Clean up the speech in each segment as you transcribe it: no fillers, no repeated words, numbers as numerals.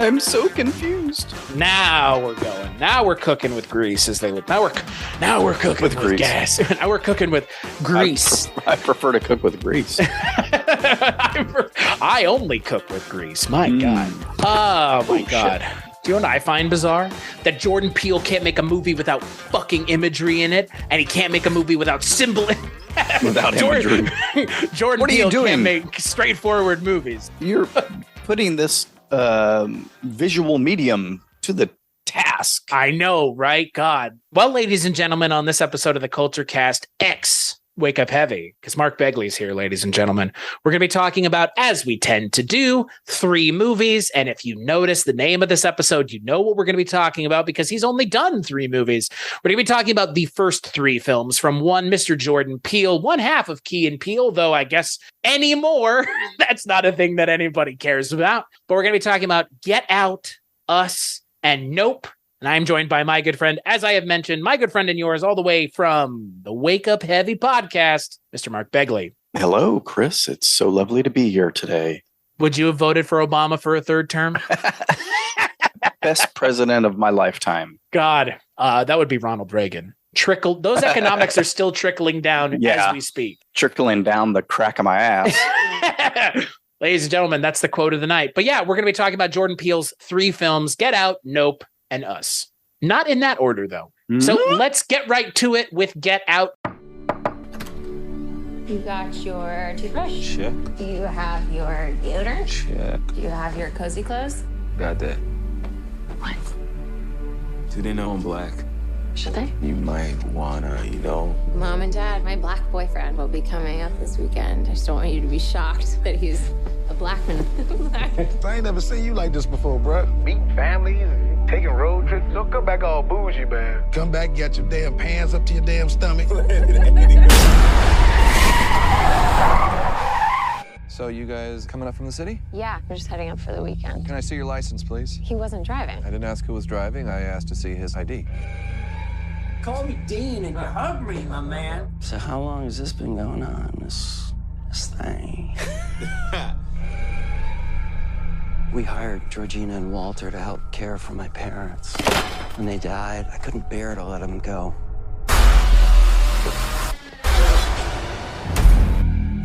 I'm so confused. Now we're going. Now we're cooking with grease, as they would. Now we're cooking with gas. Now we're cooking with grease. I prefer to cook with grease. I only cook with grease. My God. Oh my God. Shit. Do you know what I find bizarre? That Jordan Peele can't make a movie without fucking imagery in it, and he can't make a movie without symbol. Without imagery. Jordan Peele can't make straightforward movies. You're putting this visual medium to the task. I know, right? God. Well, ladies and gentlemen, on this episode of the Kulturecast, X Wake Up Heavy, because Mark Begley's here, ladies and gentlemen. We're going to be talking about, as we tend to do, 3 movies. And if you notice the name of this episode, you know what we're going to be talking about because he's only done 3 movies. We're going to be talking about the first 3 films from one Mr. Jordan Peele, one half of Key and Peele, though I guess anymore, that's not a thing that anybody cares about. But we're going to be talking about Get Out, Us, and Nope. And I'm joined by my good friend, as I have mentioned, my good friend and yours, all the way from the Wake Up Heavy podcast, Mr. Mark Begley. Hello, Chris. It's so lovely to be here today. Would you have voted for Obama for a 3rd term? Best president of my lifetime. God, that would be Ronald Reagan. Those economics are still trickling down as we speak. Trickling down the crack of my ass. Ladies and gentlemen, that's the quote of the night. But yeah, we're going to be talking about Jordan Peele's 3 films, Get Out, Nope, and Us. Not in that order, though. So let's get right to it with Get Out. You got your toothbrush? Check. Do you have your deodorant? Check. Do you have your cozy clothes? Got that. What? Do they know I'm black? Should they? You might wanna, Mom and Dad, my black boyfriend will be coming up this weekend. I just don't want you to be shocked that he's a black man. I ain't never seen you like this before, bruh. Meeting families, taking road trips. Don't come back all bougie, man. Come back, get your damn pants up to your damn stomach. So you guys coming up from the city? Yeah, we're just heading up for the weekend. Can I see your license, please? He wasn't driving. I didn't ask who was driving. I asked to see his ID. Call me Dean and hug me, my man. So how long has this been going on, this thing? We hired Georgina and Walter to help care for my parents. When they died, I couldn't bear to let them go.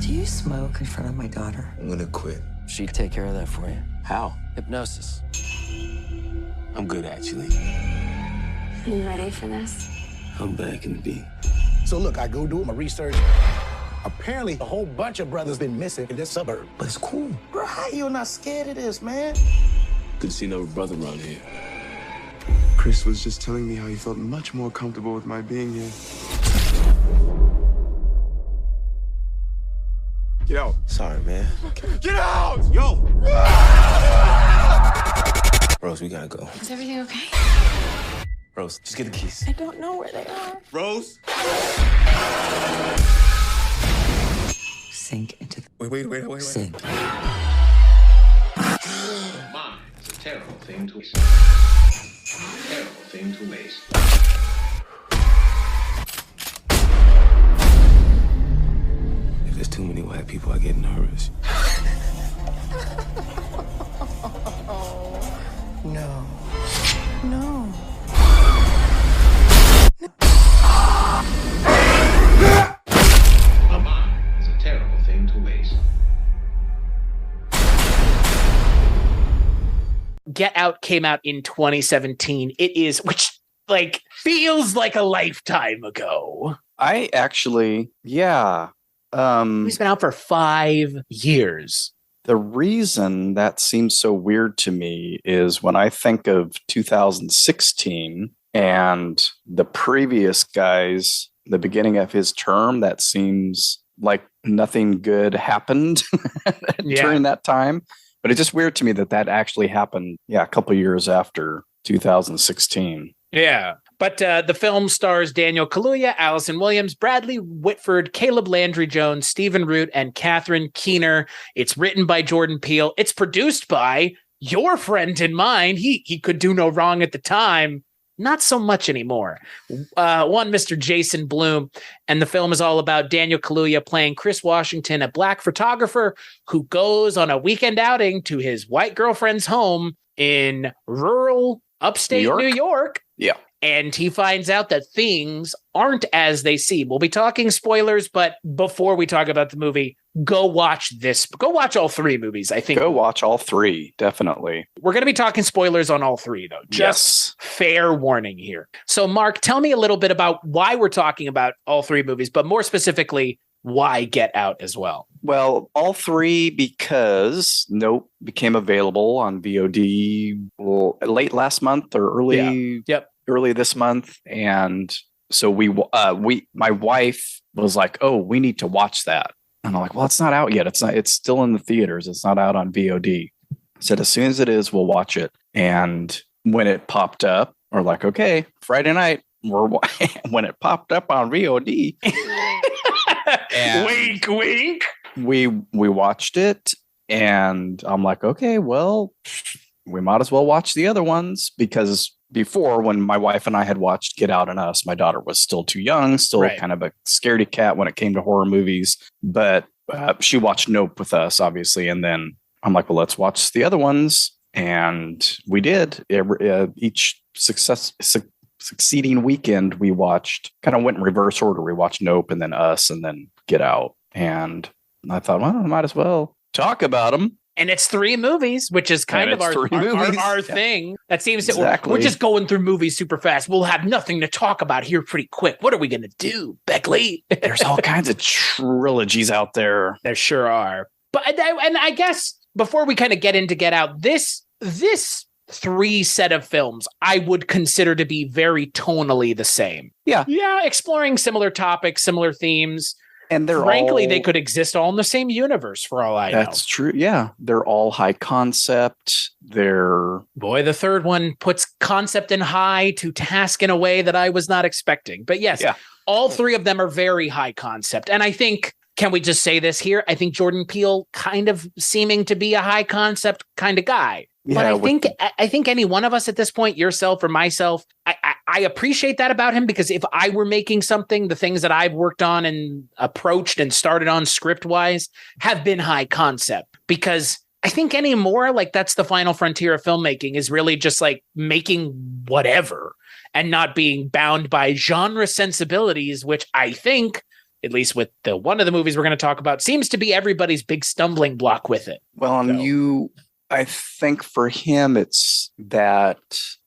Do you smoke in front of my daughter? I'm gonna quit. She'd take care of that for you. How? Hypnosis. I'm good, actually. You ready for this? I'm back in the beat. So look, I go do my research. Apparently, a whole bunch of brothers been missing in this suburb. But it's cool. Bro, how you not scared of this, man? Good to see another brother around here. Chris was just telling me how he felt much more comfortable with my being here. Get out. Sorry, man. Get out! Yo! Rose, we gotta go. Is everything okay? Rose, just get the keys. I don't know where they are. Rose? Sink into the... Wait. Sink. Mom, it's a terrible thing to waste. Terrible thing to waste. If there's too many white people, I get nervous. No. Mom, it's a terrible thing to waste. Get Out came out in 2017. It is, which feels like a lifetime ago. I actually, yeah. It's been out for 5 years. The reason that seems so weird to me is when I think of 2016 and the previous guys, the beginning of his term, that seems like nothing good happened during that time. But it's just weird to me that actually happened, a couple of years after 2016. Yeah. But the film stars Daniel Kaluuya, Allison Williams, Bradley Whitford, Caleb Landry Jones, Stephen Root, and Catherine Keener. It's written by Jordan Peele. It's produced by your friend and mine. He could do no wrong at the time. Not so much anymore. One Mr. Jason Blum. And the film is all about Daniel Kaluuya playing Chris Washington, a black photographer who goes on a weekend outing to his white girlfriend's home in rural upstate New York. Yeah. And he finds out that things aren't as they seem. We'll be talking spoilers, but before we talk about the movie, go watch this. Go watch all three movies, I think. Go watch all three, definitely. We're going to be talking spoilers on all three, though. Just fair warning here. So, Mark, tell me a little bit about why we're talking about all three movies, but more specifically, why Get Out as well? Well, all three because Nope became available on VOD late last month or early this month, and so my wife was like, "Oh, we need to watch that," and I'm like, "Well, it's not out yet. It's still in the theaters. It's not out on VOD." I said, "As soon as it is, we'll watch it." And when it popped up, we're like, "Okay, Friday night." When it popped up on VOD. Wink, wink. We watched it, and I'm like, okay, well, we might as well watch the other ones, because before, when my wife and I had watched Get Out and Us, my daughter was still too young, still kind of a scaredy cat when it came to horror movies. But she watched Nope with us, obviously, and then I'm like, well, let's watch the other ones, and we did. Each succeeding weekend, we watched, kind of went in reverse order. We watched Nope and then Us and then Get Out. And I thought, well, I might as well talk about them. And it's three movies, which is kind of our thing. That seems that we're just going through movies super fast. We'll have nothing to talk about here pretty quick. What are we going to do, Begley? There's all kinds of trilogies out there. There sure are. But and I guess before we kind of get into Get Out, this three set of films I would consider to be very tonally the same. Yeah, exploring similar topics, similar themes. And they're they could exist all in the same universe for all I know. That's true. Yeah. They're all high concept. The third one puts concept in high to task in a way that I was not expecting. But yes, all three of them are very high concept. And I think, can we just say this here? I think Jordan Peele kind of seeming to be a high concept kind of guy. But I think any one of us at this point, yourself or myself, I appreciate that about him, because if I were making something, the things that I've worked on and approached and started on script wise have been high concept, because I think anymore, like, that's the final frontier of filmmaking, is really just like making whatever and not being bound by genre sensibilities, which I think, at least with the one of the movies we're going to talk about, seems to be everybody's big stumbling block with it. Well, I think for him, it's that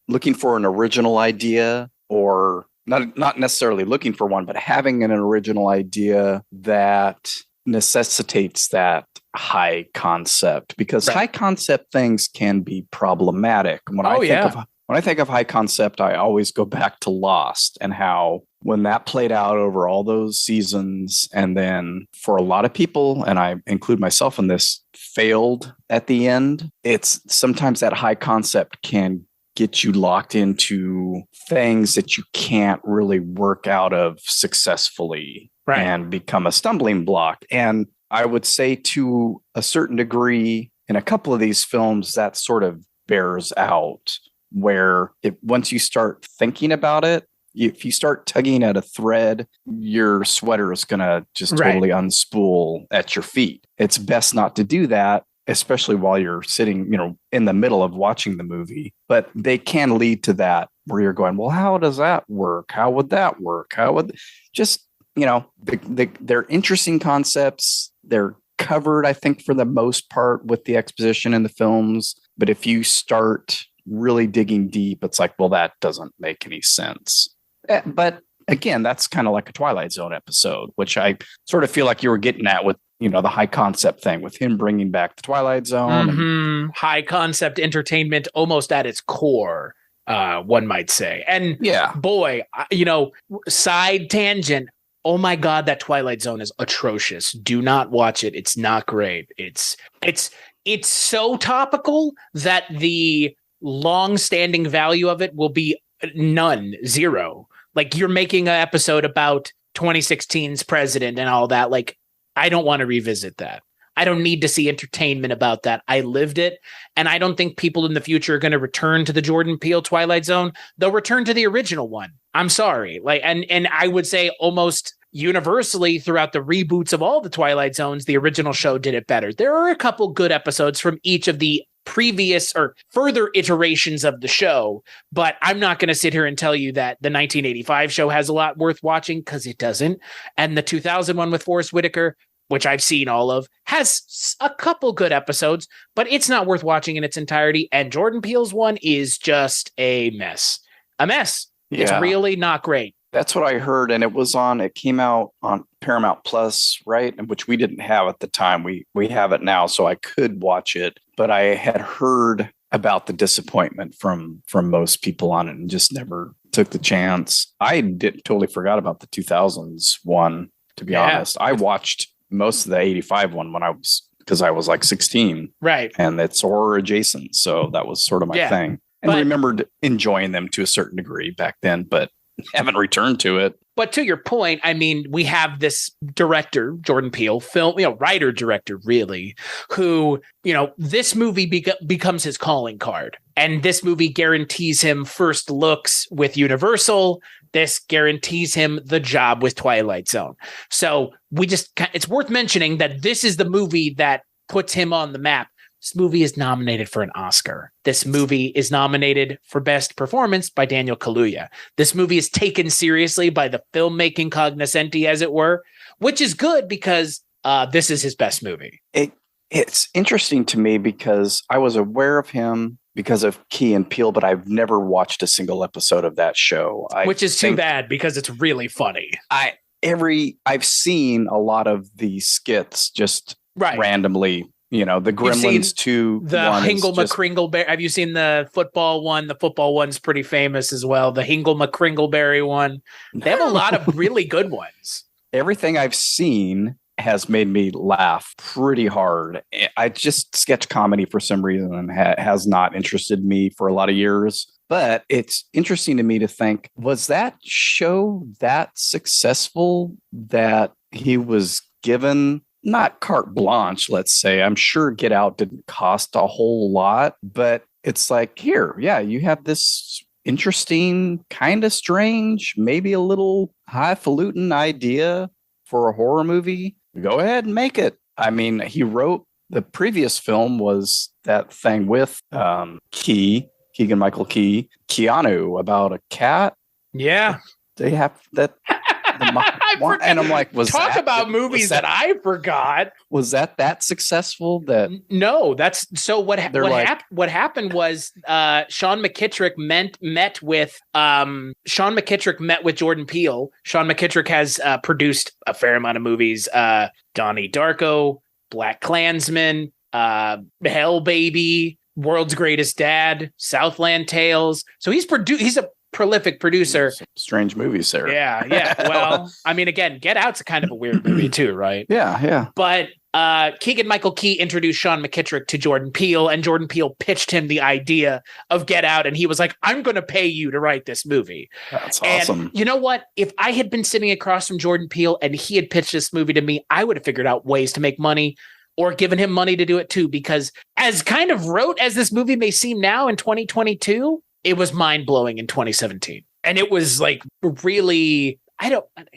looking for an original idea, or not necessarily looking for one, but having an original idea that necessitates that high concept, because high concept things can be problematic. When I think of high concept, I always go back to Lost, and how when that played out over all those seasons, and then for a lot of people, and I include myself in this, failed at the end. It's sometimes that high concept can get you locked into things that you can't really work out of successfully, and become a stumbling block. And I would say to a certain degree, in a couple of these films, that sort of bears out, where once you start thinking about it, if you start tugging at a thread, your sweater is going to just totally unspool at your feet. It's best not to do that, especially while you're sitting, in the middle of watching the movie. But they can lead to that, where you're going, well, how does that work? How would that work? They're interesting concepts. They're covered, I think, for the most part with the exposition in the films. But if you start really digging deep, it's like, well, that doesn't make any sense. But again, that's kind of like a Twilight Zone episode, which I sort of feel like you were getting at with, the high concept thing, with him bringing back the Twilight Zone. Mm-hmm. High concept entertainment almost at its core, one might say. And boy, side tangent. Oh my God, that Twilight Zone is atrocious. Do not watch it. It's not great. It's so topical that the long-standing value of it will be zero. Like, you're making an episode about 2016's president and all that. Like, I don't want to revisit that. I don't need to see entertainment about that. I lived it. And I don't think people in the future are going to return to the Jordan Peele Twilight Zone. They'll return to the original one. I'm sorry. And I would say almost universally throughout the reboots of all the Twilight Zones, the original show did it better. There are a couple good episodes from each of the previous or further iterations of the show. But I'm not going to sit here and tell you that the 1985 show has a lot worth watching, because it doesn't. And the 2001 with Forrest Whitaker, which I've seen all of, has a couple good episodes, but it's not worth watching in its entirety. And Jordan Peele's one is just a mess. A mess. Yeah. It's really not great. That's what I heard. And it came out on Paramount Plus, right? Which we didn't have at the time. We have it now, so I could watch it. But I had heard about the disappointment from most people on it and just never took the chance. I totally forgot about the 2000s one, to be honest. I watched most of the 85 one because I was like 16. Right. And it's horror adjacent. So that was sort of my thing. And I remembered enjoying them to a certain degree back then, but haven't returned to it. But to your point, I mean, we have this director, Jordan Peele, writer, director, really, who, this movie becomes his calling card. And this movie guarantees him first looks with Universal. This guarantees him the job with Twilight Zone. So it's worth mentioning that this is the movie that puts him on the map. This movie is nominated for an Oscar. This movie is nominated for Best Performance by Daniel Kaluuya. This movie is taken seriously by the filmmaking cognoscenti, as it were, which is good because this is his best movie. It's interesting to me because I was aware of him because of Key and Peele, but I've never watched a single episode of that show. Which is too bad because it's really funny. I've seen a lot of the skits just randomly. The Gremlins 2. The Hingle McCringleberry. Have you seen the football one? The football one's pretty famous as well. The Hingle McCringleberry one. They have a lot of really good ones. Everything I've seen has made me laugh pretty hard. I just sketch comedy for some reason and has not interested me for a lot of years. But it's interesting to me to think, was that show that successful that he was given not carte blanche, let's say? I'm sure Get Out didn't cost a whole lot, but it's like, here, you have this interesting, kind of strange, maybe a little highfalutin idea for a horror movie. Go ahead and make it. I mean, he wrote the previous film was that thing with Keegan-Michael Key, Keanu, about a cat. Yeah. They have that. And I'm like, about movies that I forgot. Was that successful? No, that's so. What happened was Sean McKittrick met with Jordan Peele. Sean McKittrick has produced a fair amount of movies: Donnie Darko, Black Klansman, Hell Baby, World's Greatest Dad, Southland Tales. So he's a prolific producer. Some strange movies there. Yeah. Well, I mean, again, Get Out's a kind of a weird movie too, right? Yeah. But Keegan-Michael Key introduced Sean McKittrick to Jordan Peele, and Jordan Peele pitched him the idea of Get Out, and he was like, I'm going to pay you to write this movie. That's awesome. And you know what? If I had been sitting across from Jordan Peele and he had pitched this movie to me, I would have figured out ways to make money or given him money to do it too, because as kind of rote as this movie may seem now in 2022, it was mind-blowing in 2017. And it was like really,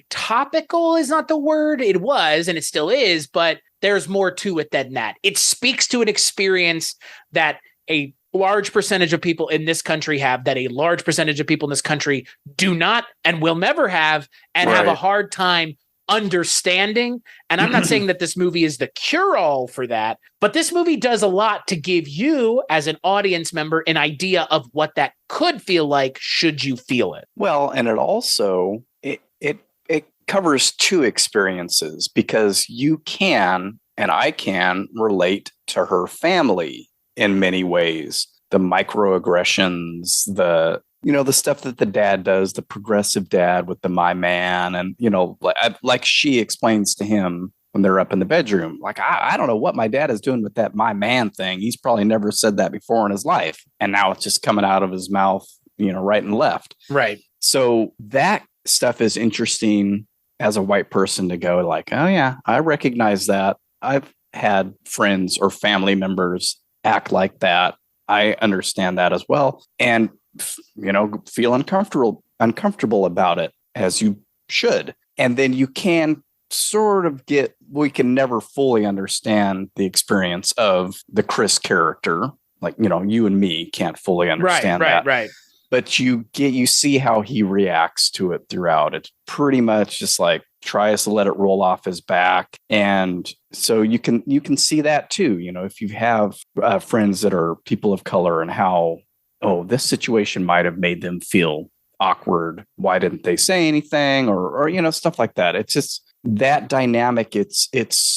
topical is not the word. It was, and it still is, but there's more to it than that. It speaks to an experience that a large percentage of people in this country have, that a large percentage of people in this country do not and will never have, and have a hard time understanding. And I'm not saying that this movie is the cure-all for that, but this movie does a lot to give you as an audience member an idea of what that could feel like should you feel it. Well, and it also it covers two experiences, because you can and I can relate to her family in many ways. The microaggressions, the stuff that the dad does, the progressive dad with the my man. And, like she explains to him when they're up in the bedroom, like, I don't know what my dad is doing with that my man thing. He's probably never said that before in his life. And now it's just coming out of his mouth, right and left. Right. So that stuff is interesting as a white person to go like, oh, yeah, I recognize that. I've had friends or family members act like that. I understand that as well. And feel uncomfortable about it, as you should. And then you can sort of we can never fully understand the experience of the Chris character, like, you and me can't fully understand that. Right. But you see how he reacts to it throughout. It's pretty much just like tries to let it roll off his back. And so you can see that too, if you have friends that are people of color and how, this situation might have made them feel awkward. Why didn't they say anything? Or stuff like that. It's just that dynamic. It's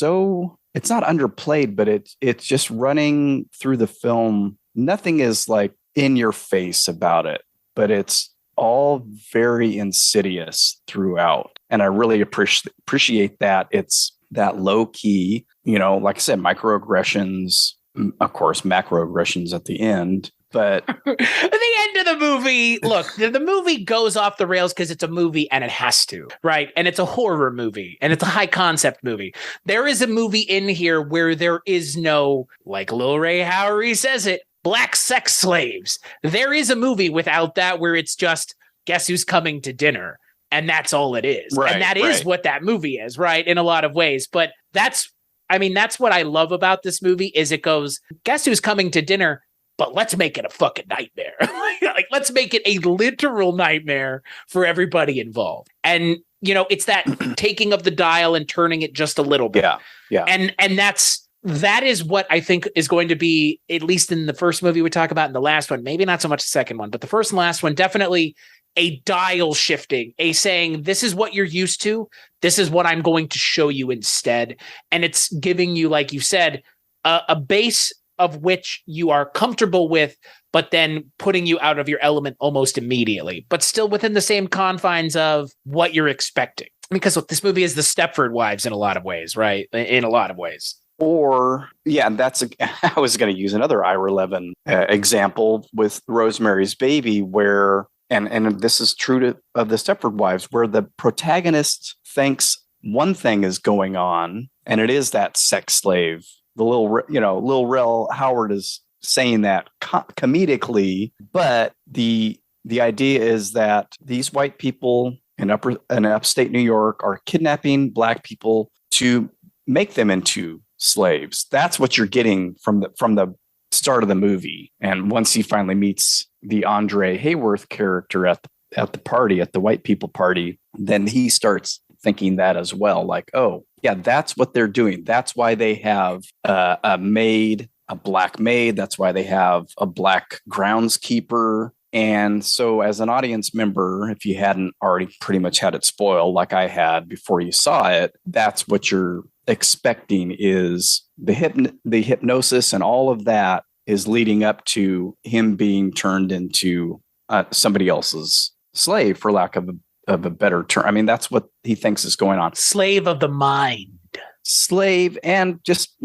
not underplayed, but it's just running through the film. Nothing is like in your face about it, but it's all very insidious throughout. And I really appreciate that. It's that low key, like I said, microaggressions, of course, macroaggressions at the end. But at the end of the movie, look, the movie goes off the rails because it's a movie and it has to, right? And it's a horror movie and it's a high concept movie. There is a movie in here where there is no, like Lil Ray Howery says it, black sex slaves. There is a movie without that where it's just guess who's coming to dinner. And that's all it is. Right, and that is what that movie is, right? In a lot of ways. But that's what I love about this movie is it goes, guess who's coming to dinner? But let's make it a fucking nightmare. Like, let's make it a literal nightmare for everybody involved. And, it's that taking of the dial and turning it just a little bit. Yeah. And that is what I think is going to be, at least in the first movie we talk about, in the last one, maybe not so much the second one, but the first and last one, definitely a dial shifting, a saying, this is what you're used to. This is what I'm going to show you instead. And it's giving you, like you said, a base of which you are comfortable with, but then putting you out of your element almost immediately, but still within the same confines of what you're expecting. Because look, this movie is the Stepford Wives in a lot of ways, right? In a lot of ways. Or, I was going to use another Ira Levin example with Rosemary's Baby, where, and this is true of the Stepford Wives, where the protagonist thinks one thing is going on, and it is that sex slave. The Lil Rel Howard is saying that comedically, but the idea is that these white people in upstate New York are kidnapping black people to make them into slaves. That's what you're getting from the start of the movie. And once he finally meets the Andre Hayworth character at the party, at the white people party, then he starts thinking that as well. Like, oh, yeah, that's what they're doing. That's why they have a maid, a black maid. That's why they have a black groundskeeper. And so as an audience member, if you hadn't already pretty much had it spoiled like I had before you saw it, that's what you're expecting is the hypnosis and all of that is leading up to him being turned into somebody else's slave, for lack of a better term. I mean, that's what he thinks is going on. Slave of the mind. Slave, and just,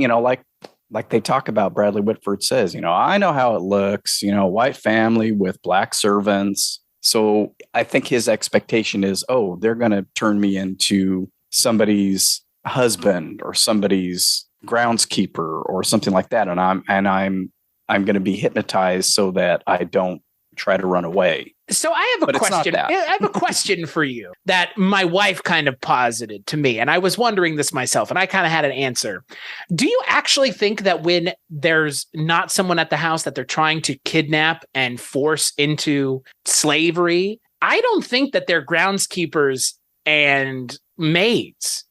like they talk about, Bradley Whitford says, I know how it looks, white family with black servants. So I think his expectation is, oh, they're going to turn me into somebody's husband or somebody's groundskeeper or something like that. And I'm going to be hypnotized so that I don't try to run away. So I have a question. I have a question for you that my wife kind of posited to me. And I was wondering this myself, and I kind of had an answer. Do you actually think that when there's not someone at the house that they're trying to kidnap and force into slavery, I don't think that they're groundskeepers and maids.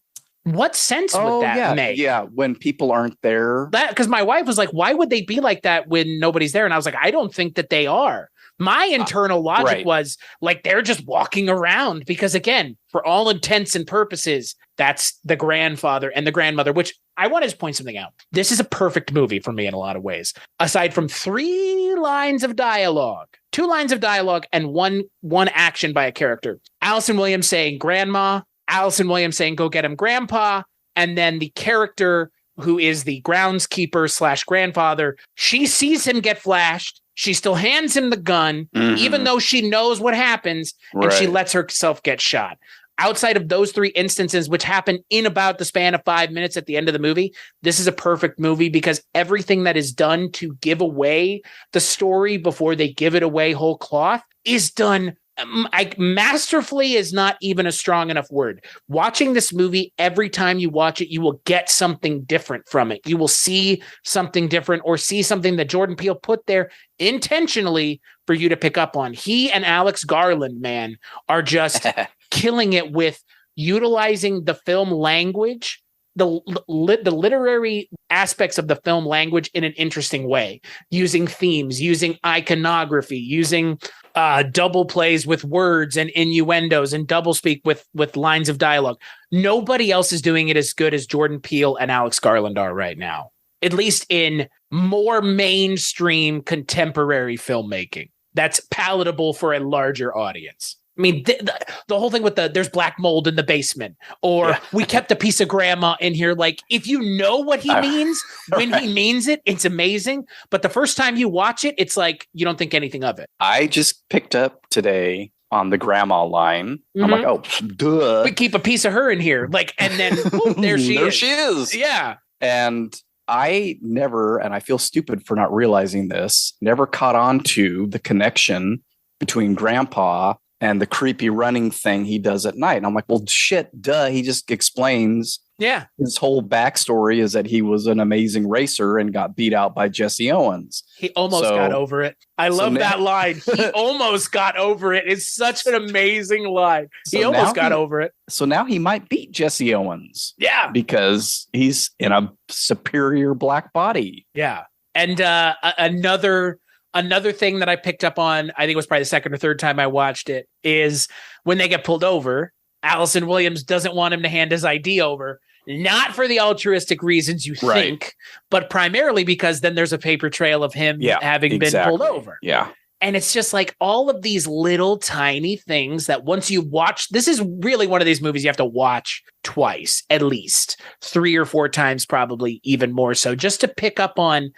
What sense would that make? Yeah, when people aren't there. Because my wife was like, why would they be like that when nobody's there? And I was like, I don't think that they are. My internal logic was like, they're just walking around because, again, for all intents and purposes, that's the grandfather and the grandmother, which I want to point something out. This is a perfect movie for me in a lot of ways. Aside from 3 lines of dialogue, 2 lines of dialogue and one action by a character. Allison Williams saying grandma, Allison Williams saying go get him grandpa, and then the character who is the groundskeeper / grandfather, she sees him get flashed. She still hands him the gun, even though she knows what happens, and she lets herself get shot. Outside of those 3 instances, which happen in about the span of 5 minutes at the end of the movie, this is a perfect movie because everything that is done to give away the story before they give it away whole cloth is done masterfully is not even a strong enough word. Watching this movie, every time you watch it, you will get something different from it. You will see something different or see something that Jordan Peele put there intentionally for you to pick up on. He and Alex Garland, man, are just killing it with utilizing the film language, the literary aspects of the film language in an interesting way, using themes, using iconography, using double plays with words and innuendos and double speak with lines of dialogue. Nobody else is doing it as good as Jordan Peele and Alex Garland are right now, at least in more mainstream contemporary filmmaking that's palatable for a larger audience. I mean, the whole thing with there's black mold in the basement, or we kept a piece of grandma in here. Like, if you know what he means when he means it, it's amazing. But the first time you watch it, it's like you don't think anything of it. I just picked up today on the grandma line. I'm like, oh, duh. We keep a piece of her in here. Like, and then whoop, there she is. Yeah. And I never, and I feel stupid for not realizing this, never caught on to the connection between grandpa and the creepy running thing he does at night. And I'm like, well, shit, duh. He just explains. Yeah. His whole backstory is that he was an amazing racer and got beat out by Jesse Owens. He almost got over it. I love that line. He almost got over it. It's such an amazing line. He almost got over it. So now he might beat Jesse Owens. Yeah. Because he's in a superior black body. Yeah. And another thing that I picked up on, I think it was probably the second or third time I watched it, is when they get pulled over, Allison Williams doesn't want him to hand his ID over, not for the altruistic reasons you think, but primarily because then there's a paper trail of him having been pulled over. Yeah. And it's just like all of these little tiny things that once you watch, this is really one of these movies you have to watch twice, at least 3 or 4 times, probably even more so, just to pick up on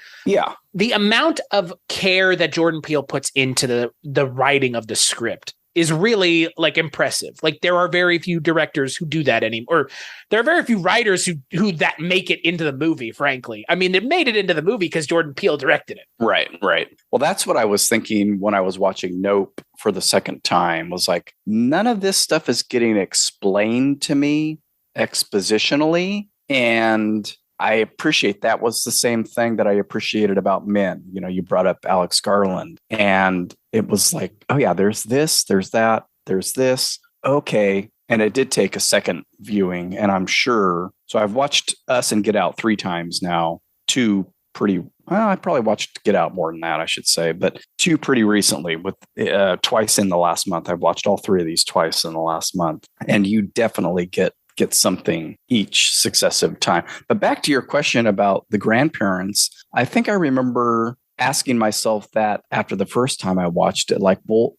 the amount of care that Jordan Peele puts into the writing of the script is really like impressive. Like, there are very few directors who do that anymore. Or there are very few writers who that make it into the movie, frankly. I mean, they made it into the movie because Jordan Peele directed it. Right. Well, that's what I was thinking when I was watching Nope for the second time, was like, none of this stuff is getting explained to me expositionally. And I appreciate that was the same thing that I appreciated about Men. You know, you brought up Alex Garland, and it was like, oh yeah, there's this, there's that, there's this. Okay. And it did take a second viewing, and I'm sure. So I've watched Us and Get Out 3 times now. 2 pretty, well, I probably watched Get Out more than that, I should say, but 2 pretty recently, with twice in the last month. I've watched all 3 of these twice in the last month, and you definitely get something each successive time. But back to your question about the grandparents, I think I remember asking myself that after the first time I watched it, like, well,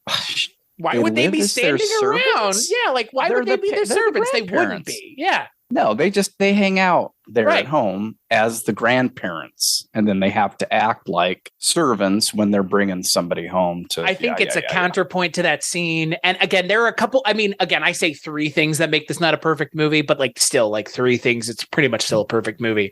why would they be standing around? Yeah, like, why would they be their servants? They wouldn't be. Yeah. No, they hang out there at home as the grandparents, and then they have to act like servants when they're bringing somebody home to. I think it's a counterpoint to that scene. And again, there are a couple. I mean, again, I say 3 things that make this not a perfect movie, but like still like 3 things. It's pretty much still a perfect movie.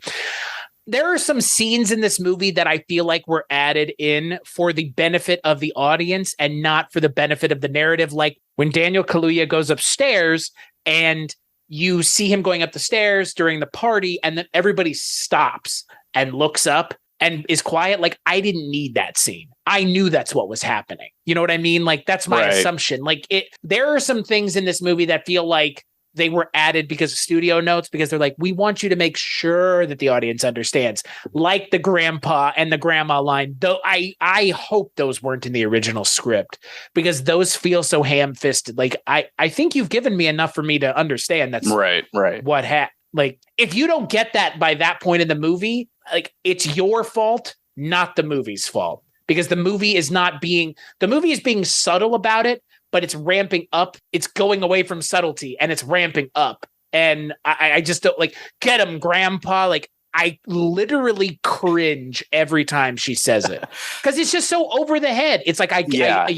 There are some scenes in this movie that I feel like were added in for the benefit of the audience and not for the benefit of the narrative. Like when Daniel Kaluuya goes upstairs and you see him going up the stairs during the party, and then everybody stops and looks up and is quiet. Like, I didn't need that scene. I knew that's what was happening. You know what I mean? Like, that's my assumption. Like, there are some things in this movie that feel like they were added because of studio notes, because they're like, we want you to make sure that the audience understands, like the grandpa and the grandma line. Though I hope those weren't in the original script, because those feel so ham-fisted. Like, I think you've given me enough for me to understand that's right. What like, if you don't get that by that point in the movie, like, it's your fault, not the movie's fault, because the movie is being subtle about it, but it's ramping up. It's going away from subtlety and it's ramping up. And I just don't like, get him, grandpa. Like, I literally cringe every time she says it because it's just so over the head. It's like, I get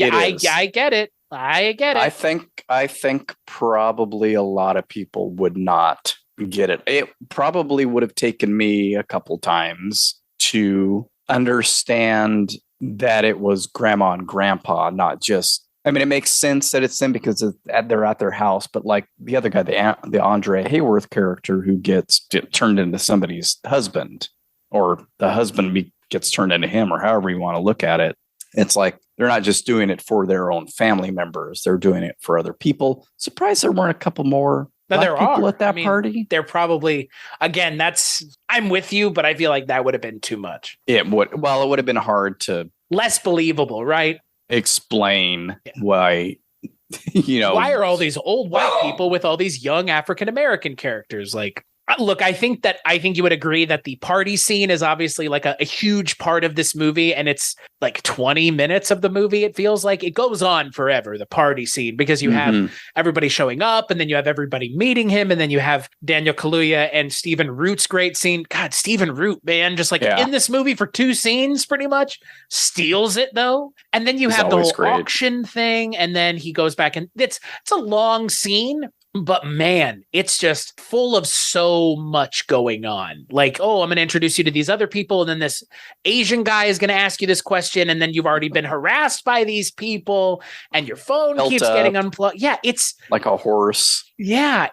it. I think probably a lot of people would not get it. It probably would have taken me a couple times to understand that it was grandma and grandpa, not just I mean, it makes sense that it's them because they're at their house, but like the other guy, the Andre Hayworth character who gets turned into somebody's husband, or the husband gets turned into him, or however you want to look at it. It's like they're not just doing it for their own family members; they're doing it for other people. Surprised there weren't a couple more black people at that party. They're probably, again, I'm with you, but I feel like that would have been too much. It would have been hard to less believable, right? Explain why, why are all these old white people with all these young African American characters? Like, look, I think you would agree that the party scene is obviously like a huge part of this movie, and it's like 20 minutes of the movie. It feels like it goes on forever, the party scene, because you have everybody showing up, and then you have everybody meeting him, and then you have Daniel Kaluuya and Stephen Root's great scene. God, Stephen Root, man, just like in this movie for 2 scenes, pretty much steals it though. And then you have the whole auction thing, and then he goes back, and it's a long scene. But man, it's just full of so much going on. Like, oh, I'm going to introduce you to these other people. And then this Asian guy is going to ask you this question. And then you've already been harassed by these people and your phone keeps getting unplugged. Yeah, it's like a horse. Yeah,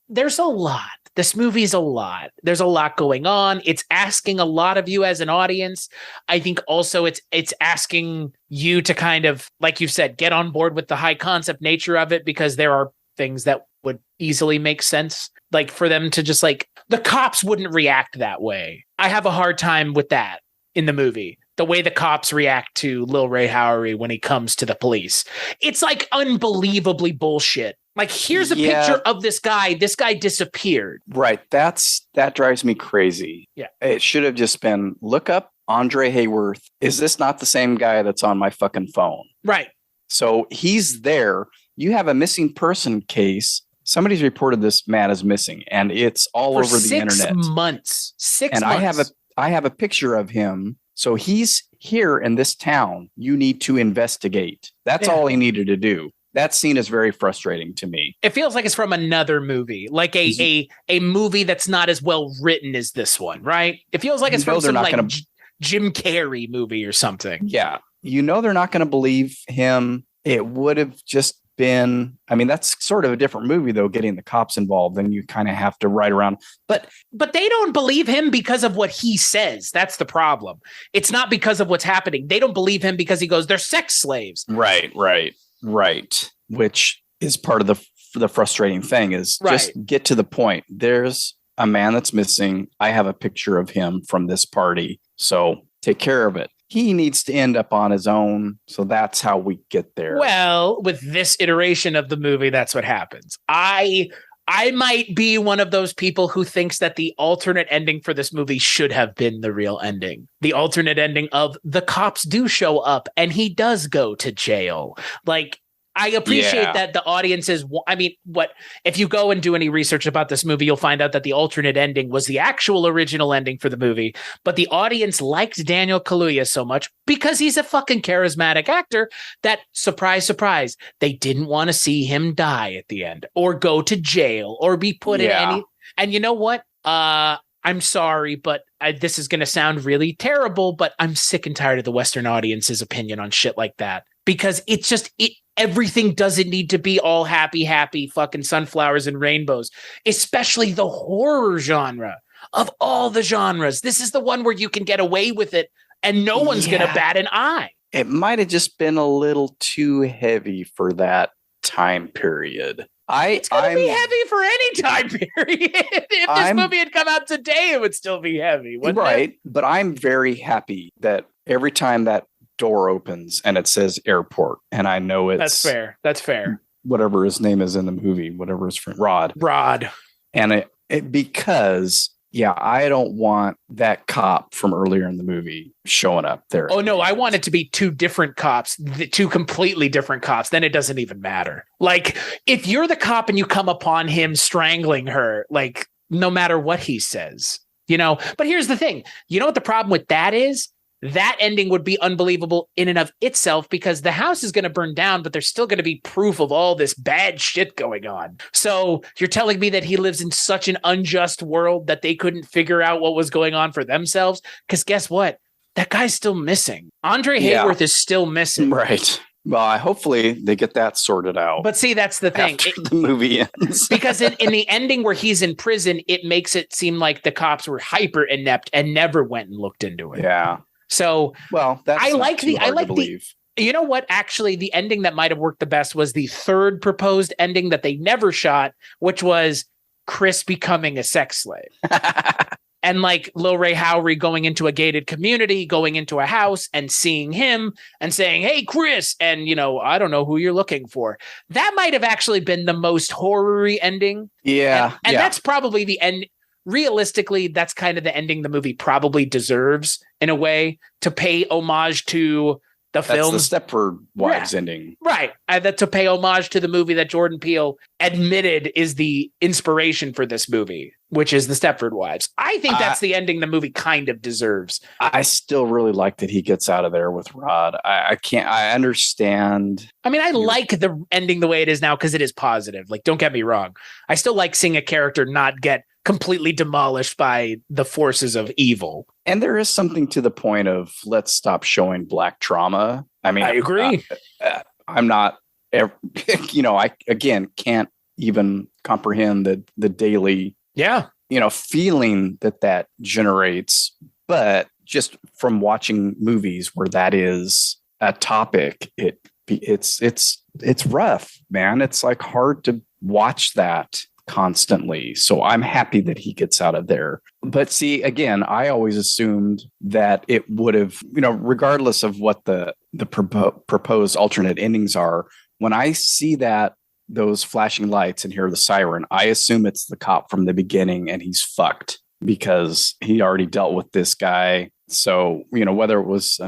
there's a lot. This movie's a lot. There's a lot going on. It's asking a lot of you as an audience. I think also it's asking you to kind of, like you said, get on board with the high concept nature of it, because there are things that would easily make sense. Like for them to just like, the cops wouldn't react that way. I have a hard time with that in the movie. The way the cops react to Lil Ray Howery when he comes to the police. It's like unbelievably bullshit. Like, here's a picture of this guy. This guy disappeared. Right. That drives me crazy. Yeah. It should have just been, look up Andre Hayworth. Is this not the same guy that's on my fucking phone? Right. So he's there. You have a missing person case. Somebody's reported this man is missing, and it's all over the internet. 6 months. 6 months. And I have a picture of him. So he's here in this town. You need to investigate. That's all he needed to do. That scene is very frustrating to me. It feels like it's from another movie, like a movie that's not as well written as this one, right? It feels like it's from some like Jim Carrey movie or something. Yeah. They're not going to believe him. It would have just been, I mean, that's sort of a different movie though, getting the cops involved, then you kind of have to ride around. But they don't believe him because of what he says. That's the problem. It's not because of what's happening. They don't believe him because he goes, they're sex slaves. Right. Which is part of the frustrating thing is just get to the point. There's a man that's missing. I have a picture of him from this party. So take care of it. He needs to end up on his own. So that's how we get there. Well, with this iteration of the movie, that's what happens. I might be one of those people who thinks that the alternate ending for this movie should have been the real ending. The alternate ending of the cops do show up and he does go to jail. Like, I appreciate that the audience is, I mean, if you go and do any research about this movie, you'll find out that the alternate ending was the actual original ending for the movie. But the audience liked Daniel Kaluuya so much because he's a fucking charismatic actor that, surprise, surprise, they didn't want to see him die at the end or go to jail or be put in any. And you know what? I'm sorry, but this is going to sound really terrible, but I'm sick and tired of the Western audience's opinion on shit like that, because it's just, everything doesn't need to be all happy fucking sunflowers and rainbows, especially the horror genre of all the genres. This is the one where you can get away with it and no one's going to bat an eye. It might have just been a little too heavy for that time period. It's going to be heavy for any time period. If this movie had come out today, it would still be heavy. Right. But I'm very happy that every time that door opens and it says airport, and I know it's that's fair. Whatever his name is in the movie, whatever his friend, Rod. And it because I don't want that cop from earlier in the movie showing up there. Oh no, I want it to be two different cops, two completely different cops. Then it doesn't even matter. Like, if you're the cop and you come upon him strangling her, like, no matter what he says, but here's the thing. You know what the problem with that is? That ending would be unbelievable in and of itself, because the house is going to burn down, but there's still going to be proof of all this bad shit going on. So you're telling me that he lives in such an unjust world that they couldn't figure out what was going on for themselves? Because guess what? That guy's still missing. Andre Hayworth is still missing. Right. Well, hopefully they get that sorted out. But see, that's the thing. After the movie ends. Because in the ending where he's in prison, it makes it seem like the cops were hyper inept and never went and looked into it. Yeah. So, well, that's you know what? Actually, the ending that might have worked the best was the third proposed ending that they never shot, which was Chris becoming a sex slave. And like Lil Ray Howery going into a gated community, going into a house and seeing him and saying, "Hey, Chris," and I don't know who you're looking for. That might have actually been the most horror-y ending. Yeah. And that's probably the end. Realistically, that's kind of the ending the movie probably deserves in a way, to pay homage to the film. That's the Stepford Wives ending. Right. That to pay homage to the movie that Jordan Peele admitted is the inspiration for this movie, which is the Stepford Wives. I think that's the ending the movie kind of deserves. I still really like that he gets out of there with Rod. I understand. I mean, I like the ending the way it is now because it is positive. Like, don't get me wrong. I still like seeing a character not get completely demolished by the forces of evil. And there is something to the point of let's stop showing Black trauma. I mean, I agree. I'm not, I again can't even comprehend the daily, feeling that generates. But just from watching movies where that is a topic, it's rough, man. It's like hard to watch that constantly. So I'm happy that he gets out of there. But see, again, I always assumed that it would have, regardless of what the proposed alternate endings are, when I see those flashing lights and hear the siren, I assume it's the cop from the beginning and he's fucked because he already dealt with this guy. So, whether it was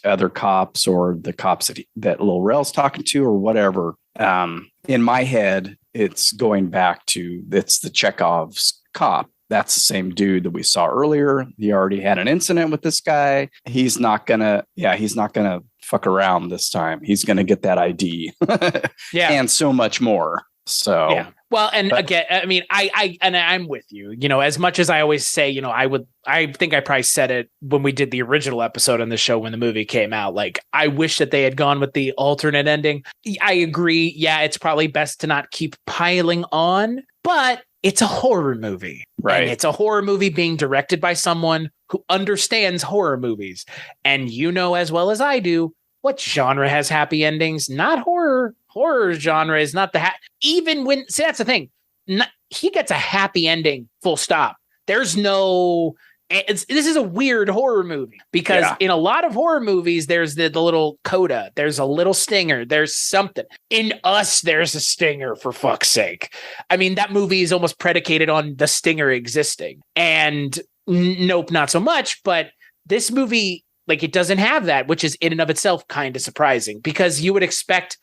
other cops or the cops that Lil Rel's talking to or whatever, in my head, it's going back to, it's the Chekhov's cop. That's the same dude that we saw earlier. He already had an incident with this guy. He's not gonna fuck around this time. He's gonna get that ID. And so much more. So yeah. Well, again, I mean, I'm with you. As much as I always say, I think I probably said it when we did the original episode on the show when the movie came out. Like, I wish that they had gone with the alternate ending. I agree. Yeah, it's probably best to not keep piling on, but it's a horror movie. Right. And it's a horror movie being directed by someone who understands horror movies. And as well as I do, what genre has happy endings? Not horror. Horror genre is not even when, see, that's the thing. He gets a happy ending, full stop. There's no, this is a weird horror movie because in a lot of horror movies, there's the little coda. There's a little stinger. There's something. In Us, there's a stinger, for fuck's sake. I mean, that movie is almost predicated on the stinger existing. And nope, not so much. But this movie, like, it doesn't have that, which is in and of itself kind of surprising because you would expect,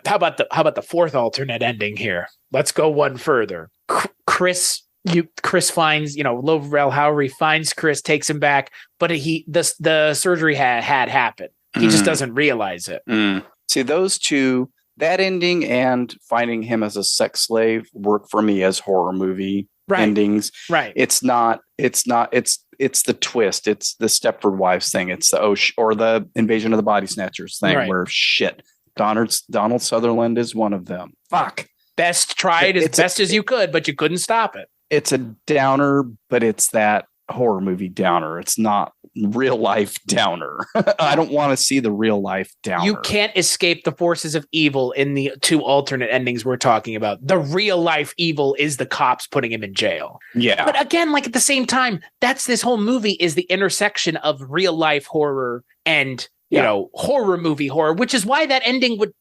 how about the fourth alternate ending here? Let's go one further. Chris finds, Lil Rel Howery finds Chris, takes him back, but the surgery had happened. He just doesn't realize it. See, those two, that ending and finding him as a sex slave, work for me as horror movie endings. Right. It's the twist. It's the Stepford Wives thing. It's the or the Invasion of the Body Snatchers thing where shit. Donald Sutherland is one of them. Fuck. Best tried as best as you could, but you couldn't stop it. It's a downer, but it's that horror movie downer. It's not real life downer. I don't want to see the real life downer. You can't escape the forces of evil in the two alternate endings we're talking about. The real life evil is the cops putting him in jail. Yeah. But again, like at the same time, that's this whole movie is the intersection of real life horror and horror movie horror, which is why that ending would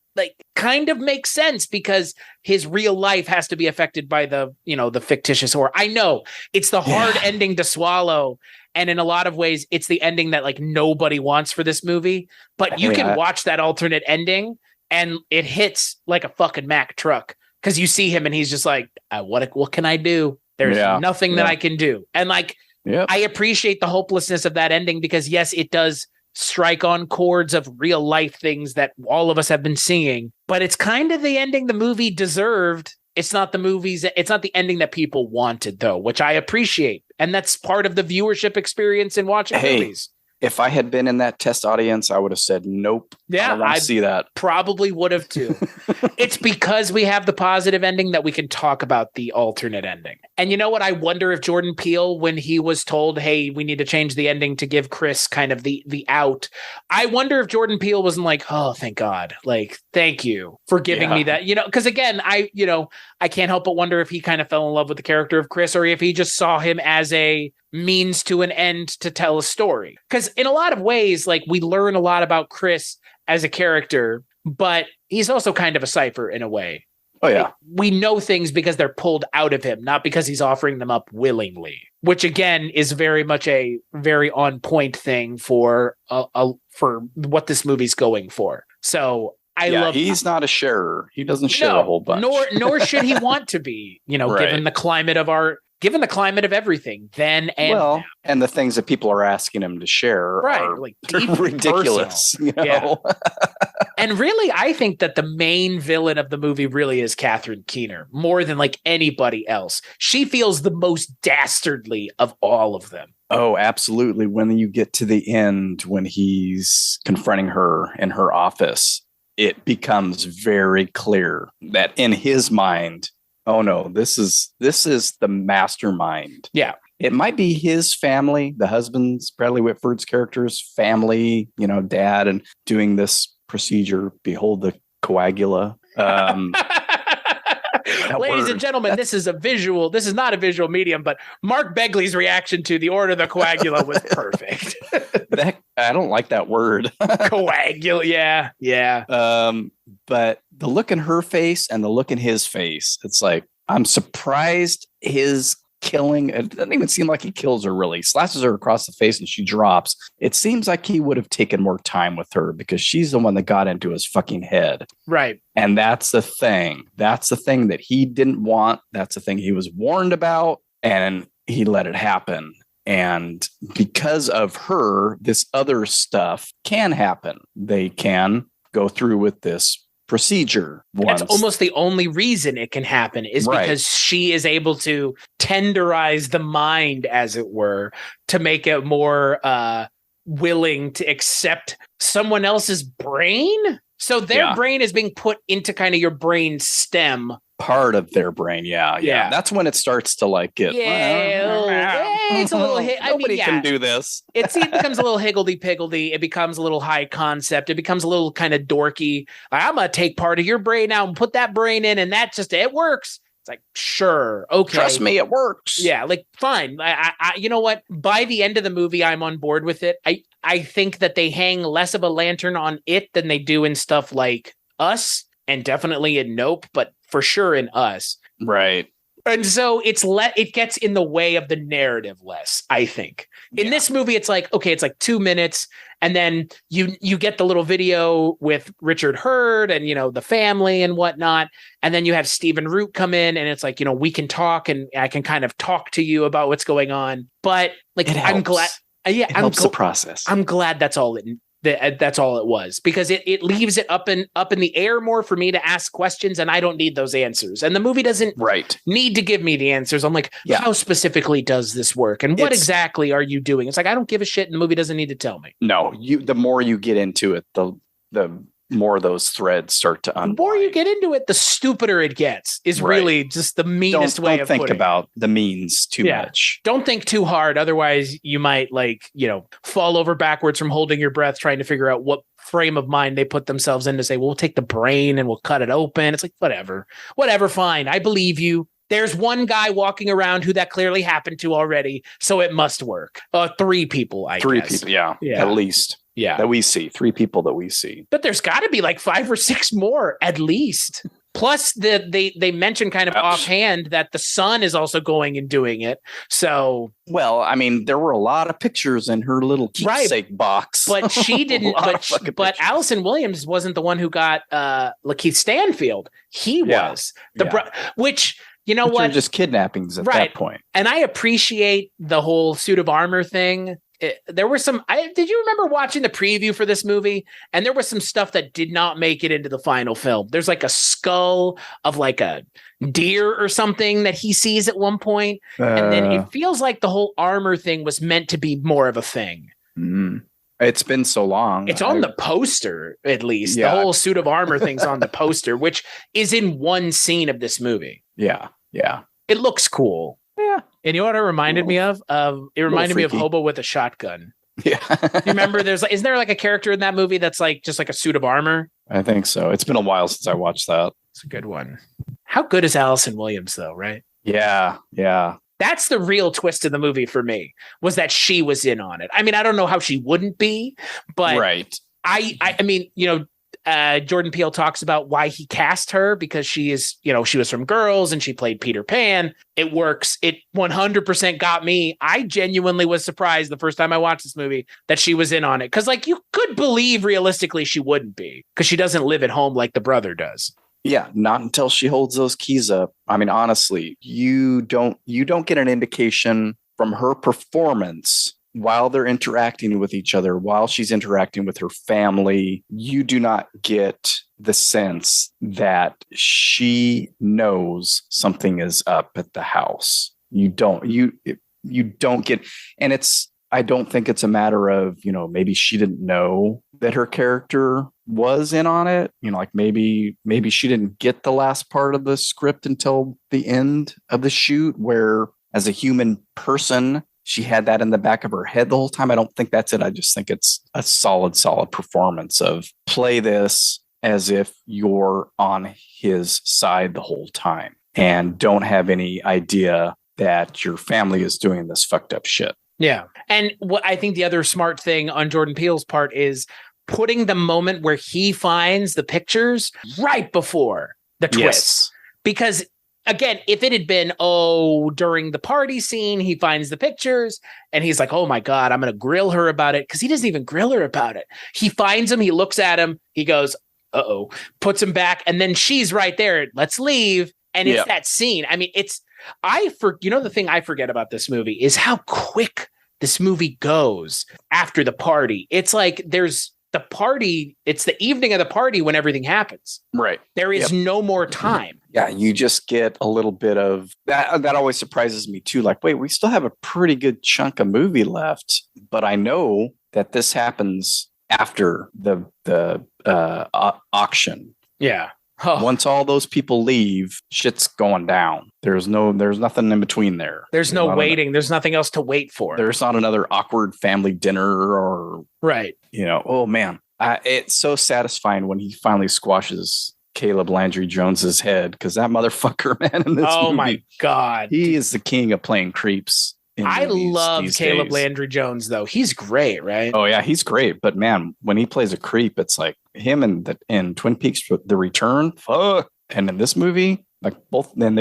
kind of make sense because his real life has to be affected by the fictitious horror. I know it's the hard ending to swallow. And in a lot of ways, it's the ending that nobody wants for this movie, but you can watch that alternate ending and it hits like a fucking Mack truck because you see him and he's just like, what can I do? There's nothing that I can do. And I appreciate the hopelessness of that ending because yes, it does strike on chords of real life things that all of us have been seeing, but it's kind of the ending the movie deserved. It's not the ending that people wanted though, which I appreciate. And that's part of the viewership experience in watching movies. If I had been in that test audience, I would have said, nope, Yeah, I see that. Probably would have too. It's because we have the positive ending that we can talk about the alternate ending. And you know what? I wonder if Jordan Peele, when he was told, hey, we need to change the ending to give Chris kind of the out, I wonder if Jordan Peele wasn't like, oh, thank God. Like, thank you for giving me that, because again, I can't help but wonder if he kind of fell in love with the character of Chris, or if he just saw him as a means to an end to tell a story. Because in a lot of ways, like, we learn a lot about Chris as a character, but he's also kind of a cipher in a way. Oh, yeah. We know things because they're pulled out of him, not because he's offering them up willingly, which again is very much a very on point thing for what this movie's going for. So I love. He's not a sharer. He doesn't share a whole bunch. Nor should he want to be. Right. Given the climate of everything, then and now. And the things that people are asking him to share are like ridiculous. Yeah. And really, I think that the main villain of the movie really is Catherine Keener, more than like anybody else. She feels the most dastardly of all of them. Oh, absolutely. When you get to the end, when he's confronting her in her office, it becomes very clear that in his mind, oh no, this is the mastermind. Yeah. It might be his family, the husband's, Bradley Whitford's character's family, dad, and doing this procedure. Behold the coagula. Ladies and gentlemen, this is not a visual medium, but Mark Begley's reaction to the order of the coagula was perfect. I don't like that word. Coagula. Yeah. But the look in her face and the look in his face, it's like, I'm surprised his killing. It doesn't even seem like he kills her, really. Slashes her across the face and she drops. It seems like he would have taken more time with her because she's the one that got into his fucking head. Right. And that's the thing. That's the thing that he didn't want. That's the thing he was warned about, and he let it happen. And because of her, this other stuff can happen. They can go through with this procedure. That's almost the only reason it can happen is because she is able to tenderize the mind, as it were, to make it more willing to accept someone else's brain. So their brain is being put into kind of your brain stem. Part of their brain, yeah. That's when it starts to like get. It's a little. Nobody can do this. It becomes a little higgledy-piggledy. It becomes a little high concept. It becomes a little kind of dorky. I'm gonna take part of your brain out and put that brain in, and that just it works. It's like, sure, okay, trust me, it works. Yeah, like fine. I you know what? By the end of the movie, I'm on board with it. I think that they hang less of a lantern on it than they do in stuff like Us, and definitely in Nope, but for sure in Us. Right. And so it gets in the way of the narrative less, I think. In this movie, it's like, okay, it's like 2 minutes, and then you get the little video with Richard Hurd and, the family and whatnot. And then you have Stephen Root come in, and it's like, we can talk, and I can kind of talk to you about what's going on. But like, I'm glad. Yeah, it helps the process. I'm glad that's all that's all it was, because it leaves it up in the air more for me to ask questions, and I don't need those answers. And the movie doesn't need to give me the answers. I'm like, how specifically does this work? And what exactly are you doing? It's like, I don't give a shit, and the movie doesn't need to tell me. No, the more you get into it, the more those threads start to unwind. The more you get into it, the stupider it gets, is really just the meanest way of putting it. Don't think about the means too much. Don't think too hard. Otherwise, you might fall over backwards from holding your breath, trying to figure out what frame of mind they put themselves in to say, well, we'll take the brain and we'll cut it open. It's like, whatever, fine. I believe you. There's one guy walking around who that clearly happened to already, so it must work. 3 people, I guess. 3 people, yeah, at least. Yeah. That we see. 3 people that we see. But there's got to be like 5 or 6 more at least. Plus, they mentioned kind of offhand that the son is also going and doing it. So, well, I mean, there were a lot of pictures in her little keepsake box, but she didn't. but Allison Williams wasn't the one who got Lakeith Stanfield. He was which. You know what? Just kidnappings at that point. And I appreciate the whole suit of armor thing. There were some. Did you remember watching the preview for this movie? And there was some stuff that did not make it into the final film. There's like a skull of like a deer or something that he sees at one point. And then it feels like the whole armor thing was meant to be more of a thing. It's been so long. It's on the poster, at least. Yeah. The whole suit of armor thing's on the poster, which is in one scene of this movie. Yeah. Yeah. It looks cool. Yeah. And you know what it reminded me of? It reminded me of freaky. Hobo with a Shotgun. Yeah. You remember isn't there like a character in that movie that's like just like a suit of armor? I think so. It's been a while since I watched that. It's a good one. How good is Allison Williams though, right? Yeah. Yeah. That's the real twist of the movie for me, was that she was in on it. I mean, I don't know how she wouldn't be, but right. I mean, Jordan Peele talks about why he cast her, because she is, she was from Girls and she played Peter Pan. It works. It 100% got me. I genuinely was surprised the first time I watched this movie that she was in on it. Cause like you could believe realistically she wouldn't be, because she doesn't live at home like the brother does. Yeah, not until she holds those keys up. I mean, honestly, you don't get an indication from her performance while they're interacting with each other, while she's interacting with her family. You do not get the sense that she knows something is up at the house. You don't get, and I don't think it's a matter of, maybe she didn't know that her character was in on it. Like maybe she didn't get the last part of the script until the end of the shoot, where as a human person, she had that in the back of her head the whole time. I don't think that's it. I just think it's a solid performance of play this as if you're on his side the whole time and don't have any idea that your family is doing this fucked up shit. Yeah. And what I think the other smart thing on Jordan Peele's part is putting the moment where he finds the pictures right before the twist. Yes. Because again, if it had been, during the party scene, he finds the pictures and he's like, oh my God, I'm going to grill her about it. Because he doesn't even grill her about it. He finds him. He looks at him. He goes, uh-oh, puts him back. And then she's right there. Let's leave. And it's that scene. I mean, the thing I forget about this movie is how quick this movie goes after the party. It's like there's the party. It's the evening of the party when everything happens. Right. There is no more time. Yeah. You just get a little bit of that. That always surprises me too. Like, wait, we still have a pretty good chunk of movie left, but I know that this happens after the auction. Yeah. Oh. Once all those people leave, shit's going down. There's nothing in between there. There's no waiting. There's nothing else to wait for. There's not another awkward family dinner or right. Oh man, it's so satisfying when he finally squashes Caleb Landry Jones's head, because that motherfucker, man, in this movie, my God, he is the king of playing creeps. I love Caleb Landry Jones, though. He's great, right? Oh yeah, he's great. But man, when he plays a creep, it's like him in Twin Peaks: The Return. Fuck. And in this movie, they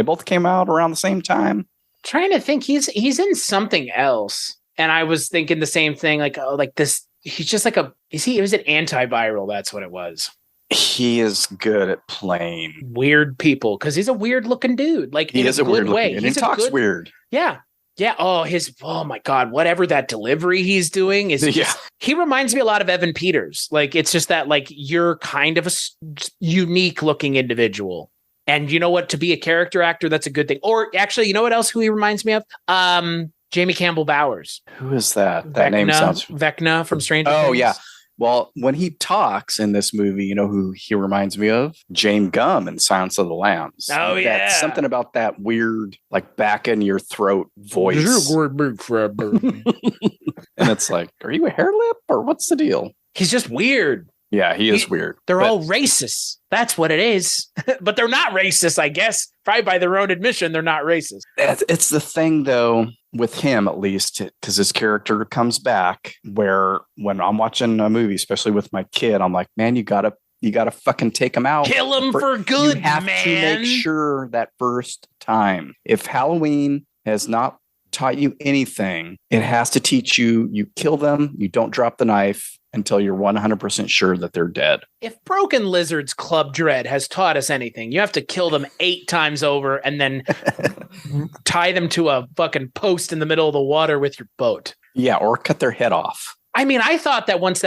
both came out around the same time. Trying to think, he's in something else, and I was thinking the same thing. Like this, he's just like was it Antiviral? That's what it was. He is good at playing weird people because he's a weird looking dude. Like he is a weird way, and he talks weird. Yeah. Yeah. Oh my God. Whatever that delivery he's doing is, he reminds me a lot of Evan Peters. Like, it's just that, like, you're kind of a unique looking individual. And you know what? To be a character actor, that's a good thing. Or actually, you know what else who he reminds me of? Jamie Campbell Bowers. Who is that? That name sounds Vecna from Stranger Things. Oh, yeah. Well, when he talks in this movie, you know who he reminds me of? Jane Gum in Silence of the Lambs. Oh, yeah. Something about that weird, like, back in your throat voice. And it's like, are you a hair lip or what's the deal? He's just weird. Yeah, he is weird. They're all racist. That's what it is. But they're not racist, I guess. Probably by their own admission, they're not racist. It's the thing, though, with him, at least, because his character comes back, where when I'm watching a movie, especially with my kid, I'm like, man, you gotta fucking take him out. Kill him for good, you have man. to make sure that first time. If Halloween has not taught you anything, it has to teach you, you kill them, you don't drop the knife until you're 100% sure that they're dead. If Broken Lizard's Club Dread has taught us anything, you have to kill them 8 times over and then tie them to a fucking post in the middle of the water with your boat. Yeah, or cut their head off. I mean, I thought that once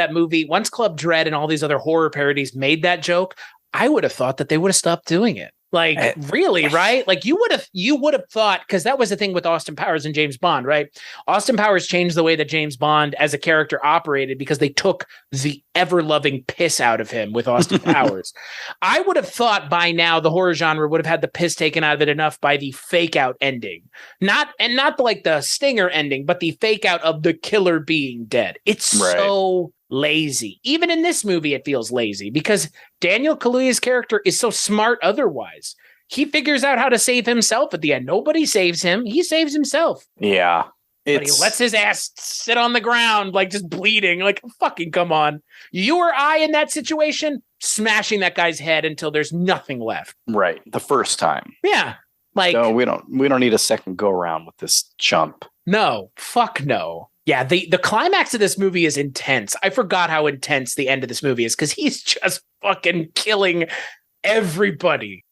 Club Dread and all these other horror parodies made that joke, I would have thought that they would have stopped doing it. Like, really, right? Like you would have thought, because that was the thing with Austin Powers and James Bond, right? Austin Powers changed the way that James Bond as a character operated because they took the ever-loving piss out of him with Austin Powers. I would have thought by now the horror genre would have had the piss taken out of it enough by the fake out ending. Not like the stinger ending, but the fake out of the killer being dead. It's so lazy. Even in this movie, it feels lazy because Daniel Kaluuya's character is so smart otherwise. He figures out how to save himself at the end. Nobody saves him. He saves himself. Yeah. But he lets his ass sit on the ground, like just bleeding. Like, fucking come on. You or I in that situation, smashing that guy's head until there's nothing left. Right. The first time. Yeah. Like, no, we don't need a second go around with this chump. No, fuck no. Yeah, the climax of this movie is intense. I forgot how intense the end of this movie is because he's just fucking killing everybody.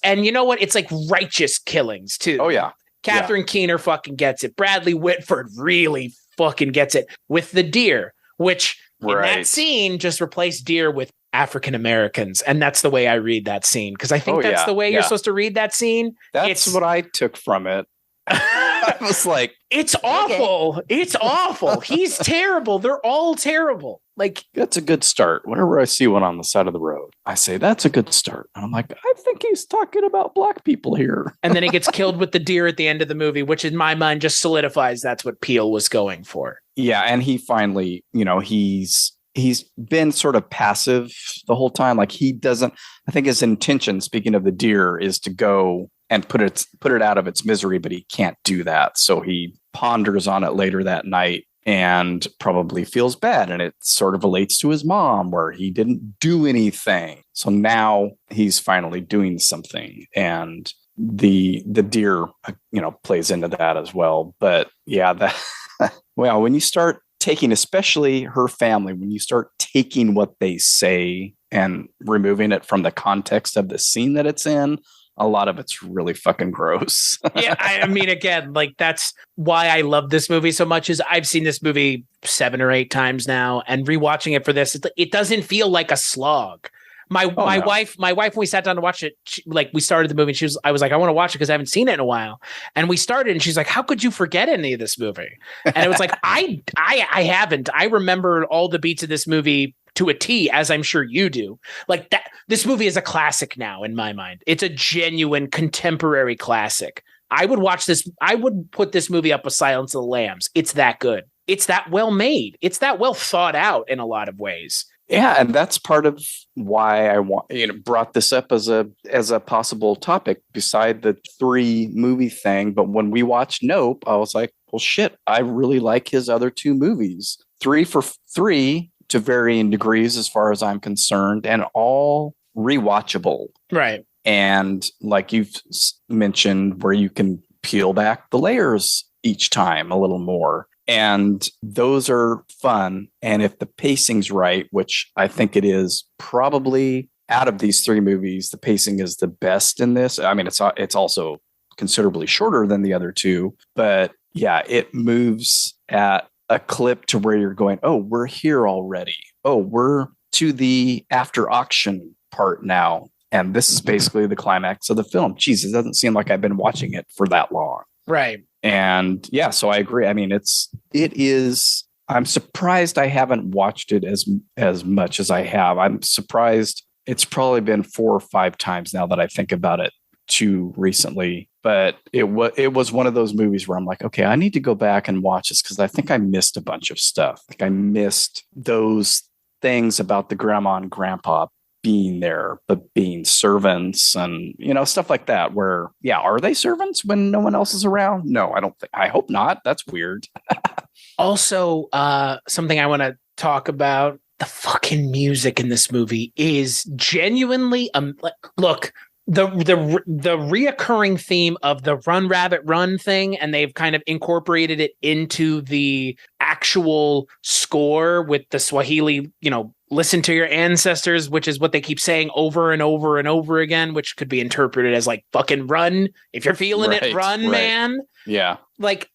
And you know what? It's like righteous killings too. Oh yeah. Catherine Keener fucking gets it. Bradley Whitford really fucking gets it with the deer, which in that scene just replaced deer with African Americans. And that's the way I read that scene because I think that's the way you're supposed to read that scene. That's what I took from it. I was like, it's awful. Okay. It's awful. He's terrible. They're all terrible. Like, that's a good start. Whenever I see one on the side of the road, I say that's a good start. And I'm like, I think he's talking about black people here. And then he gets killed with the deer at the end of the movie, which in my mind just solidifies that's what Peele was going for. Yeah, and he finally, he's been sort of passive the whole time. Like he doesn't. I think his intention, speaking of the deer, is to go and put it out of its misery, but he can't do that. So he ponders on it later that night and probably feels bad. And it sort of relates to his mom where he didn't do anything. So now he's finally doing something. And the deer, plays into that as well. But yeah, well, when you start taking, especially her family, when you start taking what they say and removing it from the context of the scene that it's in, a lot of it's really fucking gross. Yeah, I mean, again, like that's why I love this movie so much. Is I've seen this movie 7 or 8 times now, and rewatching it for this, it doesn't feel like a slog. My wife, when we sat down to watch it, we started the movie, and I was like, I want to watch it because I haven't seen it in a while. And we started, and she's like, how could you forget any of this movie? And it was like, I haven't. I remember all the beats of this movie to a T, as I'm sure you do. Like that, this movie is a classic now in my mind. It's a genuine contemporary classic. I would watch this. I would put this movie up with Silence of the Lambs. It's that good. It's that well made. It's that well thought out in a lot of ways. Yeah, and that's part of why I brought this up as a possible topic beside the 3 movie thing. But when we watched Nope, I was like, well, shit, I really like his other 2 movies. 3 for 3 to varying degrees, as far as I'm concerned, and all rewatchable. Right. And like you've mentioned, where you can peel back the layers each time a little more. And those are fun. And if the pacing's right, which I think it is, probably out of these 3 movies, the pacing is the best in this. I mean, it's also considerably shorter than the other 2, but yeah, it moves at a clip to where you're going, oh, we're here already. Oh, we're to the after auction part now. And this is basically the climax of the film. Jeez, it doesn't seem like I've been watching it for that long. Right. And yeah, so I agree. I mean, it is, I'm surprised I haven't watched it as much as I have. I'm surprised it's probably been 4 or 5 times now that I think about it too recently. But it was one of those movies where I'm like, okay, I need to go back and watch this because I think I missed a bunch of stuff. Like I missed those things about the grandma and grandpa being there, but being servants and, stuff like that where, yeah, are they servants when no one else is around? No, I hope not. That's weird. Also, something I want to talk about, the fucking music in this movie is genuinely, look, the reoccurring theme of the Run Rabbit Run thing, and they've kind of incorporated it into the actual score with the Swahili, listen to your ancestors, which is what they keep saying over and over and over again, which could be interpreted as like fucking run. If you're feeling it, run, man. Yeah. Like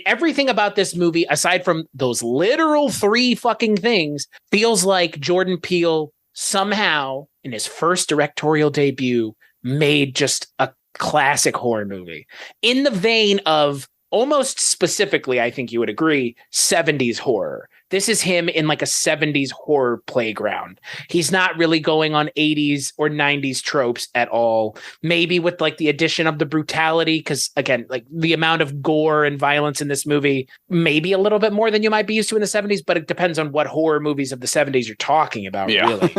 everything about this movie, aside from those literal 3 fucking things, feels like Jordan Peele somehow in his first directorial debut made just a classic horror movie in the vein of almost specifically, I think you would agree, 70s horror. This is him in like a 70s horror playground. He's not really going on 80s or 90s tropes at all. Maybe with like the addition of the brutality, because again, like the amount of gore and violence in this movie, maybe a little bit more than you might be used to in the 70s, but it depends on what horror movies of the 70s you're talking about, really.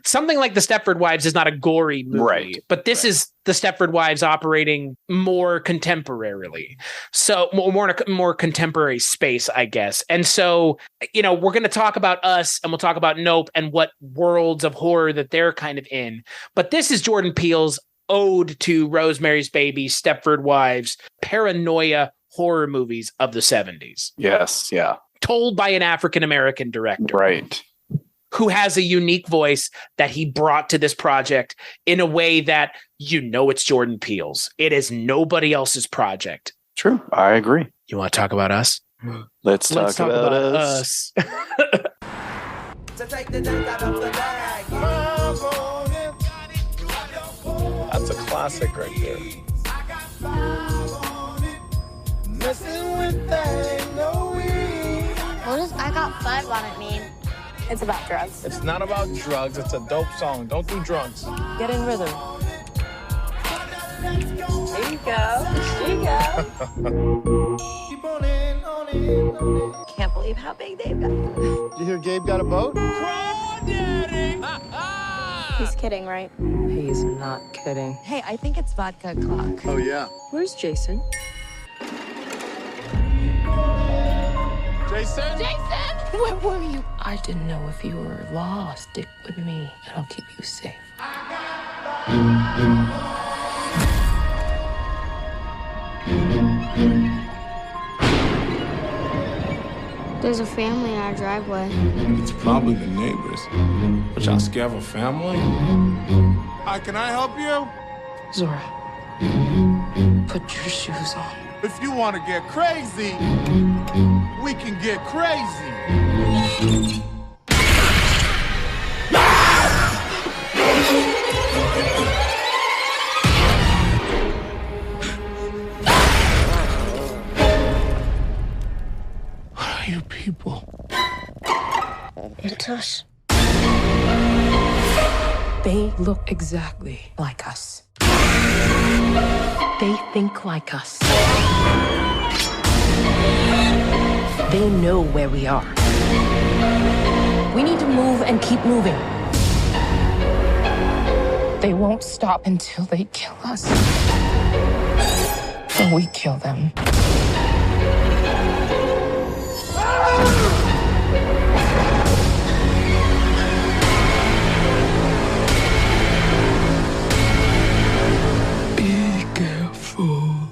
Something like The Stepford Wives is not a gory movie, but this is the Stepford Wives operating more contemporarily. So more in a more contemporary space, I guess. And so, you know, we're going to talk about Us and we'll talk about Nope and what worlds of horror that they're kind of in. But this is Jordan Peele's ode to Rosemary's Baby, Stepford Wives, paranoia horror movies of the 70s. Yes. Yeah. Told by an African-American director. Right. Who has a unique voice that he brought to this project in a way that, you know, it's Jordan Peele's. It is nobody else's project. True. I agree. You want to talk about Us? Let's talk about us. That's a classic right there. What does I Got Five on it mean? It's about drugs. It's not about drugs. It's a dope song. Don't do drugs. Get in rhythm. There you go. There you go. Can't believe how big they've got. Did you hear Gabe got a boat? He's kidding, right? He's not kidding. Hey, I think it's vodka o'clock. Oh, yeah. Where's Jason? Jason? Jason! Where were you? I didn't know if you were lost. Stick with me, and I'll keep you safe. There's a family in our driveway. It's probably the neighbors. But y'all scared of a family? Hi, can I help you? Zora, put your shoes on. If you want to get crazy, we can get crazy. What are you people? It's us. They look exactly like us. They think like us. They know where we are. We need to move and keep moving. They won't stop until they kill us. Or we kill them. Be careful.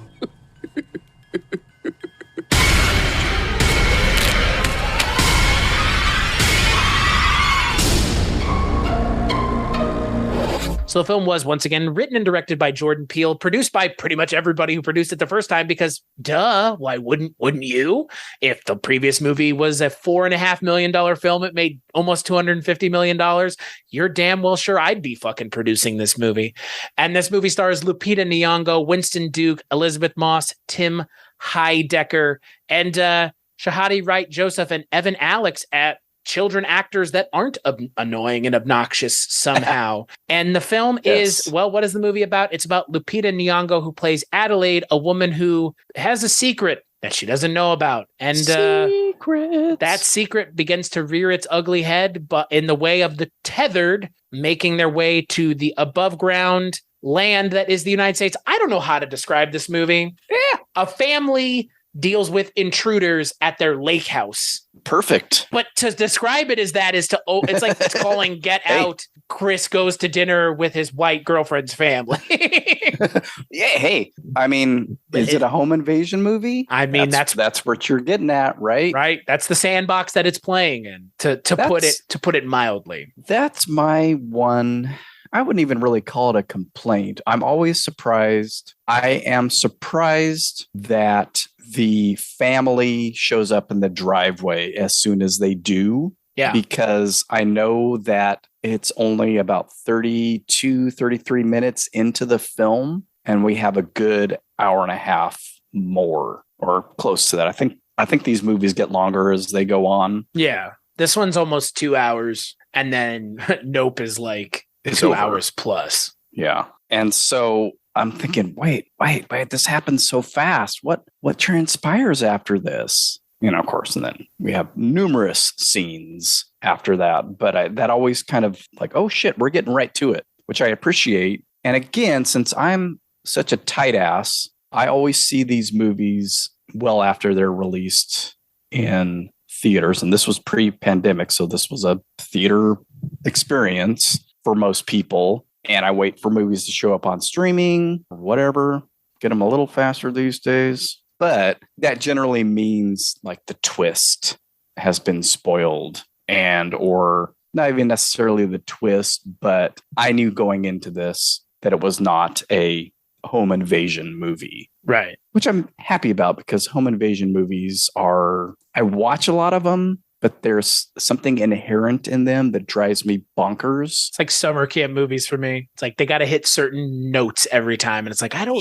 So the film was once again written and directed by Jordan Peele, produced by pretty much everybody who produced it the first time, because duh, why wouldn't you? If the previous movie was a $4.5 million film, it made almost $250 million. You're damn well sure I'd be fucking producing this movie. And this movie stars Lupita Nyong'o, Winston Duke, Elizabeth Moss, Tim Heidecker, and Shahadi Wright Joseph and Evan Alex at children actors that aren't annoying and obnoxious somehow. And the film is, well, what is the movie about? It's about Lupita Nyong'o, who plays Adelaide, a woman who has a secret that she doesn't know about. And that secret begins to rear its ugly head, but in the way of the tethered making their way to the above ground land that is the United States. I don't know how to describe this movie. Yeah. A family deals with intruders at their lake house. Perfect. But to describe it as that is to, it's like it's calling Get Out. Chris goes to dinner with his white girlfriend's family. Yeah. Hey, I mean, is it a home invasion movie? I mean, that's what you're getting at, right? Right. That's the sandbox that it's playing in, to put it mildly. That's my one. I wouldn't even really call it a complaint. I'm always surprised. I am surprised that the family shows up in the driveway as soon as they do. Yeah. Because I know that it's only about 32, 33 minutes into the film, and we have a good hour and a half more or close to that. I think these movies get longer as they go on. Yeah. This one's almost 2 hours, and then Nope is like It's 2 over. hours plus. Yeah. And so I'm thinking, wait, this happens so fast. What transpires after this? You know, of course, and then we have numerous scenes after that. But that always kind of like, oh shit, we're getting right to it, which I appreciate. And again, since I'm such a tight ass, I always see these movies well after they're released in theaters. And this was pre-pandemic, so this was a theater experience for most people. And I wait for movies to show up on streaming or whatever, get them a little faster these days. But that generally means like the twist has been spoiled, and or not even necessarily the twist, but I knew going into this that it was not a home invasion movie. Right. Which I'm happy about, because home invasion movies I watch a lot of them, but there's something inherent in them that drives me bonkers. It's like summer camp movies for me. It's like they got to hit certain notes every time. And it's like, I don't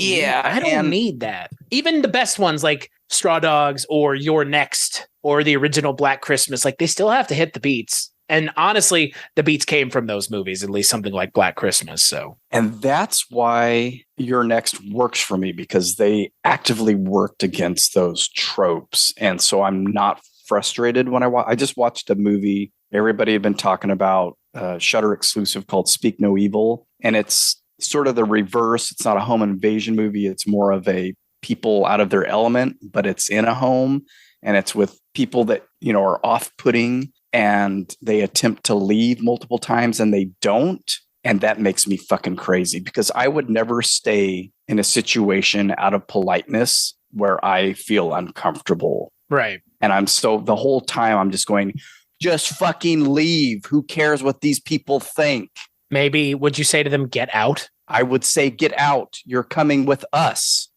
need that. Even the best ones like Straw Dogs or You're Next or the original Black Christmas, like they still have to hit the beats. And honestly, the beats came from those movies, at least something like Black Christmas. So, and that's why Your Next works for me, because they actively worked against those tropes. And so I'm not frustrated when I just watched a movie everybody had been talking about, Shudder exclusive, called Speak No Evil. And it's sort of the reverse. It's not a home invasion movie. It's more of a people out of their element, but it's in a home, and it's with people that, you know, are off-putting, and they attempt to leave multiple times and they don't. And that makes me fucking crazy, because I would never stay in a situation out of politeness where I feel uncomfortable. Right. And the whole time I'm just going, just fucking leave. Who cares what these people think? Maybe, would you say to them, get out? I would say, get out. You're coming with us.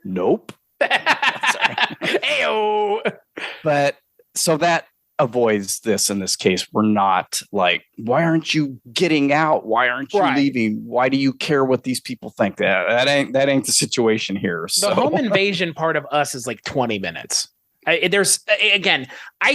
Nope. Ayo. But so that avoids this in this case. We're not like, why aren't you getting out? Why aren't you leaving? Why do you care what these people think? That ain't the situation here. So. The home invasion part of us is like 20 minutes. I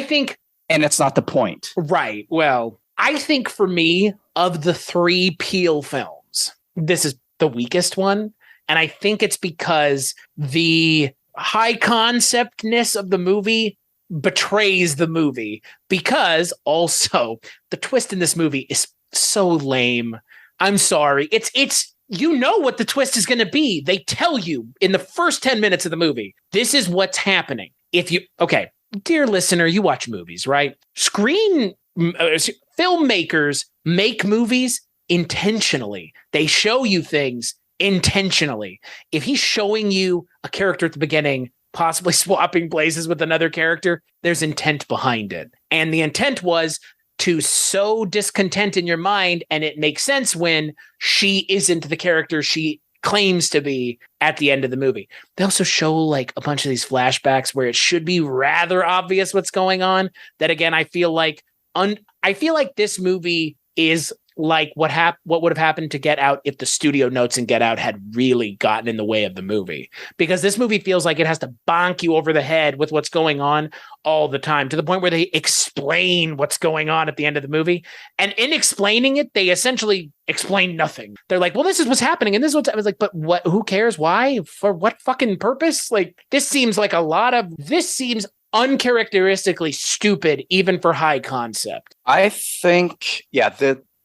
think, and it's not the point. Right. Well, I think for me, of the three Peele films, this is the weakest one. And I think it's because the high conceptness of the movie betrays the movie, because also the twist in this movie is so lame. I'm sorry. It's you know what the twist is going to be. They tell you in the first 10 minutes of the movie, this is what's happening. Dear listener, you watch movies, right? Filmmakers make movies intentionally. They show you things intentionally. If he's showing you a character at the beginning, possibly swapping places with another character, there's intent behind it. And the intent was to sow discontent in your mind, and it makes sense when she isn't the character she claims to be at the end of the movie. They also show like a bunch of these flashbacks where it should be rather obvious what's going on. That again, I feel like this movie is like what would have happened to Get Out if the studio notes in Get Out had really gotten in the way of the movie. Because this movie feels like it has to bonk you over the head with what's going on all the time, to the point where they explain what's going on at the end of the movie. And in explaining it, they essentially explain nothing. They're like, well, this is what's happening. And this is what's, I was like, but what, who cares? Why? For what fucking purpose? Like, this seems uncharacteristically stupid, even for high concept. I think,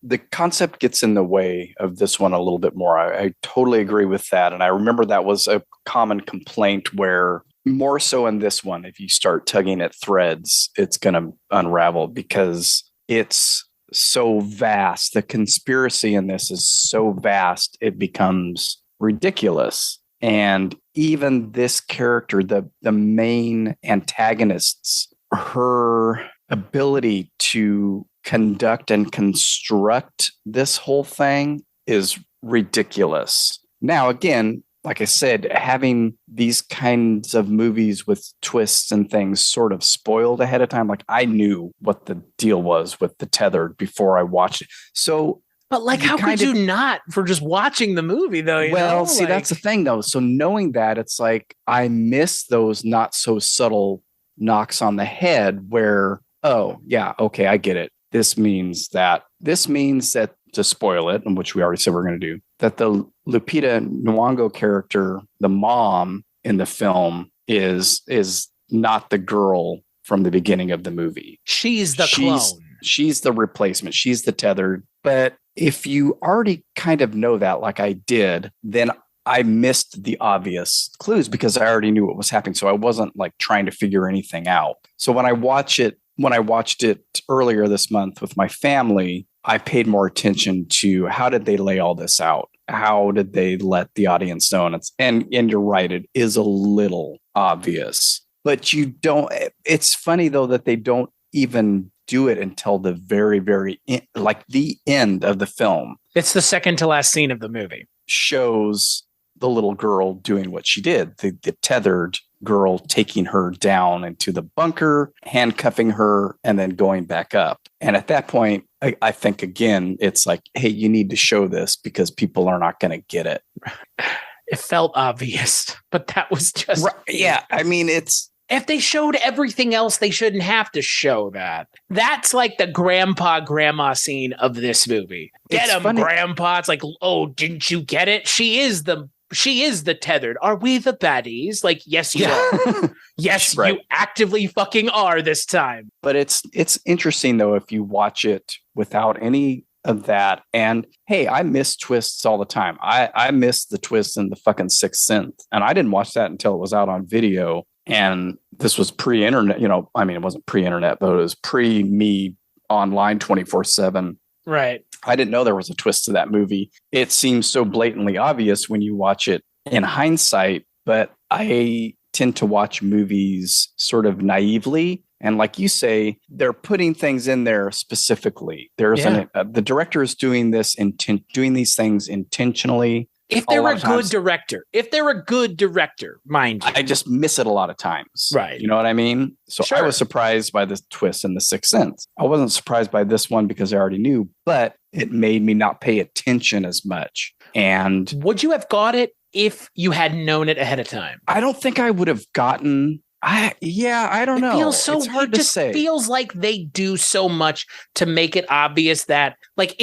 the concept gets in the way of this one a little bit more. I totally agree with that. And I remember that was a common complaint, where more so in this one, if you start tugging at threads, it's going to unravel, because it's so vast. The conspiracy in this is so vast, it becomes ridiculous. And even this character, the main antagonists, her ability to conduct and construct this whole thing is ridiculous. Now, again, like I said, having these kinds of movies with twists and things sort of spoiled ahead of time. Like I knew what the deal was with the tethered before I watched it. So, but like, how could you not for just watching the movie though? Well, see, that's the thing though. So knowing that, it's like I miss those not so subtle knocks on the head where, oh yeah, okay, I get it. This means that to spoil it, which we already said we're going to do, that the Lupita Nyong'o character, the mom in the film, is not the girl from the beginning of the movie. She's the clone. She's the replacement. She's the tethered. But if you already kind of know that, like I did, then I missed the obvious clues because I already knew what was happening. So I wasn't like trying to figure anything out. So when I watched it earlier this month with my family, I paid more attention to how did they lay all this out? How did they let the audience know? And you're right, it is a little obvious, but you don't. It's funny though that they don't even do it until the very, very end, like the end of the film. It's the second to last scene of the movie. Shows the little girl doing what she did. The tethered girl taking her down into the bunker, handcuffing her, and then going back up. And at that point, I think, again, it's like, hey, you need to show this because people are not going to get it. It felt obvious, but that was just... Right. Yeah, I mean, it's... If they showed everything else, they shouldn't have to show that. That's like the grandma scene of this movie. Get him, grandpa. It's like, oh, didn't you get it? She is the tethered. Are we the baddies? Like, yes, you are. Yes, right. You actively fucking are this time. But it's interesting, though, if you watch it without any of that. And hey, I miss twists all the time. I miss the twist in the fucking Sixth Sense. And I didn't watch that until it was out on video. And this was pre-internet, I mean, it wasn't pre-internet, but it was pre-me online 24/7. Right. I didn't know there was a twist to that movie. It seems so blatantly obvious when you watch it in hindsight, but I tend to watch movies sort of naively. And like you say, they're putting things in there specifically. The director is doing these things intentionally. If they're a good director, mind you. I just miss it a lot of times. Right. You know what I mean? So sure. I was surprised by the twist in The Sixth Sense. I wasn't surprised by this one because I already knew, but it made me not pay attention as much. And would you have got it if you had known it ahead of time? I don't think I would have gotten... I don't know. It's hard to say. It feels like they do so much to make it obvious that, like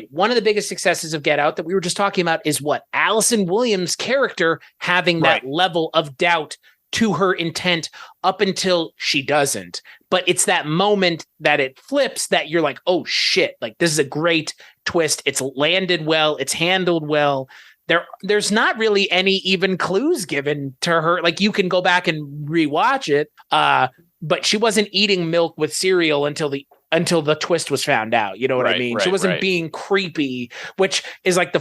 one of the biggest successes of Get Out that we were just talking about is what Allison Williams' character having that level of doubt to her intent up until she doesn't. But it's that moment that it flips that you're like, oh shit, like this is a great twist. It's landed well. It's handled well. There's not really any even clues given to her. Like you can go back and rewatch it, but she wasn't eating milk with cereal until the twist was found out. You know what I mean? She wasn't being creepy, which is like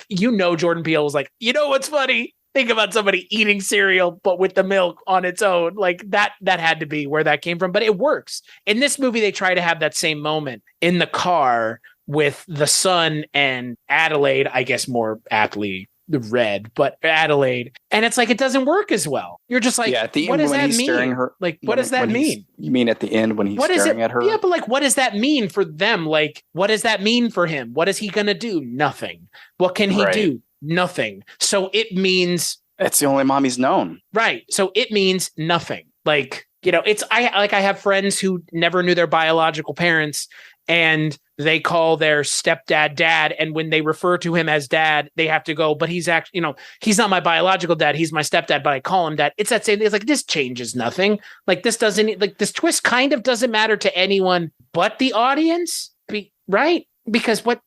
Jordan Peele was like, you know what's funny? Think about somebody eating cereal, but with the milk on its own. Like that had to be where that came from. But it works. In this movie, they try to have that same moment in the car with the son and Adelaide, I guess more aptly Red, but Adelaide. And it's like, it doesn't work as well. You're just like, at the what end, does that mean? Like, what does that mean? You mean at the end when he's staring at her? Yeah, but like, what does that mean for them? Like, what does that mean for him? What is he going to do? Nothing. What can he do? Nothing. So it means... That's the only mom he's known. Right. So it means nothing. Like, I have friends who never knew their biological parents and they call their stepdad dad. And when they refer to him as dad, they have to go, but he's actually, he's not my biological dad. He's my stepdad, but I call him dad. It's that same thing. It's like, this changes nothing. Like this this twist kind of doesn't matter to anyone but the audience. Right. Because what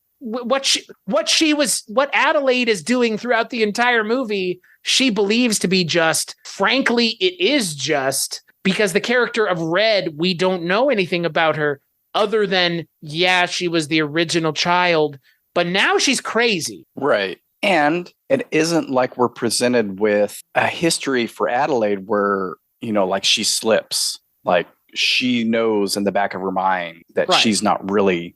Adelaide is doing throughout the entire movie, she believes to be just. Frankly, it is just because the character of Red, we don't know anything about her other than, she was the original child, but now she's crazy. Right. And it isn't like we're presented with a history for Adelaide where, like she slips, like she knows in the back of her mind that she's not really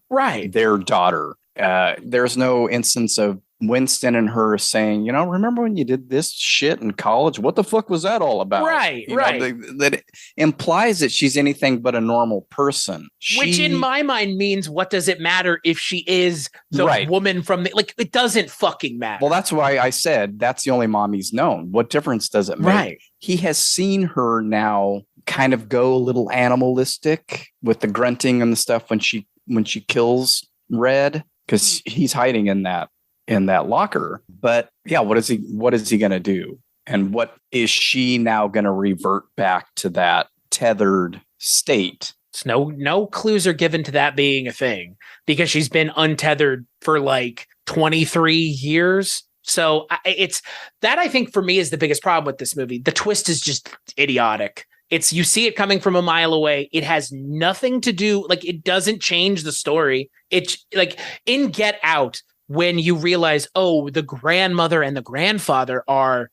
their daughter. There's no instance of Winston and her saying, remember when you did this shit in college? What the fuck was that all about? Right. That implies that she's anything but a normal person. Which in my mind means, what does it matter if she is the woman from it doesn't fucking matter. Well, that's why I said that's the only mom he's known. What difference does it make? Right. He has seen her now kind of go a little animalistic with the grunting and the stuff when she kills Red, because he's hiding in that locker. But yeah, what is he going to do? And what is she now going to revert back to that tethered state? No clues are given to that being a thing, because she's been untethered for 23 years. So it's that, I think, for me, is the biggest problem with this movie. The twist is just idiotic. You see it coming from a mile away. It has nothing to do, it doesn't change the story. It's in Get Out, when you realize, the grandmother and the grandfather are,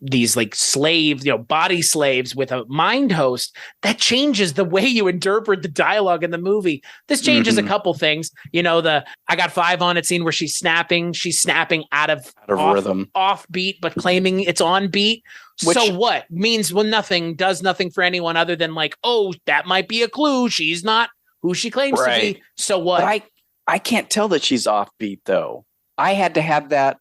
these slaves, body slaves with a mind host, that changes the way you interpret the dialogue in the movie. This changes a couple things. I got 5 on it scene where she's snapping out of rhythm, off beat, but claiming it's on beat. So what means nothing, does nothing for anyone other than that might be a clue. She's not who she claims to be. So what? But I can't tell that she's offbeat though. I had to have that,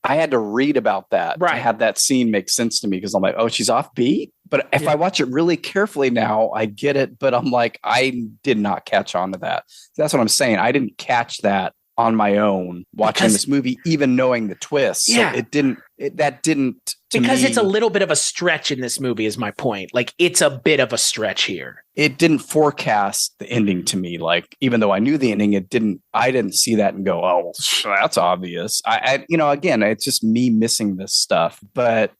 I had to read about that to have that scene make sense to me, because I'm like, she's offbeat. But if I watch it really carefully now, I get it. But I'm like, I did not catch on to that. That's what I'm saying. I didn't catch that on my own watching this movie, even knowing the twist. Yeah. So that didn't. Because it's a little bit of a stretch in this movie is my point. It's a bit of a stretch here. It didn't forecast the ending to me. Even though I knew the ending, I didn't see that and go, oh, that's obvious. Again, it's just me missing this stuff. But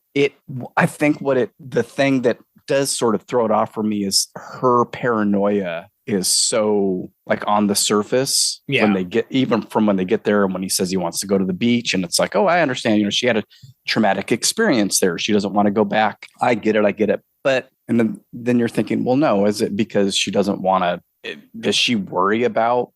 I think the thing that does sort of throw it off for me is her paranoia is so on the surface when they get there, and when he says he wants to go to the beach, and it's I understand, she had a traumatic experience there. She doesn't want to go back. I get it. But, and then you're thinking, well, no, is it because she doesn't want to, does she worry about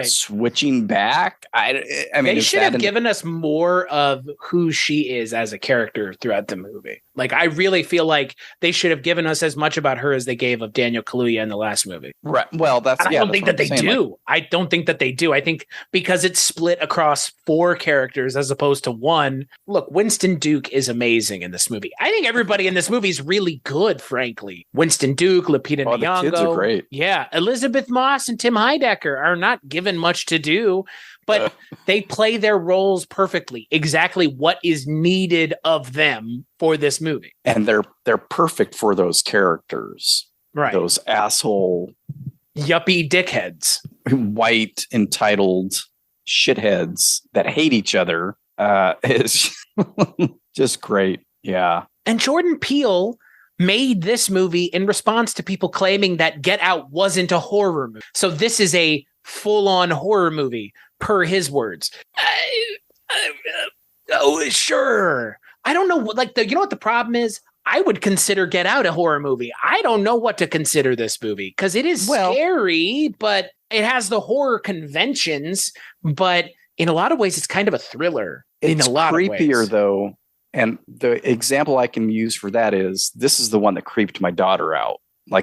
switching back? I mean, they should have given us more of who she is as a character throughout the movie. I really feel like they should have given us as much about her as they gave of Daniel Kaluuya in the last movie. Right. Well, I don't think that they do. I don't think that they do. I think because it's split across 4 characters as opposed to 1. Look, Winston Duke is amazing in this movie. I think everybody in this movie is really good, frankly. Winston Duke, Lupita Nyong'o. The kids are great. Yeah. Elizabeth Moss and Tim Heidecker are not given much to do, but they play their roles perfectly, exactly what is needed of them for this movie. And they're perfect for those characters. Right. Those asshole yuppie dickheads. White entitled shitheads that hate each other is just great. Yeah. And Jordan Peele made this movie in response to people claiming that Get Out wasn't a horror movie. So this is a full-on horror movie, per his words. Sure. I don't know. You know what the problem is? I would consider Get Out a horror movie. I don't know what to consider this movie, because it is scary, but it has the horror conventions. But in a lot of ways, it's kind of a thriller. It's in a lot creepier, of ways. though. And the example I can use for that is, this is the one that creeped my daughter out.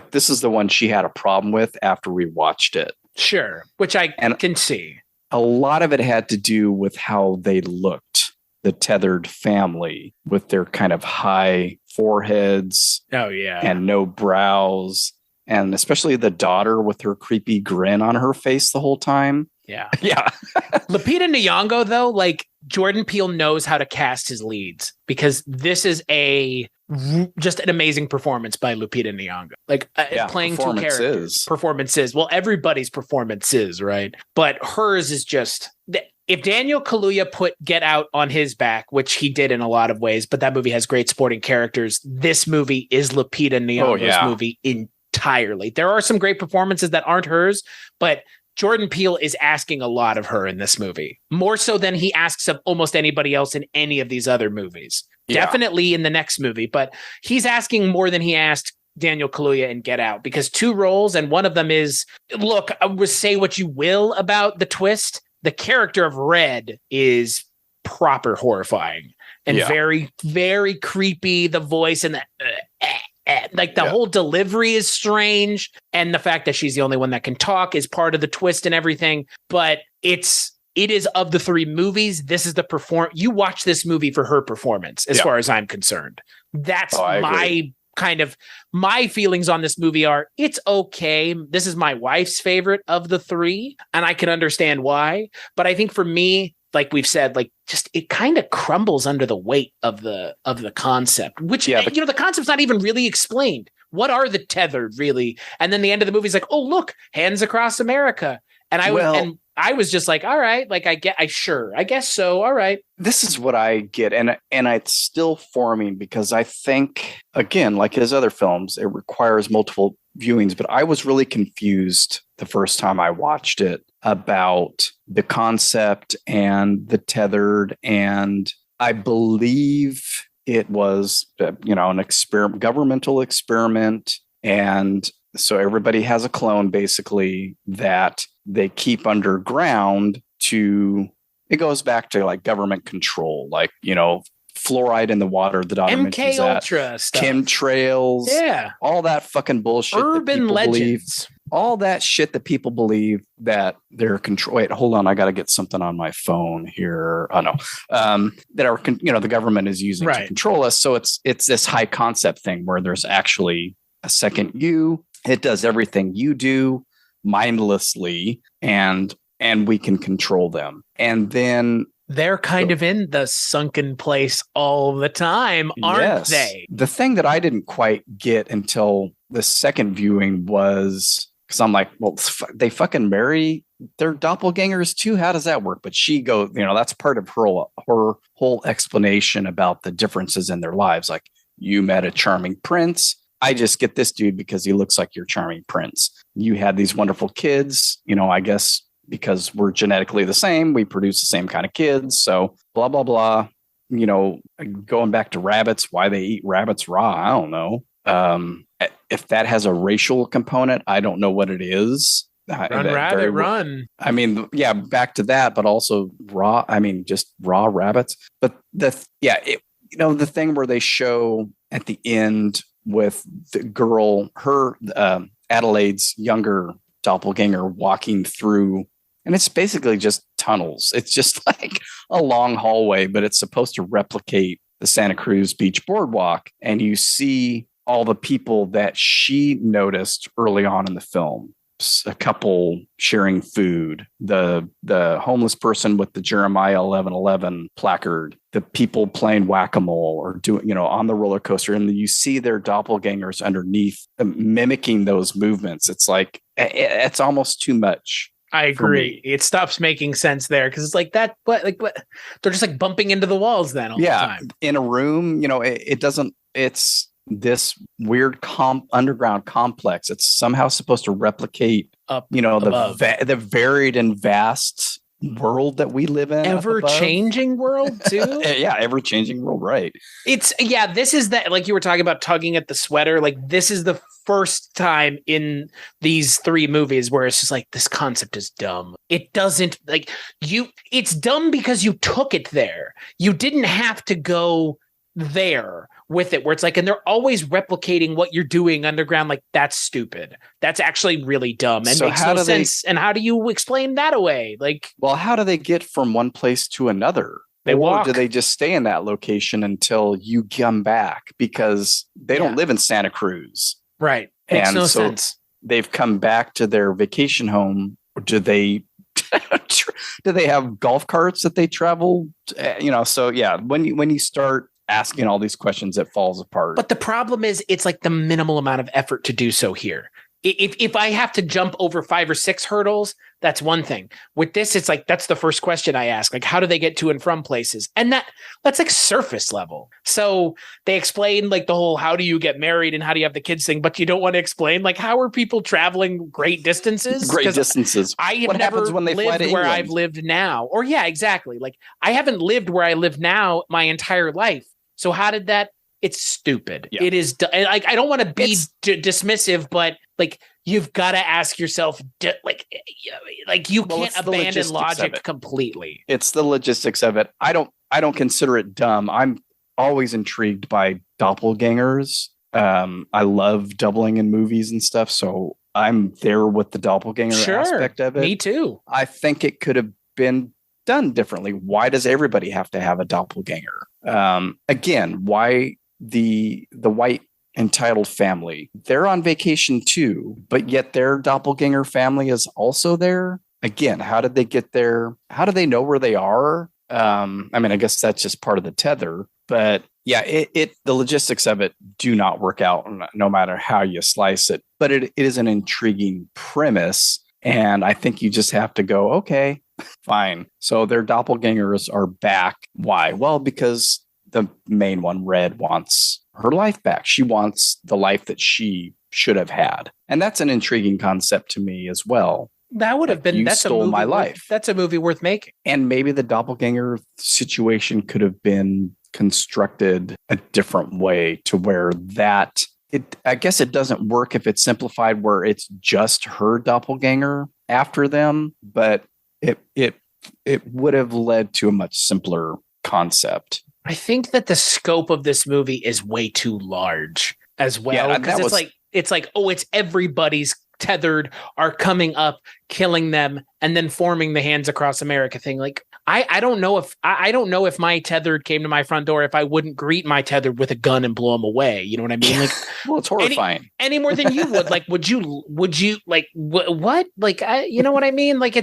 This is the one she had a problem with after we watched it. Sure, which I can see. A lot of it had to do with how they looked, the tethered family with their kind of high foreheads. Oh, yeah. And no brows. And especially the daughter with her creepy grin on her face the whole time. Yeah. Yeah. Lupita Nyong'o, though, Jordan Peele knows how to cast his leads, because this is just an amazing performance by Lupita Nyong'o. Playing 2 characters. Performances. Well, everybody's performances, right? But hers is just... If Daniel Kaluuya put Get Out on his back, which he did in a lot of ways, but that movie has great supporting characters, this movie is Lupita Nyong'o's movie entirely. There are some great performances that aren't hers, but Jordan Peele is asking a lot of her in this movie, more so than he asks of almost anybody else in any of these other movies. Yeah. Definitely in the next movie, but he's asking more than he asked Daniel Kaluuya in Get Out, because 2 roles, and one of them is, look, I would say what you will about the twist. The character of Red is proper horrifying and very, very creepy. The voice and the whole delivery is strange. And the fact that she's the only one that can talk is part of the twist and everything. But it is of the three movies, this is the you watch this movie for her performance, as far as I'm concerned. That's my feelings on this movie are, it's okay. This is my wife's favorite of the three, and I can understand why. But I think for me, like we've said, like just it kind of crumbles under the weight of the concept, which the concept's not even really explained. What are the tethered really? And then the end of the movie is like, oh look, hands across America. And I was just like, all right, like I guess so. All right. This is what I get. And it's still forming because I think, again, like his other films, it requires multiple viewings. But I was really confused the first time I watched it about the concept and the tethered. And I believe it was, an governmental experiment. And so everybody has a clone basically that they keep underground it goes back to like government control, like, fluoride in the water, the MK Ultra stuff, chemtrails, all that fucking bullshit. Urban legends. All that shit that people believe that they're control. Wait, hold on. I got to get something on my phone here. Oh no. That are, the government is using to control us. So it's this high concept thing where there's actually a second you. It does everything you do mindlessly, and we can control them. And then they're kind of in the sunken place all the time, aren't they? The thing that I didn't quite get until the second viewing was, because I'm like, well, they fucking marry their doppelgangers too. How does that work? But she goes, that's part of her whole explanation about the differences in their lives. Like, you met a charming prince. I just get this dude because he looks like your charming prince. You had these wonderful kids, I guess because we're genetically the same, we produce the same kind of kids. So blah, blah, blah. Going back to rabbits, why they eat rabbits raw, I don't know. If that has a racial component, I don't know what it is. Run, rabbit, run. I mean, back to that, but also just raw rabbits. But the thing where they show at the end with the girl, Adelaide's younger doppelganger walking through, and it's basically just tunnels. It's just like a long hallway, but it's supposed to replicate the Santa Cruz Beach Boardwalk. And you see all the people that she noticed early on in the film. A couple sharing food, the homeless person with the Jeremiah 11:11 placard, the people playing whack-a-mole or doing, on the roller coaster, and you see their doppelgangers underneath mimicking those movements. It's like, it's almost too much. I agree. It stops making sense there because it's like that. What? They're just like bumping into the walls then all the time. In a room, it doesn't. It's this weird underground complex. It's somehow supposed to replicate the varied and vast world that we live in. Ever-changing world too. Ever-changing world, right? This is that, like you were talking about tugging at the sweater, like this is the first time in these three movies where it's just like, this concept is dumb. It doesn't, like, it's dumb because you took it there. You didn't have to go there with it, where it's like, and they're always replicating what you're doing underground. Like, that's stupid. That's actually really dumb and makes no sense. And how do you explain that away? Like, well, how do they get from one place to another? They walk. Or do they just stay in that location until you come back? Because they don't live in Santa Cruz. Right. Makes no sense. They've come back to their vacation home. Or do they have golf carts that they travel? So when you start asking all these questions, it falls apart. But the problem is, it's like the minimal amount of effort to do so here. If I have to jump over 5 or 6 hurdles, that's one thing. With this, it's like, that's the first question I ask. Like, how do they get to and from places? And that's like surface level. So they explain like the whole, how do you get married and how do you have the kids thing, but you don't want to explain like, how are people traveling great distances? I have never lived where I've lived now. Or exactly. Like, I haven't lived where I live now my entire life. So how did that It's stupid. Yeah. It is like, I don't want to be dismissive, but like, you've got to ask yourself, you can't abandon logic completely. It's the logistics of it. I don't consider it dumb. I'm always intrigued by doppelgangers. I love doubling in movies and stuff, so I'm there with the doppelganger aspect of it. Me too. I think it could have been done differently. Why does everybody have to have a doppelganger? Again, why the white entitled family? They're on vacation too, but yet their doppelganger family is also there. Again, how did they get there? How do they know where they are? I mean, I guess that's just part of the tether, but yeah, the logistics of it do not work out no matter how you slice it, but it is an intriguing premise. And I think you just have to go, okay, fine. So their doppelgangers are back. Why? Well, because the main one, Red, wants her life back. She wants the life that she should have had. And that's an intriguing concept to me as well. That would have been, you stole my life. That's a movie worth making. And maybe the doppelganger situation could have been constructed a different way to where I guess it doesn't work if it's simplified where it's just her doppelganger after them, but it would have led to a much simpler concept. I think that the scope of this movie is way too large as well. Because it's like, oh, it's everybody's tethered are coming up, killing them, and then forming the Hands Across America thing. Like, I don't know if my tethered came to my front door, if I wouldn't greet my tethered with a gun and blow him away. You know what I mean? Like, well, it's horrifying. Any more than you would. Like, would you like what? Like, you know what I mean? Like,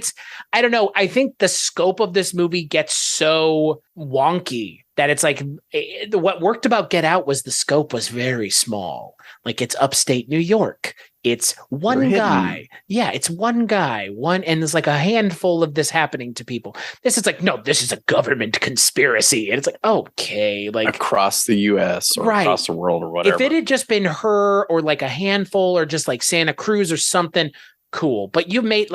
I don't know. I think the scope of this movie gets so wonky that it's like, what worked about Get Out was the scope was very small. Like, it's upstate New York. It's one guy. Yeah, it's one guy. And there's like a handful of this happening to people. This is like, no, this is a government conspiracy. And it's like, okay, like across the US or across the world or whatever. If it had just been her or like a handful or just like Santa Cruz or something, cool. But you made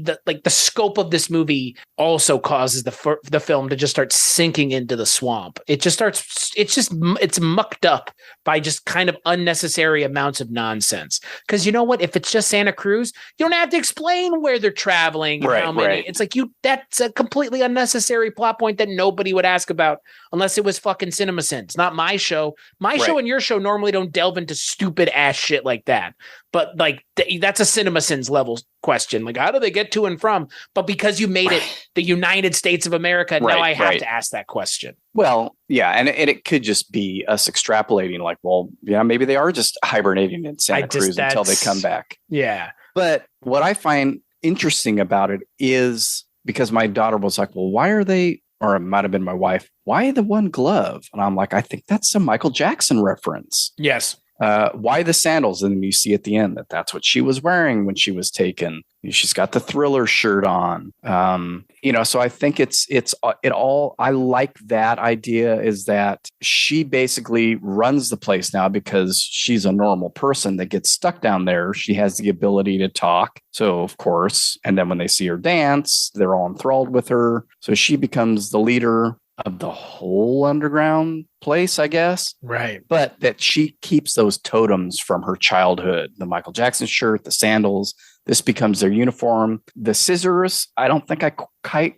the scope of this movie also causes the film to just start sinking into the swamp. It's mucked up by just kind of unnecessary amounts of nonsense. Because you know what? If it's just Santa Cruz, you don't have to explain where they're traveling and how many. Right. It's like that's a completely unnecessary plot point that nobody would ask about unless it was fucking CinemaSins, not my show. My show and your show normally don't delve into stupid ass shit like that. But like that's a CinemaSins level question. Like, how do they get to and from? But because you made it the United States of America, now I have to ask that question. Well, yeah, and it could just be us extrapolating like, well, yeah, maybe they are just hibernating in Santa Cruz until they come back. Yeah. But what I find interesting about it is because my daughter was like, well, why are they, or it might have been my wife, why the one glove? And I'm like, I think that's a Michael Jackson reference. Yes. Why the sandals? And then you see at the end that's what she was wearing when she was taken. She's got the Thriller shirt on. So I think it all. I like that idea is that she basically runs the place now because she's a normal person that gets stuck down there. She has the ability to talk. So of course, and then when they see her dance, they're all enthralled with her. So she becomes the leader of the whole underground place, I guess. Right. But that she keeps those totems from her childhood, the Michael Jackson shirt, the sandals. This becomes their uniform. The scissors, I don't think I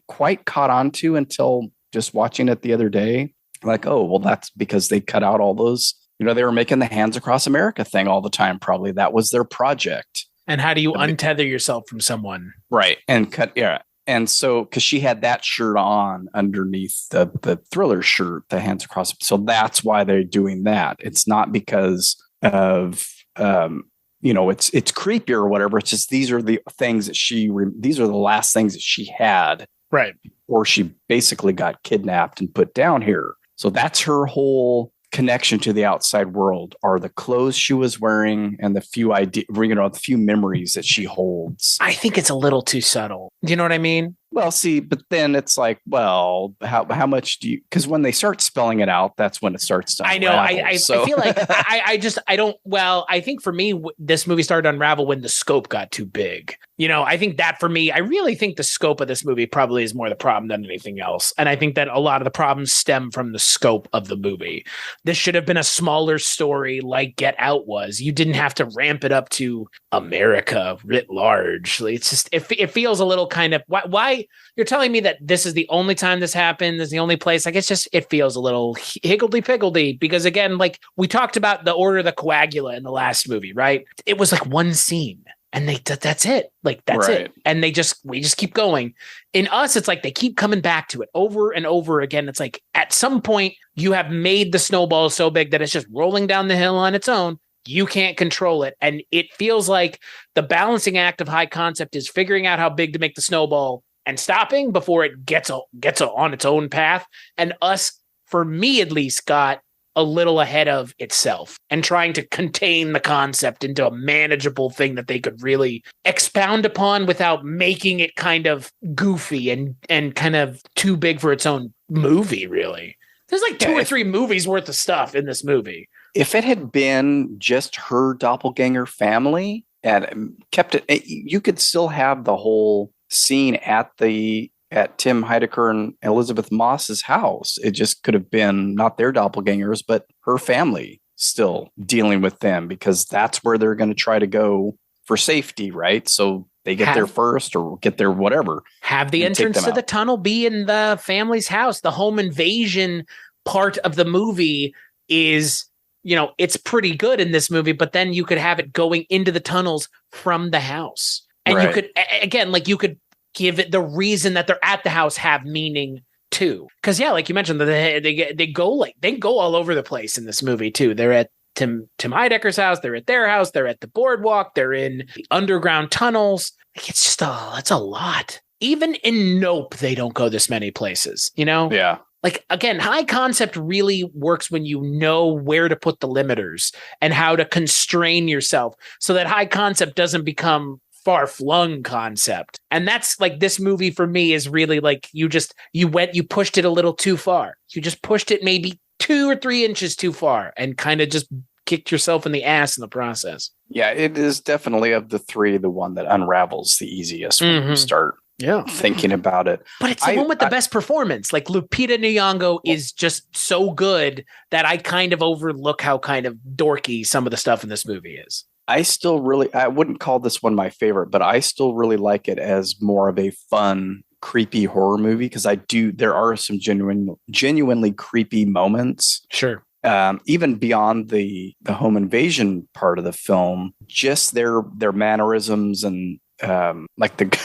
quite caught on to until just watching it the other day. Like, oh, well, that's because they cut out all those, they were making the Hands Across America thing all the time. Probably that was their project. And how do you untether yourself from someone? Right. And cut. Yeah. And so, because she had that shirt on underneath the Thriller shirt, the Hands Across. So that's why they're doing that. It's not because of, it's creepy or whatever. It's just these are the things that these are the last things that she had. Right. Or she basically got kidnapped and put down here. So that's her whole connection to the outside world are the clothes she was wearing and the few memories that she holds. I think it's a little too subtle. Do you know what I mean? Well, see, but then it's like, well, how much do you? Because when they start spelling it out, that's when it starts to unravel. I know. I feel like I don't. Well, I think for me, this movie started to unravel when the scope got too big. I think that for me, I really think the scope of this movie probably is more the problem than anything else. And I think that a lot of the problems stem from the scope of the movie. This should have been a smaller story like Get Out was. You didn't have to ramp it up to America writ large. It's just, it feels a little kind of, why you're telling me that this is the only time this happened, this is the only place. Like, it feels a little higgledy-piggledy because, again, like we talked about the Order of the Coagula in the last movie, right? It was like one scene. And that's it. Like, that's right. it. And we just keep going. In Us, it's like they keep coming back to it over and over again. It's like at some point you have made the snowball so big that it's just rolling down the hill on its own. You can't control it. And it feels like the balancing act of High Concept is figuring out how big to make the snowball and stopping before it gets on its own path. And Us, for me at least, got a little ahead of itself and trying to contain the concept into a manageable thing that they could really expound upon without making it kind of goofy and kind of too big for its own movie, really. There's like two or three movies worth of stuff in this movie. If it had been just her doppelganger family and kept it, you could still have the whole scene at Tim Heidecker and Elizabeth Moss's house. It just could have been not their doppelgangers, but her family still dealing with them because that's where they're going to try to go for safety, right? So they get there first or get there, whatever. Have the entrance to the tunnel be in the family's house. The home invasion part of the movie is, it's pretty good in this movie, but then you could have it going into the tunnels from the house. And you could, again, like you could give it the reason that they're at the house have meaning too. Because like you mentioned, they go all over the place in this movie too. They're at Tim Heidecker's house, they're at their house, they're at the boardwalk, they're in the underground tunnels. Like, it's just that's a lot. Even in Nope, they don't go this many places, Yeah. Like, again, High Concept really works when you know where to put the limiters and how to constrain yourself so that High Concept doesn't become far-flung concept. And that's like this movie for me is really like you pushed it a little too far. You just pushed it maybe 2 or 3 inches too far and kind of just kicked yourself in the ass in the process. Yeah, it is definitely of the three the one that unravels the easiest when you start thinking about it. But it's the one with the best performance. Like Lupita Nyong'o is just so good that I kind of overlook how kind of dorky some of the stuff in this movie is. I wouldn't call this one my favorite, but I still really like it as more of a fun, creepy horror movie because there are some genuinely creepy moments. Sure. Even beyond the home invasion part of the film, just their mannerisms and like talk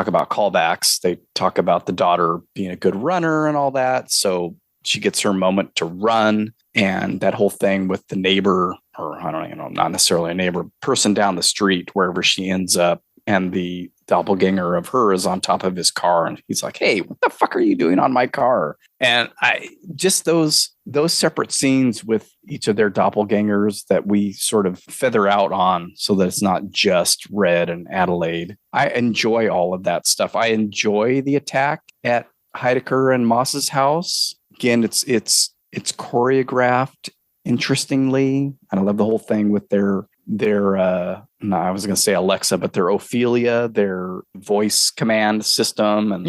about callbacks. They talk about the daughter being a good runner and all that. So she gets her moment to run. And that whole thing with the neighbor, or I don't know, not necessarily a neighbor, person down the street, wherever she ends up, and the doppelganger of her is on top of his car, and he's like, "Hey, what the fuck are you doing on my car?" And I just those separate scenes with each of their doppelgangers that we sort of feather out on, so that it's not just Red and Adelaide. I enjoy all of that stuff. I enjoy the attack at Heidecker and Moss's house. Again, it's choreographed interestingly, and I love the whole thing with their I was going to say Alexa, but their Ophelia, their voice command system, and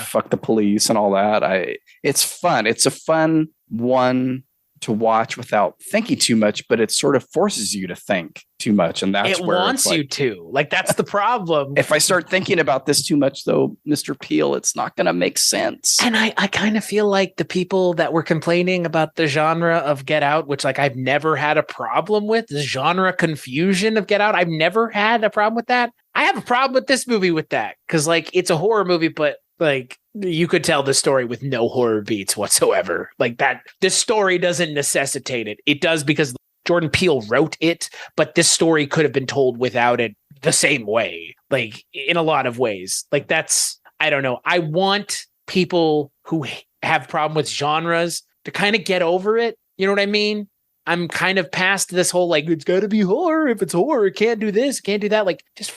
fuck the police and all that. It's fun. It's a fun one to watch without thinking too much, but it sort of forces you to think too much, and that's it where wants you to. Like, that's the problem. If I start thinking about this too much, though, Mr. Peele, it's not going to make sense. And I kind of feel like the people that were complaining about the genre of Get Out, which like I've never had a problem with, the genre confusion of Get Out, I've never had a problem with that. I have a problem with this movie with that because like it's a horror movie, but like you could tell the story with no horror beats whatsoever. Like that, this story doesn't necessitate it. It does because Jordan Peele wrote it, but this story could have been told without it the same way, like in a lot of ways. Like that's, I don't know. I want people who have problem with genres to kind of get over it. You know what I mean? I'm kind of past this whole, like, it's got to be horror. If it's horror, it can't do this, can't do that. Like, just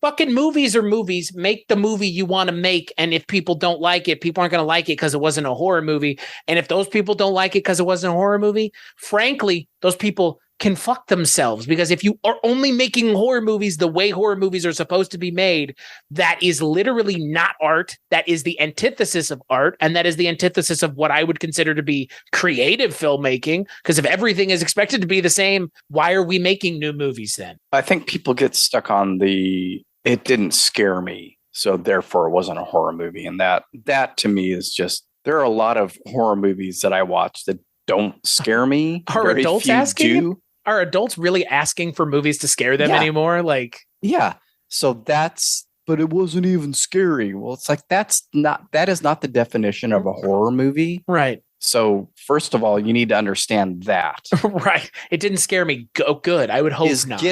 fucking movies are movies. Make the movie you want to make. And if people don't like it, people aren't going to like it because it wasn't a horror movie. And if those people don't like it because it wasn't a horror movie, frankly, those people can fuck themselves, because if you are only making horror movies the way horror movies are supposed to be made, that is literally not art. That is the antithesis of art. And that is the antithesis of what I would consider to be creative filmmaking. Because if everything is expected to be the same, why are we making new movies then? I think people get stuck on it didn't scare me, so therefore it wasn't a horror movie. And that to me is just, there are a lot of horror movies that I watch that don't scare me. Are adults asking? Are adults really asking for movies to scare them anymore? Like, yeah. So but it wasn't even scary. Well, it's like, that is not the definition of a horror movie. Right. So first of all, you need to understand that. Right. It didn't scare me. Good. I would hope not.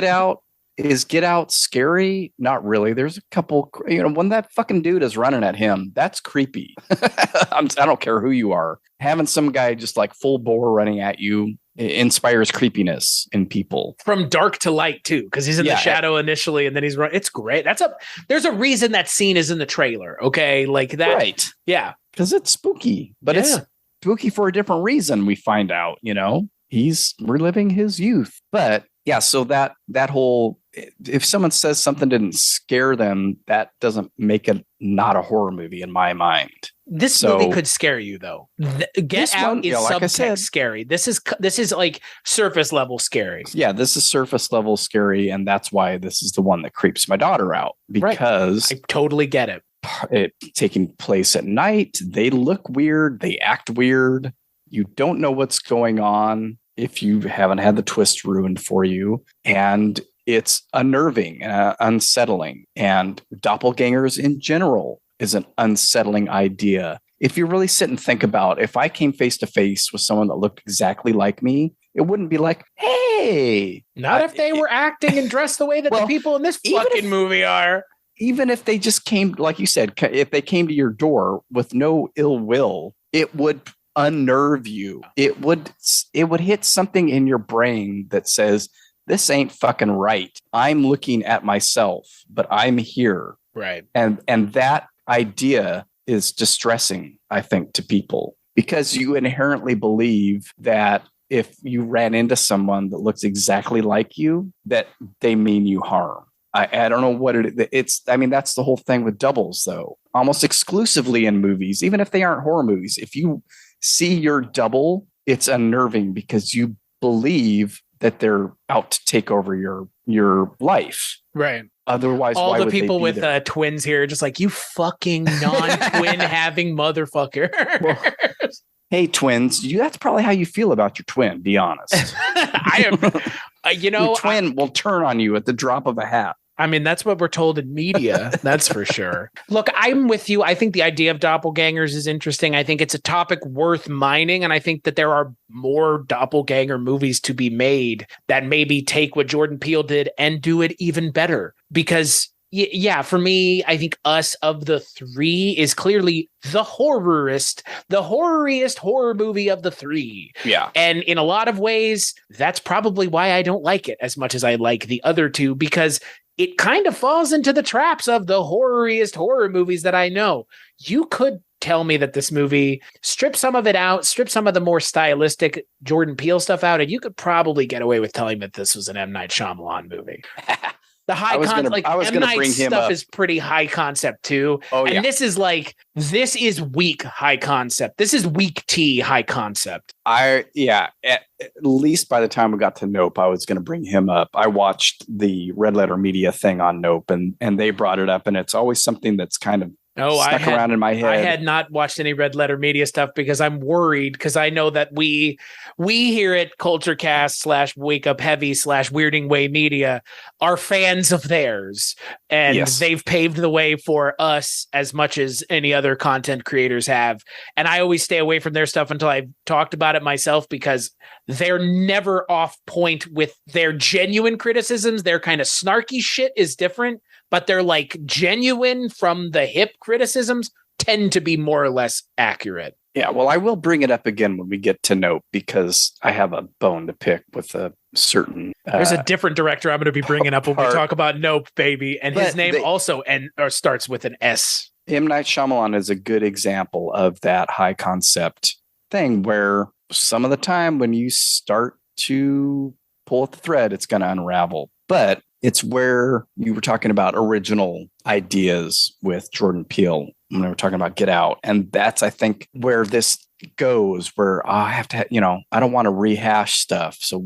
Is Get Out scary? Not really. There's a couple, when that fucking dude is running at him, that's creepy. I don't care who you are. Having some guy just like full bore running at you inspires creepiness in people. From dark to light too, because he's in the shadow initially and then he's running. It's great. There's a reason that scene is in the trailer. Okay. Like that. Right. Yeah. Because it's spooky, but it's spooky for a different reason. We find out, he's reliving his youth. But yeah, so that whole, if someone says something didn't scare them, that doesn't make it not a horror movie in my mind. This movie could scare you though. Get Out is subtext scary. This is like surface level scary. Yeah, this is surface level scary, and that's why this is the one that creeps my daughter out, because I totally get it. It taking place at night. They look weird. They act weird. You don't know what's going on if you haven't had the twist ruined for you. And it's unnerving and unsettling. And doppelgangers in general is an unsettling idea. If you really sit and think about, if I came face to face with someone that looked exactly like me, it wouldn't be like, hey. Not if they were acting and dressed the way that the people in this fucking movie are. Even if they just came, like you said, if they came to your door with no ill will, it would unnerve you. It would hit something in your brain that says, this ain't fucking right. I'm looking at myself, but I'm here. Right. And that idea is distressing, I think, to people, because you inherently believe that if you ran into someone that looks exactly like you, that they mean you harm. I don't know what it's. I mean, that's the whole thing with doubles, though. Almost exclusively in movies, even if they aren't horror movies, if you see your double, it's unnerving because you believe that they're out to take over your life. Right. Otherwise, all why the would people they be with twins here, just like, you fucking non-twin having motherfucker. Well, hey, twins, that's probably how you feel about your twin. Be honest. I am. Your twin will turn on you at the drop of a hat. I mean, that's what we're told in media. That's for sure. Look, I'm with you. I think the idea of doppelgangers is interesting. I think it's a topic worth mining. And I think that there are more doppelganger movies to be made that maybe take what Jordan Peele did and do it even better. Because, yeah, for me, I think Us of the three is clearly the horroriest horror movie of the three. Yeah. And in a lot of ways, that's probably why I don't like it as much as I like the other two, because it kind of falls into the traps of the horroriest horror movies that I know. You could tell me that this movie, strip some of it out, strip some of the more stylistic Jordan Peele stuff out, and you could probably get away with telling that this was an M. Night Shyamalan movie. The high concept, M. Night stuff is pretty high concept too. Oh, yeah. And this is weak high concept. This is weak T high concept. At least by the time we got to Nope, I was going to bring him up. I watched the Red Letter Media thing on Nope, and they brought it up, and it's always something that's kind of stuck around in my head. I had not watched any Red Letter Media stuff because I'm worried, because I know that we here at Kulturecast / Wake Up Heavy / Weirding Way Media are fans of theirs, and they've paved the way for us as much as any other content creators have. And I always stay away from their stuff until I've talked about it myself, because they're never off point with their genuine criticisms. Their kind of snarky shit is different, but they're like genuine from the hip criticisms tend to be more or less accurate. Yeah, well, I will bring it up again when we get to Nope, because I have a bone to pick with a certain. There's a different director I'm going to be bringing up when we talk about Nope, baby, and his name also starts with an S. M. Night Shyamalan is a good example of that high concept thing where some of the time when you start to pull at the thread, it's going to unravel. But it's where you were talking about original ideas with Jordan Peele when we were talking about Get Out. And that's, I think, where this goes, where I have to, I don't want to rehash stuff. So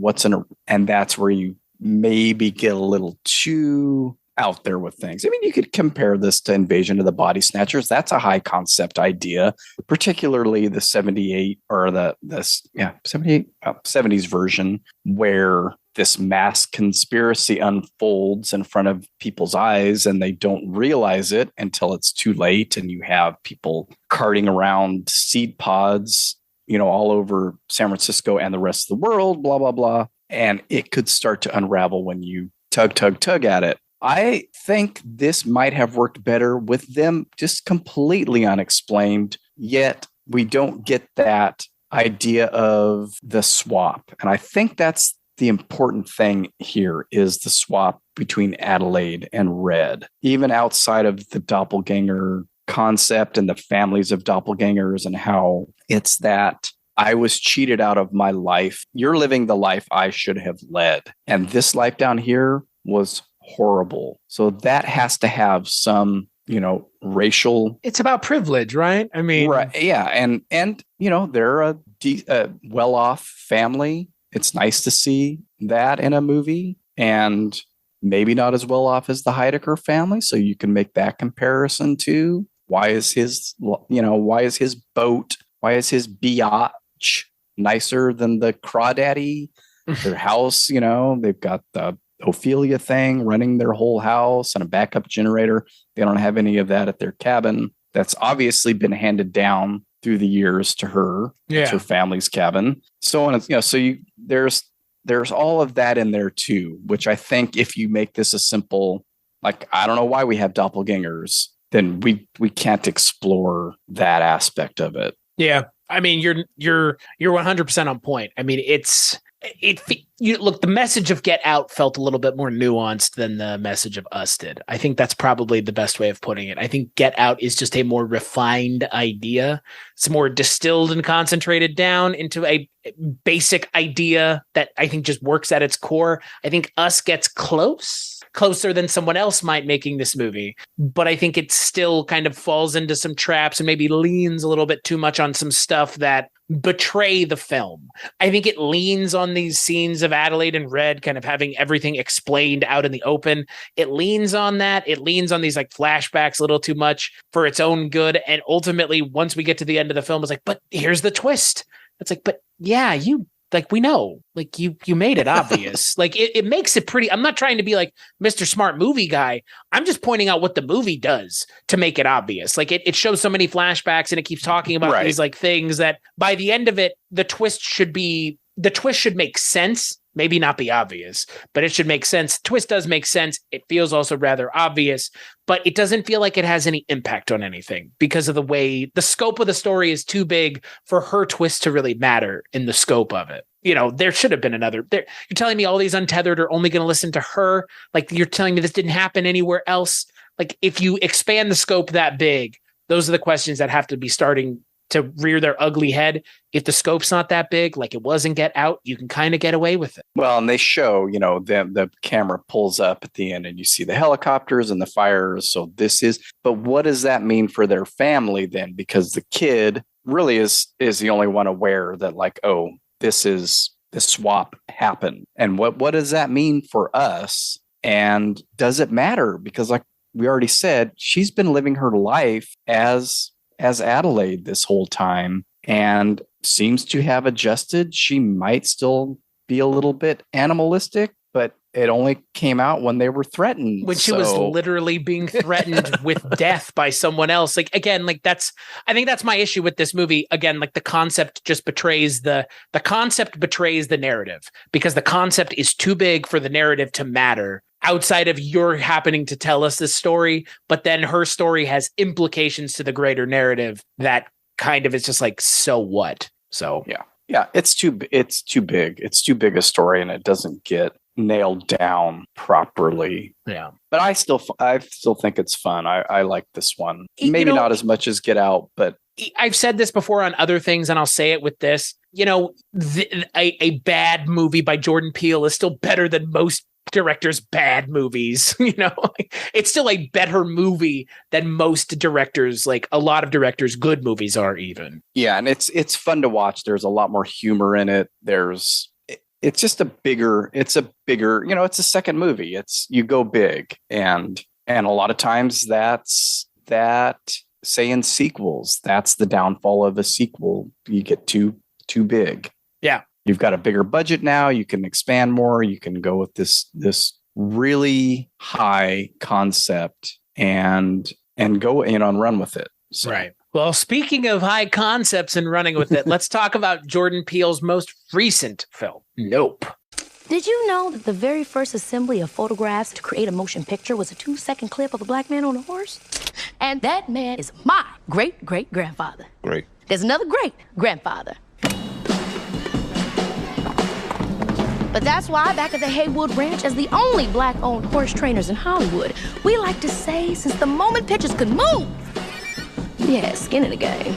and that's where you maybe get a little too out there with things. I mean, you could compare this to Invasion of the Body Snatchers. That's a high concept idea, particularly the 78 or the 70s version, where this mass conspiracy unfolds in front of people's eyes and they don't realize it until it's too late. And you have people carting around seed pods, all over San Francisco and the rest of the world, blah, blah, blah. And it could start to unravel when you tug at it. I think this might have worked better with them just completely unexplained, yet we don't get that idea of the swap. And I think that's the important thing here is the swap between Adelaide and Red, even outside of the doppelganger concept and the families of doppelgangers and how it's that I was cheated out of my life. You're living the life I should have led. And this life down here was horrible. So that has to have some, racial. It's about privilege, right? I mean, right. Yeah. And they're a well-off family. It's nice to see that in a movie, and maybe not as well off as the Heidecker family. So you can make that comparison too. Why is his boat, why is his biatch nicer than the crawdaddy? Their house, they've got the Ophelia thing running their whole house and a backup generator. They don't have any of that at their cabin. That's obviously been handed down through the years to her, to her family's cabin. So on, there's all of that in there too, which I think if you make this a simple, I don't know why we have doppelgangers, then we can't explore that aspect of it. Yeah. I mean, you're 100% on point. I mean, look, the message of Get Out felt a little bit more nuanced than the message of Us did. I think that's probably the best way of putting it. I think Get Out is just a more refined idea. It's more distilled and concentrated down into a basic idea that I think just works at its core. I think Us gets closer than someone else might making this movie, but I think it still kind of falls into some traps and maybe leans a little bit too much on some stuff that betray the film. I think it leans on these scenes of Adelaide and Red kind of having everything explained out in the open. It leans on that. It leans on these flashbacks a little too much for its own good. And ultimately, once we get to the end of the film, it's but here's the twist. It's but yeah, we know, you made it obvious. It makes it pretty. I'm not trying to be Mr. Smart movie guy. I'm just pointing out what the movie does to make it obvious. It shows so many flashbacks and it keeps talking about these things that by the end of it, the twist should make sense. Maybe not be obvious, but it should make sense. Twist does make sense. It feels also rather obvious, but it doesn't feel like it has any impact on anything because of the way the scope of the story is too big for her twist to really matter in the scope of it. There should have been another. You're telling me all these untethered are only going to listen to her? You're telling me this didn't happen anywhere else? If you expand the scope that big, those are the questions that have to be starting to rear their ugly head. If the scope's not that big, it was in Get Out, you can kind of get away with it. Well, and they show, the camera pulls up at the end and you see the helicopters and the fires. So but what does that mean for their family then? Because the kid really is the only one aware that this swap happened. And what does that mean for us? And does it matter? Because we already said, she's been living her life as Adelaide this whole time and seems to have adjusted. She might still be a little bit animalistic, but it only came out when they were threatened. When she was literally being threatened with death by someone else. I think that's my issue with this movie. Again, the concept just betrays the narrative because the concept is too big for the narrative to matter outside of you're happening to tell us this story. But then her story has implications to the greater narrative that kind of is just like, so what? So yeah, it's too big. It's too big a story, and it doesn't get nailed down properly. Yeah, but I still think it's fun. I like this one. Maybe not as much as Get Out, but I've said this before on other things, and I'll say it with this. A bad movie by Jordan Peele is still better than most directors' bad movies. It's still a better movie than most directors, like a lot of directors' good movies are even. Yeah, and it's fun to watch. There's a lot more humor in it. It's just a bigger, it's a second movie. You go big, and a lot of times say in sequels, that's the downfall of a sequel. You get too big. Yeah. You've got a bigger budget now. You can expand more. You can go with this really high concept and go and run with it. So. Right. Well, speaking of high concepts and running with it, let's talk about Jordan Peele's most recent film, Nope. Did you know that the very first assembly of photographs to create a motion picture was a 2-second clip of a black man on a horse? And that man is my great-great-grandfather. Great. There's another great-grandfather. But that's why back at the Haywood Ranch, as the only black-owned horse trainers in Hollywood, we like to say since the moment pictures could move, we had skin in the game.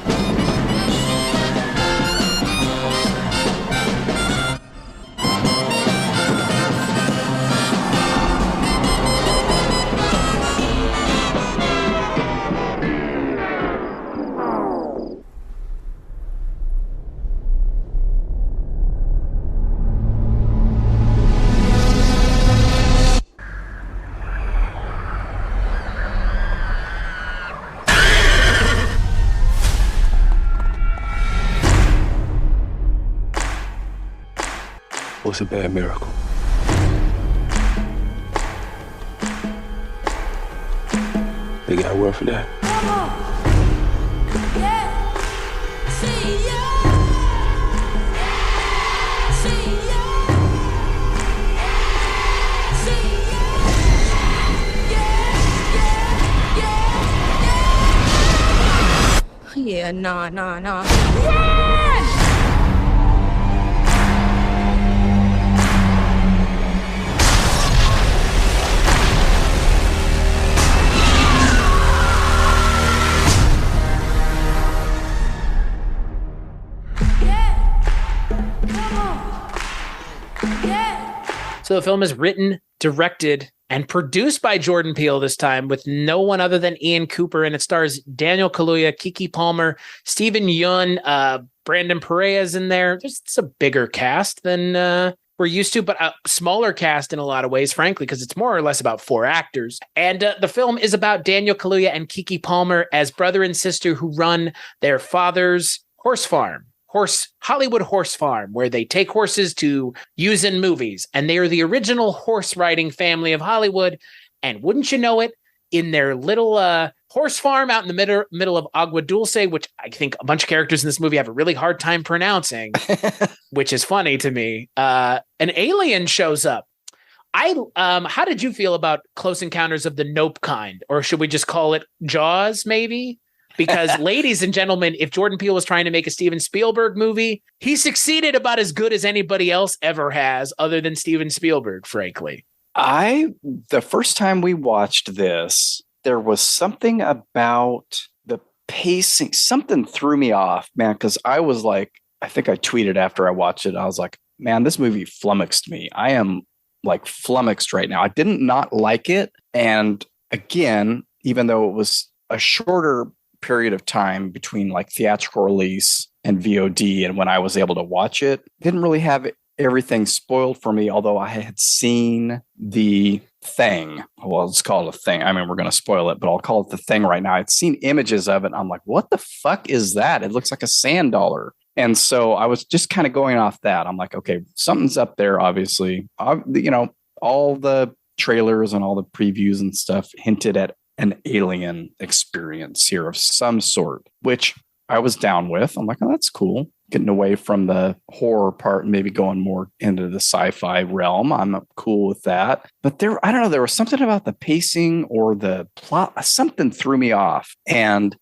What's a bad miracle? They got a word for that. Yeah, nah. So the film is written, directed, and produced by Jordan Peele this time, with no one other than Ian Cooper, and it stars Daniel Kaluuya, Keke Palmer, Stephen Yeun, Brandon Perea's in there. It's a bigger cast than we're used to, but a smaller cast in a lot of ways, frankly, because it's more or less about 4 actors. And the film is about Daniel Kaluuya and Keke Palmer as brother and sister who run their father's Hollywood horse farm, where they take horses to use in movies. And they are the original horse riding family of Hollywood. And wouldn't you know it, in their little horse farm out in the middle of Agua Dulce, which I think a bunch of characters in this movie have a really hard time pronouncing, which is funny to me, an alien shows up. How did you feel about Close Encounters of the Nope kind? Or should we just call it Jaws, maybe? Because, ladies and gentlemen, if Jordan Peele was trying to make a Steven Spielberg movie, he succeeded about as good as anybody else ever has, other than Steven Spielberg, frankly. The first time we watched this, there was something about the pacing. Something threw me off, man, because I was like, I think I tweeted after I watched it, I was like, man, this movie flummoxed me. I am like flummoxed right now. I didn't not like it. And again, even though it was a shorter period of time between like theatrical release and VOD and when I was able to watch it, didn't really have everything spoiled for me, although I had seen The Thing. Well, let's call it a thing. I mean, we're going to spoil it, but I'll call it The Thing right now. I'd seen images of it. And I'm like, what the fuck is that? It looks like a sand dollar. And so I was just kind of going off that. I'm like, okay, something's up there, obviously. All the trailers and all the previews and stuff hinted at an alien experience here of some sort, which I was down with. I'm like, oh, that's cool. Getting away from the horror part and maybe going more into the sci-fi realm. I'm cool with that. But I don't know, there was something about the pacing or the plot, something threw me off. And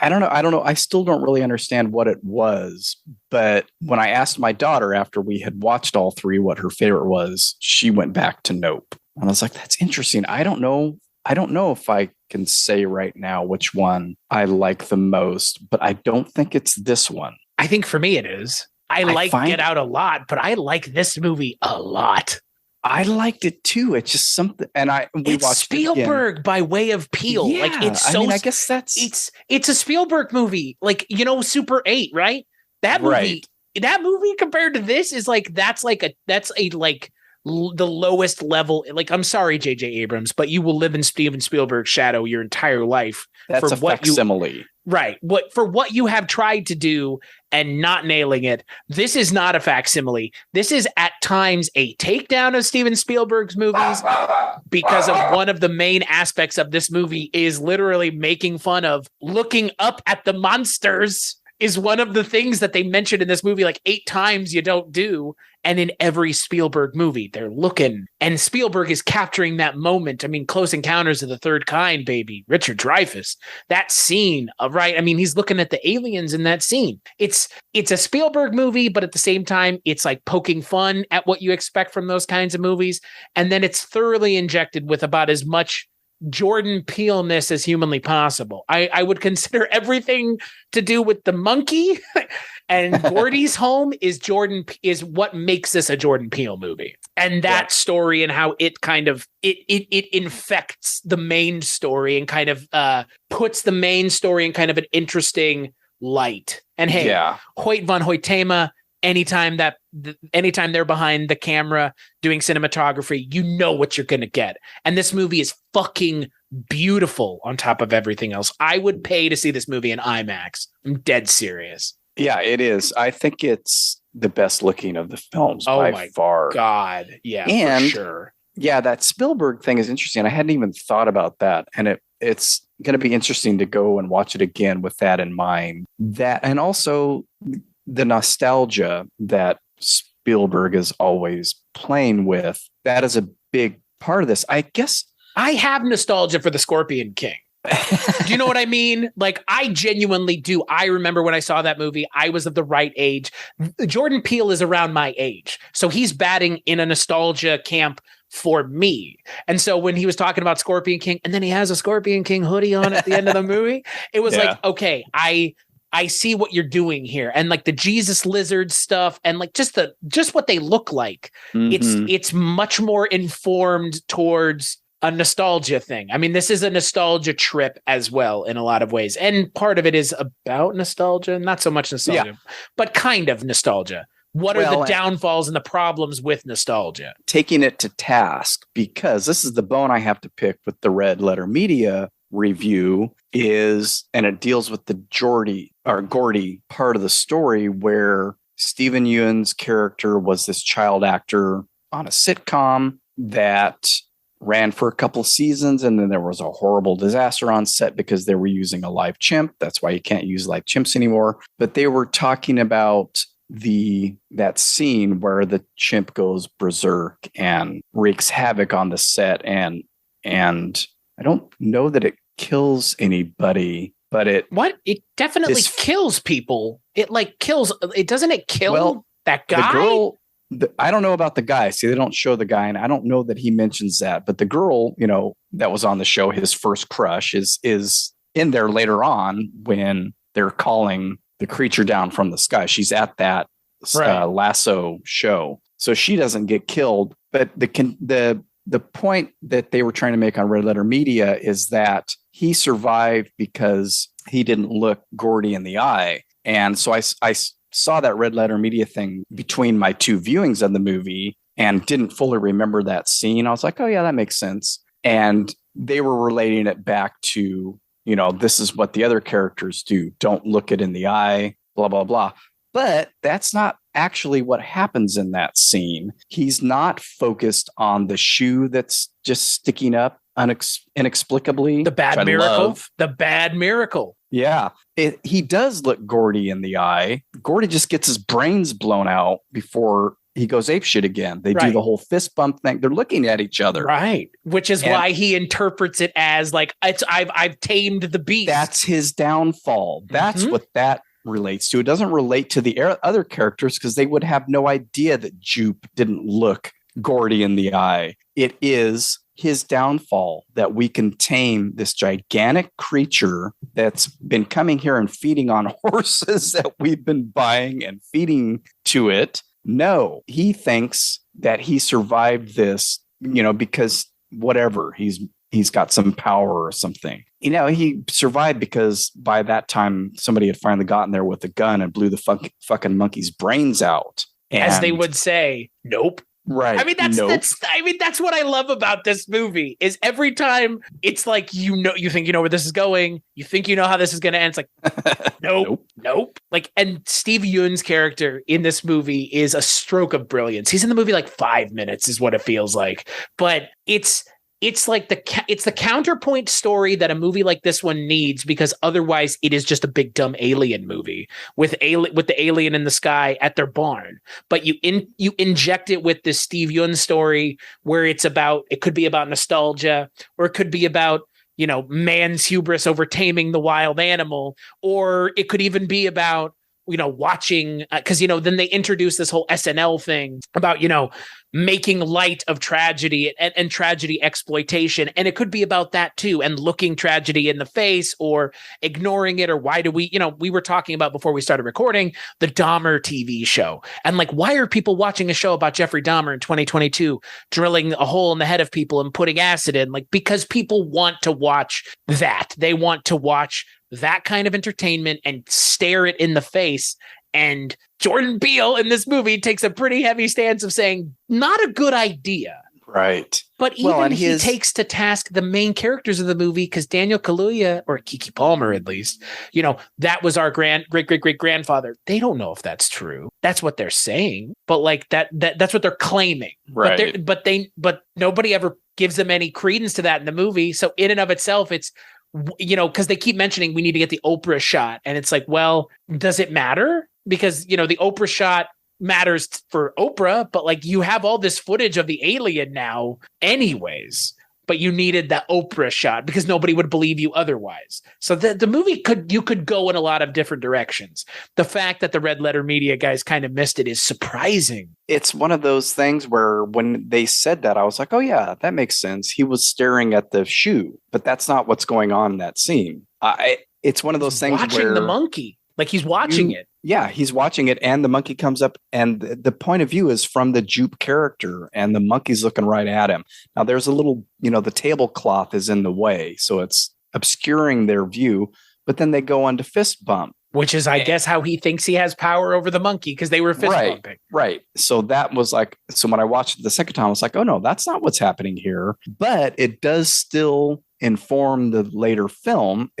I don't know. I still don't really understand what it was. But when I asked my daughter after we had watched all three what her favorite was, she went back to Nope. And I was like, that's interesting. I don't know if I can say right now which one I like the most, but I don't think it's this one. I think for me it is. I like Get Out a lot, but I like this movie a lot. I liked it too. It's just something, and we watched Spielberg by way of Peele. Yeah, like it's so. I guess it's a Spielberg movie. Like Super 8, right? That movie compared to this is like that's the lowest level. Like, I'm sorry, J.J. Abrams, but you will live in Steven Spielberg's shadow your entire life. That's a facsimile. Right. For what you have tried to do and not nailing it, this is not a facsimile. This is at times a takedown of Steven Spielberg's movies, because of one of the main aspects of this movie is literally making fun of looking up at the monsters. Is one of the things that they mentioned in this movie like 8 times you don't do. And in every Spielberg movie, they're looking. And Spielberg is capturing that moment. I mean, Close Encounters of the Third Kind, baby. Richard Dreyfuss. That scene, right? I mean, he's looking at the aliens in that scene. It's a Spielberg movie, but at the same time, it's like poking fun at what you expect from those kinds of movies. And then it's thoroughly injected with about as much Jordan Peele-ness as humanly possible. I would consider everything to do with the monkey and Gordy's home is what makes this a Jordan Peele movie. And that story and how it kind of it infects the main story and kind of puts the main story in kind of an interesting light. And hey, Hoyt von Hoytema, anytime they're behind the camera doing cinematography, you know what you're going to get. And this movie is fucking beautiful on top of everything else. I would pay to see this movie in IMAX. I'm dead serious. Yeah, it is. I think it's the best looking of the films by far. God. Yeah, and for sure. Yeah, that Spielberg thing is interesting. I hadn't even thought about that. And it's going to be interesting to go and watch it again with that in mind. That, and also the nostalgia that Spielberg is always playing with, that is a big part of this. I guess I have nostalgia for the Scorpion King. Do you know what I mean? Like, I genuinely do. I remember when I saw that movie, I was of the right age. Jordan Peele is around my age. So he's batting in a nostalgia camp for me. And so when he was talking about Scorpion King, and then he has a Scorpion King hoodie on at the end of the movie, it was like, okay, I see what you're doing here. And like the Jesus lizard stuff and like just what they look like. Mm-hmm. It's much more informed towards a nostalgia thing. I mean, this is a nostalgia trip as well in a lot of ways. And part of it is about nostalgia, not so much nostalgia, but kind of nostalgia. What are the downfalls and the problems with nostalgia? Taking it to task, because this is the bone I have to pick with the Red Letter Media review and it deals with the Gordy part of the story where Stephen Ewan's character was this child actor on a sitcom that ran for a couple seasons, and then there was a horrible disaster on set because they were using a live chimp. That's why you can't use live chimps anymore. But they were talking about that scene where the chimp goes berserk and wreaks havoc on the set, and I don't know that it kills anybody, but it definitely kills people. It like kills. It doesn't it kill that guy? The girl. I don't know about the guy. See, they don't show the guy, and I don't know that he mentions that. But the girl, that was on the show, his first crush, is in there later on when they're calling the creature down from the sky. She's at that lasso show, so she doesn't get killed. But the point that they were trying to make on Red Letter Media is that he survived because he didn't look Gordy in the eye, and so I saw that Red Letter Media thing between my two viewings of the movie and didn't fully remember that scene. I was like, oh yeah, that makes sense. And they were relating it back to, this is what the other characters do. Don't look it in the eye, blah, blah, blah. But that's not actually what happens in that scene. He's not focused on the shoe that's just sticking up inexplicably. The bad miracle. The bad miracle. Yeah. He does look Gordy in the eye. Gordy just gets his brains blown out before he goes apeshit again. They do Right. the whole fist bump thing. They're looking at each other. Right. Which is why he interprets it as like, I've tamed the beast. That's his downfall. That's what that relates to. It doesn't relate to the other characters because they would have no idea that Jupe didn't look Gordy in the eye. It is his downfall that we can tame this gigantic creature that's been coming here and feeding on horses that we've been buying and feeding to it. No, he thinks that he survived this, because whatever, he's got some power or something. He survived because by that time somebody had finally gotten there with a gun and blew the fucking monkey's brains out. As they would say, nope. Right. I mean, that's what I love about this movie is every time it's like, you think you know where this is going. You think you know how this is going to end. It's like, nope. Like, and Steve Yeun's character in this movie is a stroke of brilliance. He's in the movie like 5 minutes is what it feels like. But it's like the counterpoint story that a movie like this one needs, because otherwise it is just a big dumb alien movie with the alien in the sky at their barn. But you inject it with this Steve Yeun story where it could be about nostalgia, or it could be about man's hubris over taming the wild animal, or it could even be about watching, because then they introduce this whole SNL thing about making light of tragedy and tragedy exploitation, and it could be about that too, and looking tragedy in the face or ignoring it. Or why do we were talking about before we started recording the Dahmer TV show, and like, why are people watching a show about Jeffrey Dahmer in 2022 drilling a hole in the head of people and putting acid in? Like, because people want to watch that. They want to watch that kind of entertainment and stare it in the face. And Jordan Peele in this movie takes a pretty heavy stance of saying, not a good idea. Right. But even he takes to task the main characters of the movie, because Daniel Kaluuya, or Keke Palmer at least, that was our great-great-great-grandfather. They don't know if that's true. That's what they're saying. But like that's what they're claiming. Right. But nobody ever gives them any credence to that in the movie. So in and of itself, it's, because they keep mentioning we need to get the Oprah shot. And it's like, well, does it matter? Because, the Oprah shot matters for Oprah, but like, you have all this footage of the alien now anyways, but you needed that Oprah shot because nobody would believe you otherwise. So the movie could go in a lot of different directions. The fact that the Red Letter Media guys kind of missed it is surprising. It's one of those things where when they said that, I was like, oh yeah, that makes sense. He was staring at the shoe, but that's not what's going on in that scene. It's one of those things watching where the monkey, like he's watching it. Yeah, he's watching it, and the monkey comes up, and the point of view is from the Jupe character, and the monkey's looking right at him. Now, there's a little, the tablecloth is in the way, so it's obscuring their view, but then they go on to fist bump. Which is, I guess, how he thinks he has power over the monkey, because they were fist bumping. Right. So that was like, so when I watched it the second time, I was like, oh no, that's not what's happening here. But it does still inform the later film.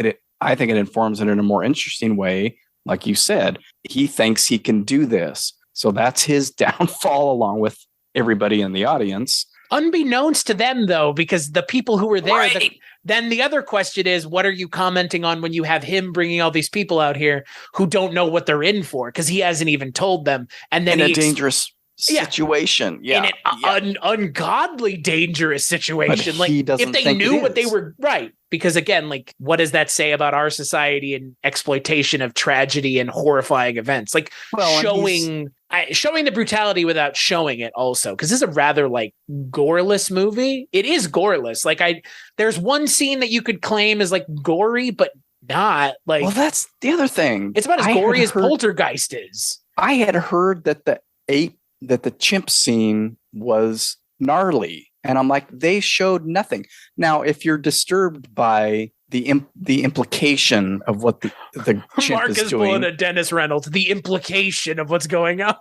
I think it informs it in a more interesting way. Like you said, he thinks he can do this. So that's his downfall, along with everybody in the audience. Unbeknownst to them, though, because the people who were there, Right. Then the other question is, what are you commenting on when you have him bringing all these people out here who don't know what they're in for? Because he hasn't even told them. And then in a dangerous situation. Yeah. In an ungodly dangerous situation. But like, he doesn't if they think knew it what they is. were, right. Because again, like, what does that say about our society and exploitation of tragedy and horrifying events? Like, showing the brutality without showing it also. Because this is a rather like goreless movie. It is goreless. Like, there's one scene that you could claim is like gory, but not like. Well, that's the other thing. It's about as gory as Poltergeist is. I had heard that the chimp scene was gnarly, and I'm like, they showed nothing. Now, if you're disturbed by the implication of what the chimp Mark is doing, pulling a Dennis Reynolds, the implication of what's going on.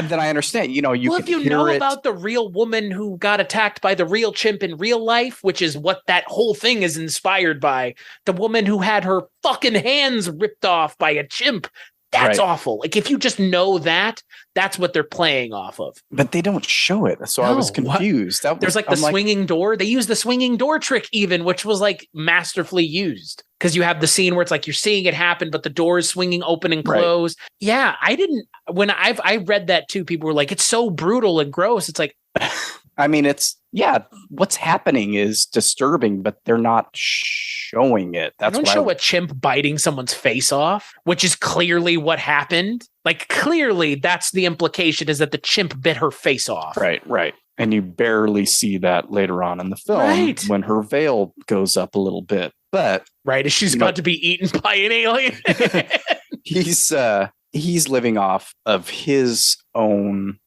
Then I understand. You if can you hear know it. about the real woman who got attacked by the real chimp in real life, which is what that whole thing is inspired by, the woman who had her fucking hands ripped off by a chimp. That's awful. Like, if you just know that, that's what they're playing off of. But they don't show it. So I was confused. There's like the swinging door. They use the swinging door trick even, which was like masterfully used. Because you have the scene where it's like you're seeing it happen, but the door is swinging open and close. Right. Yeah, I didn't. When I read that too, people were like, it's so brutal and gross. It's like, I mean, what's happening is disturbing, but they're not showing it. They don't show a chimp biting someone's face off, which is clearly what happened. Like, clearly that's the implication, is that the chimp bit her face off. Right. And you barely see that later on in the film when her veil goes up a little bit. But as she's about to be eaten by an alien. He's living off of his own,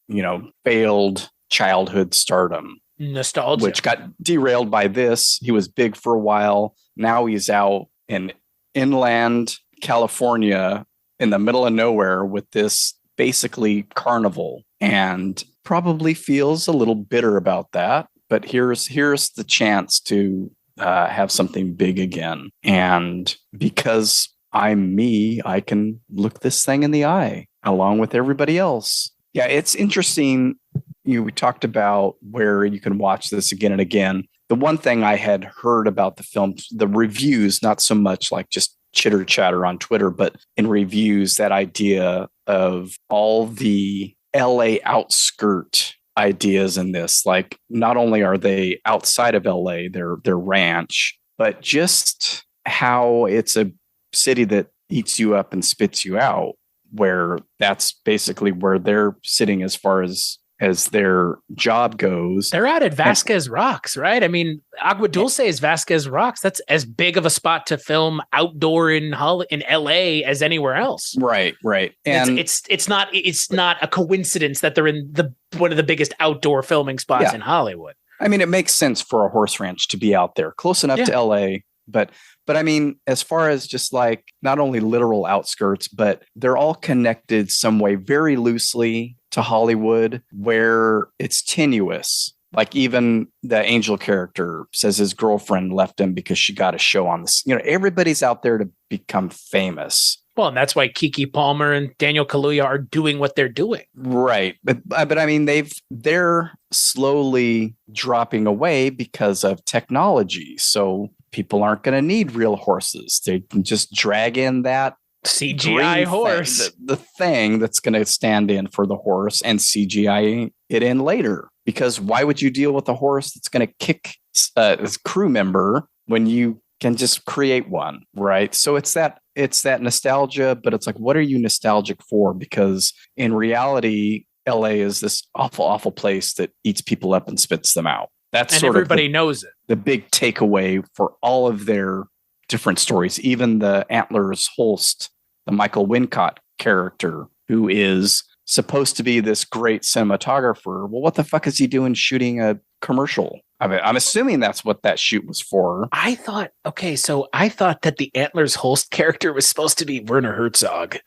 failed childhood stardom. Nostalgia. Which got derailed by this. He was big for a while. Now he's out in inland California in the middle of nowhere with this basically carnival, and probably feels a little bitter about that. But here's the chance to have something big again. And because I'm me, I can look this thing in the eye along with everybody else. Yeah, it's interesting. We talked about where you can watch this again and again. The one thing I had heard about the film, the reviews, not so much like just chitter chatter on Twitter, but in reviews, that idea of all the LA outskirt ideas in this. Like, not only are they outside of LA, their ranch, but just how it's a city that eats you up and spits you out, where that's basically where they're sitting as far as their job goes. They're out at Vasquez Rocks, right? I mean, Agua Dulce is Vasquez Rocks. That's as big of a spot to film outdoor in LA as anywhere else. Right. And it's not a coincidence that they're in one of the biggest outdoor filming spots in Hollywood. I mean, it makes sense for a horse ranch to be out there, close enough to LA, but I mean, as far as just like not only literal outskirts, but they're all connected some way very loosely to Hollywood, where it's tenuous. Like, even the Angel character says his girlfriend left him because she got a show on this. Everybody's out there to become famous. Well, and that's why Keke Palmer and Daniel Kaluuya are doing what they're doing. Right. But I mean, they're slowly dropping away because of technology. So people aren't going to need real horses. They can just drag in that CGI horse, the thing that's going to stand in for the horse, and CGI it in later. Because why would you deal with a horse that's going to kick a crew member when you can just create one, right? So it's that nostalgia, but it's like, what are you nostalgic for? Because in reality, LA is this awful, awful place that eats people up and spits them out. That's and sort everybody of knows it. The big takeaway for all of their different stories. Even the Antlers Holst, the Michael Wincott character, who is supposed to be this great cinematographer. Well, what the fuck is he doing shooting a commercial? I mean, I'm assuming that's what that shoot was for. I thought that the Antlers Holst character was supposed to be Werner Herzog.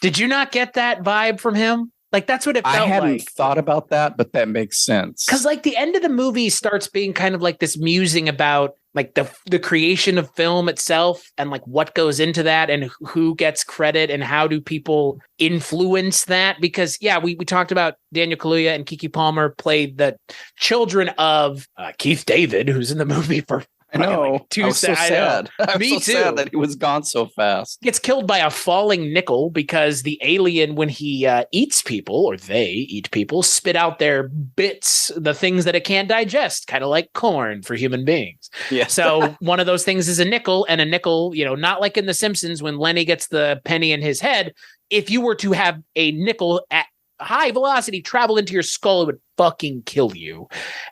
Did you not get that vibe from him? Like, that's what it felt like. I hadn't thought about that, but that makes sense. Because like the end of the movie starts being kind of like this musing about like the creation of film itself and like what goes into that and who gets credit and how do people influence that. Because we talked about Daniel Kaluuya and Keke Palmer played the children of Keith David, who's in the movie for I know. Like I was so sad. Me too. Sad that he was gone so fast. Gets killed by a falling nickel because the alien, when he eats people, or they eat people, spit out their bits, the things that it can't digest, kind of like corn for human beings. Yeah. So one of those things is a nickel, and a nickel, not like in The Simpsons when Lenny gets the penny in his head. If you were to have a nickel at high velocity travel into your skull, it would fucking kill you.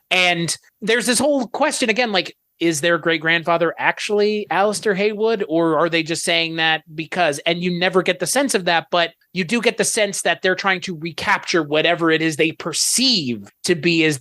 And there's this whole question again, like, is their great-grandfather actually Alistair Haywood, or are they just saying that because, and you never get the sense of that, but you do get the sense that they're trying to recapture whatever it is they perceive to be as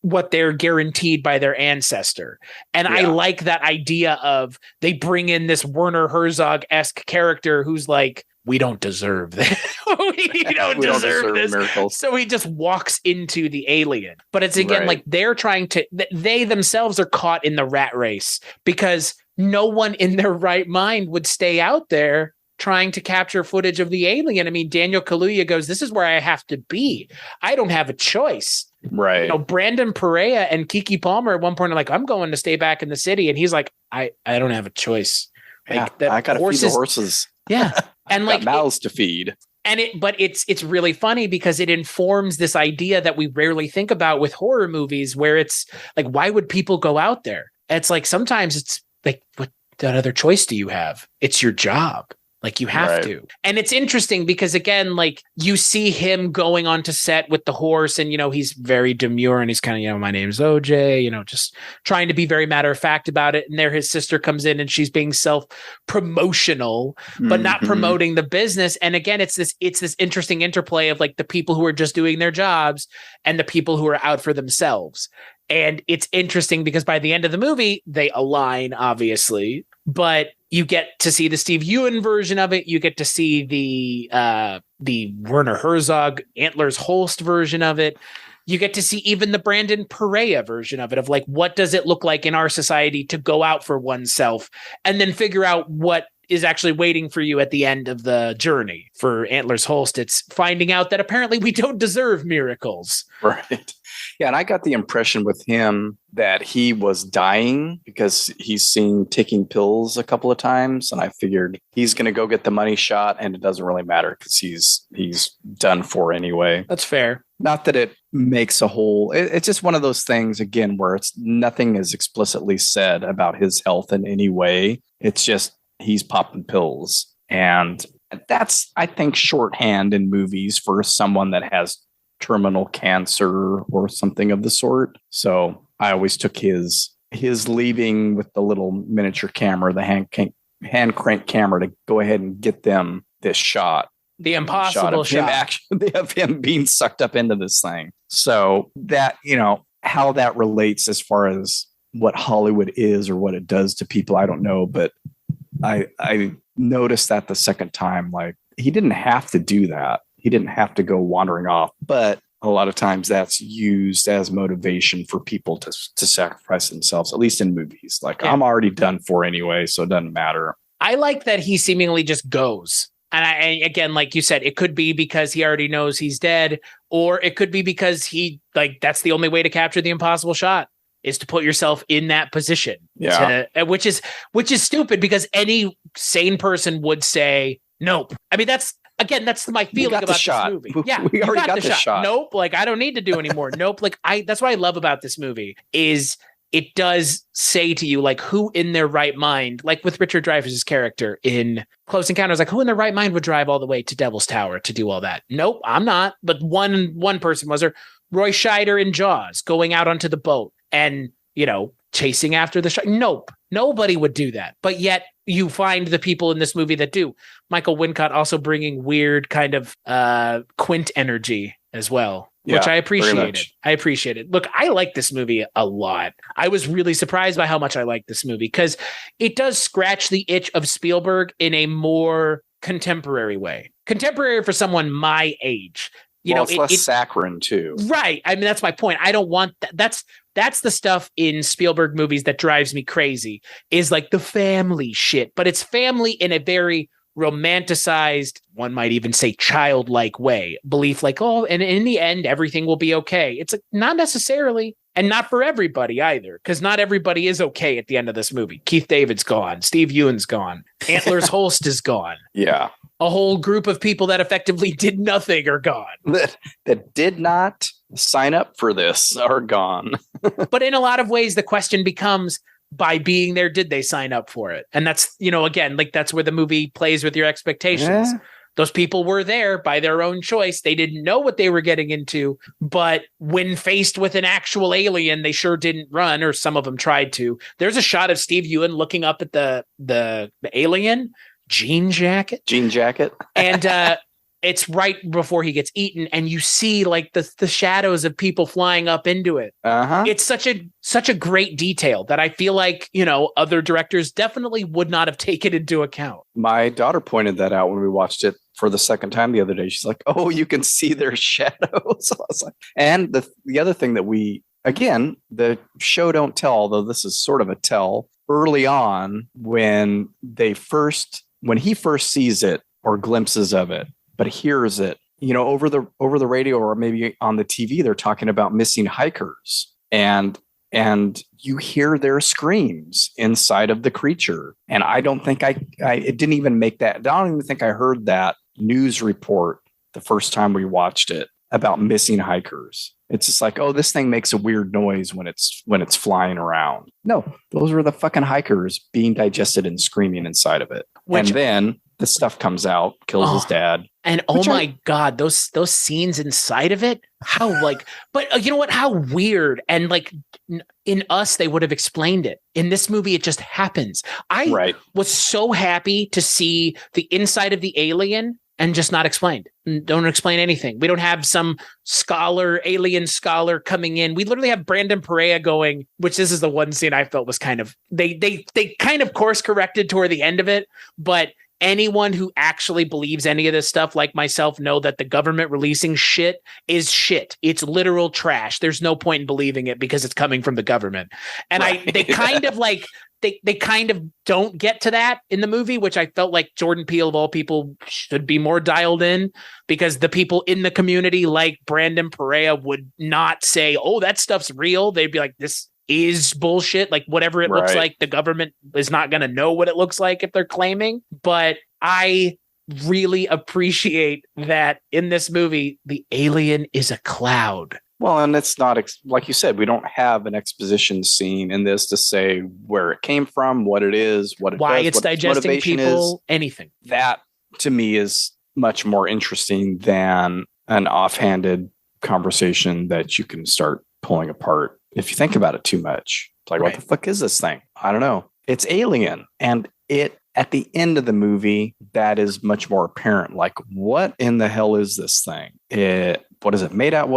what they're guaranteed by their ancestor. And I like that idea of they bring in this Werner Herzog-esque character who's like, we don't deserve this. we don't deserve this. Miracles. So he just walks into the alien. But it's again, like they're trying to, they themselves are caught in the rat race because no one in their right mind would stay out there trying to capture footage of the alien. I mean, Daniel Kaluuya goes, this is where I have to be. I don't have a choice. Right. You know, Brandon Perea and Keke Palmer at one point are like, I'm going to stay back in the city. And he's like, I don't have a choice. Like, yeah, I got to feed the horses. Yeah. And like mouths to feed. And it's really funny because it informs this idea that we rarely think about with horror movies, where it's like, why would people go out there? It's like, sometimes it's like, what other choice do you have? It's your job. Like, you have to. And it's interesting because, again, like, you see him going onto set with the horse and, you know, he's very demure and he's kind of, you know, my name's OJ, you know, just trying to be very matter of fact about it. And there his sister comes in and she's being self-promotional, but not promoting the business. And again, it's this interesting interplay of like the people who are just doing their jobs and the people who are out for themselves. And it's interesting because by the end of the movie, they align, obviously, but you get to see the Steve Ewan version of it. You get to see the Werner Herzog Antlers Holst version of it. You get to see even the Brandon Perea version of it, of like, what does it look like in our society to go out for oneself and then figure out what is actually waiting for you at the end of the journey. For Antlers Holst, it's finding out that apparently we don't deserve miracles. Right. Yeah, and I got the impression with him that he was dying because he's seen taking pills a couple of times, and I figured he's going to go get the money shot, and it doesn't really matter because he's done for anyway. That's fair. Not that it makes a whole. It's just one of those things again where it's nothing is explicitly said about his health in any way. It's just he's popping pills, and that's, I think, shorthand in movies for someone that has terminal cancer or something of the sort. So I always took his leaving with the little miniature camera, the hand crank camera, to go ahead and get them this shot. The impossible shot. Of him being sucked up into this thing. So that, you know, how that relates as far as what Hollywood is or what it does to people, I don't know. But I noticed that the second time, like, he didn't have to do that. He didn't have to go wandering off, but a lot of times that's used as motivation for people to sacrifice themselves, at least in movies. Like, I'm already done for anyway, so it doesn't matter. I like that he seemingly just goes. And again, like you said, it could be because he already knows he's dead, or it could be because he, like, that's the only way to capture the impossible shot, is to put yourself in that position. Yeah. Which is stupid because any sane person would say, nope. I mean, that's my feeling about this movie. Yeah, we already got the shot. Nope. Like, I don't need to do anymore. Nope. Like, that's what I love about this movie is it does say to you, like, who in their right mind, like with Richard Dreyfuss's character in Close Encounters, like, who in their right mind would drive all the way to Devil's Tower to do all that? Nope, I'm not. But one person was there. Roy Scheider in Jaws going out onto the boat and, you know, chasing after the shark. Nope. Nobody would do that. But yet you find the people in this movie that do. Michael Wincott also bringing weird kind of Quint energy as well, which I appreciated. I appreciate it. Look, I like this movie a lot. I was really surprised by how much I like this movie because it does scratch the itch of Spielberg in a more contemporary way. Contemporary for someone my age. You know, it's less saccharine too. Right. I mean, that's my point. I don't want that. That's the stuff in Spielberg movies that drives me crazy, is like the family shit, but it's family in a very romanticized, one might even say childlike way. Belief like, oh, and in the end, everything will be okay. It's like, not necessarily, and not for everybody either, because not everybody is okay at the end of this movie. Keith David's gone. Steve Ewan's gone. Antlers Holst is gone. Yeah. A whole group of people that effectively did nothing are gone. That did not sign up for this are gone. But in a lot of ways, the question becomes, by being there, did they sign up for it? And that's, you know, again, like, that's where the movie plays with your expectations. Yeah. Those people were there by their own choice. They didn't know what they were getting into, but when faced with an actual alien, they sure didn't run, or some of them tried to. There's a shot of Steve Ewan looking up at the alien jean jacket. And it's right before he gets eaten, and you see like the shadows of people flying up into it. Uh-huh. It's such a great detail that I feel like, you know, other directors definitely would not have taken into account. My daughter pointed that out when we watched it for the second time the other day. She's like, "Oh, you can see their shadows." I was like, and the other thing that again, the show don't tell, although this is sort of a tell. Early on, when they first when he first sees it or glimpses of it, but hears it, over the radio or maybe on the TV, they're talking about missing hikers, and you hear their screams inside of the creature. And I don't think it didn't even make that. I don't even think I heard that news report the first time we watched it about missing hikers. It's just like, oh, this thing makes a weird noise when it's flying around. No, those were the fucking hikers being digested and screaming inside of it. And then the stuff comes out, kills his dad. And God, those scenes inside of it, but you know what? How weird. And like in Us, they would have explained it. In this movie, it just happens. I was so happy to see the inside of the alien and just not explained. Don't explain anything. We don't have some alien scholar coming in. We literally have Brandon Perea going, which this is the one scene I felt was kind of, they kind of course corrected toward the end of it, but anyone who actually believes any of this stuff, like myself, know that the government releasing shit is shit. It's literal trash. There's no point in believing it because it's coming from the government. And they kind of like, they kind of don't get to that in the movie, which I felt like Jordan Peele, of all people, should be more dialed in, because the people in the community like Brandon Perea would not say, oh, that stuff's real. They'd be like, this is bullshit. Like whatever it looks like, the government is not going to know what it looks like if they're claiming. But I really appreciate that in this movie, the alien is a cloud. Well, and it's not, like you said, we don't have an exposition scene in this to say where it came from, what it is, why it's digesting people, anything. That to me is much more interesting than an offhanded conversation that you can start pulling apart if you think about it too much. It's like, what the fuck is this thing? I don't know. It's alien. And at the end of the movie, that is much more apparent. Like, what in the hell is this thing? What is it made out?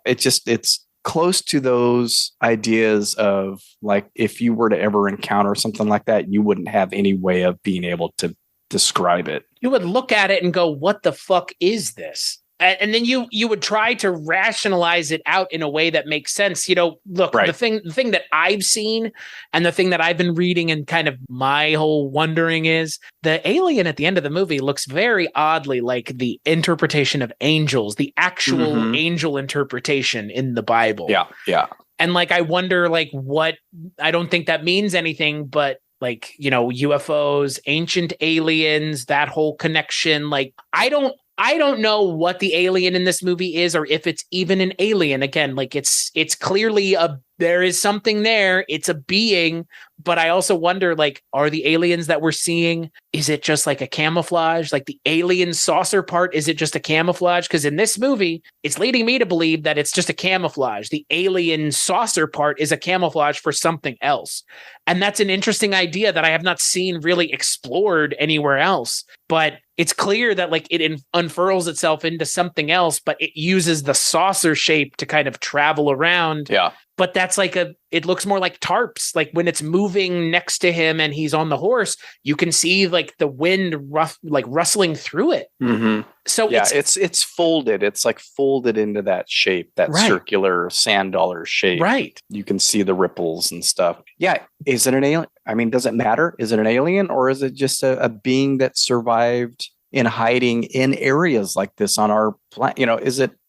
It's close to those ideas of like, if you were to ever encounter something like that, you wouldn't have any way of being able to describe it. You would look at it and go, what the fuck is this? And then you would try to rationalize it out in a way that makes sense. Look, the thing that I've seen and the thing that I've been reading and kind of my whole wondering is the alien at the end of the movie looks very oddly like the interpretation of angels, the actual angel interpretation in the Bible. Yeah. Yeah. And like, I wonder like what, I don't think that means anything, but like, UFOs, ancient aliens, that whole connection. Like, I don't know what the alien in this movie is, or if it's even an alien. Again, like it's clearly there is something there. It's a being, but I also wonder, like, are the aliens that we're seeing, is it just like a camouflage? Like the alien saucer part, is it just a camouflage? Because in this movie, it's leading me to believe that it's just a camouflage. The alien saucer part is a camouflage for something else. And that's an interesting idea that I have not seen really explored anywhere else. But it's clear that like it unfurls itself into something else, but it uses the saucer shape to kind of travel around. Yeah. But that's like it looks more like tarps. Like when it's moving next to him and he's on the horse, you can see like the wind rustling through it. Mm-hmm. So yeah, it's folded. It's like folded into that shape, that circular sand dollar shape. Right. You can see the ripples and stuff. Yeah. Is it an alien? I mean, does it matter? Is it an alien, or is it just a being that survived in hiding in areas like this on our planet?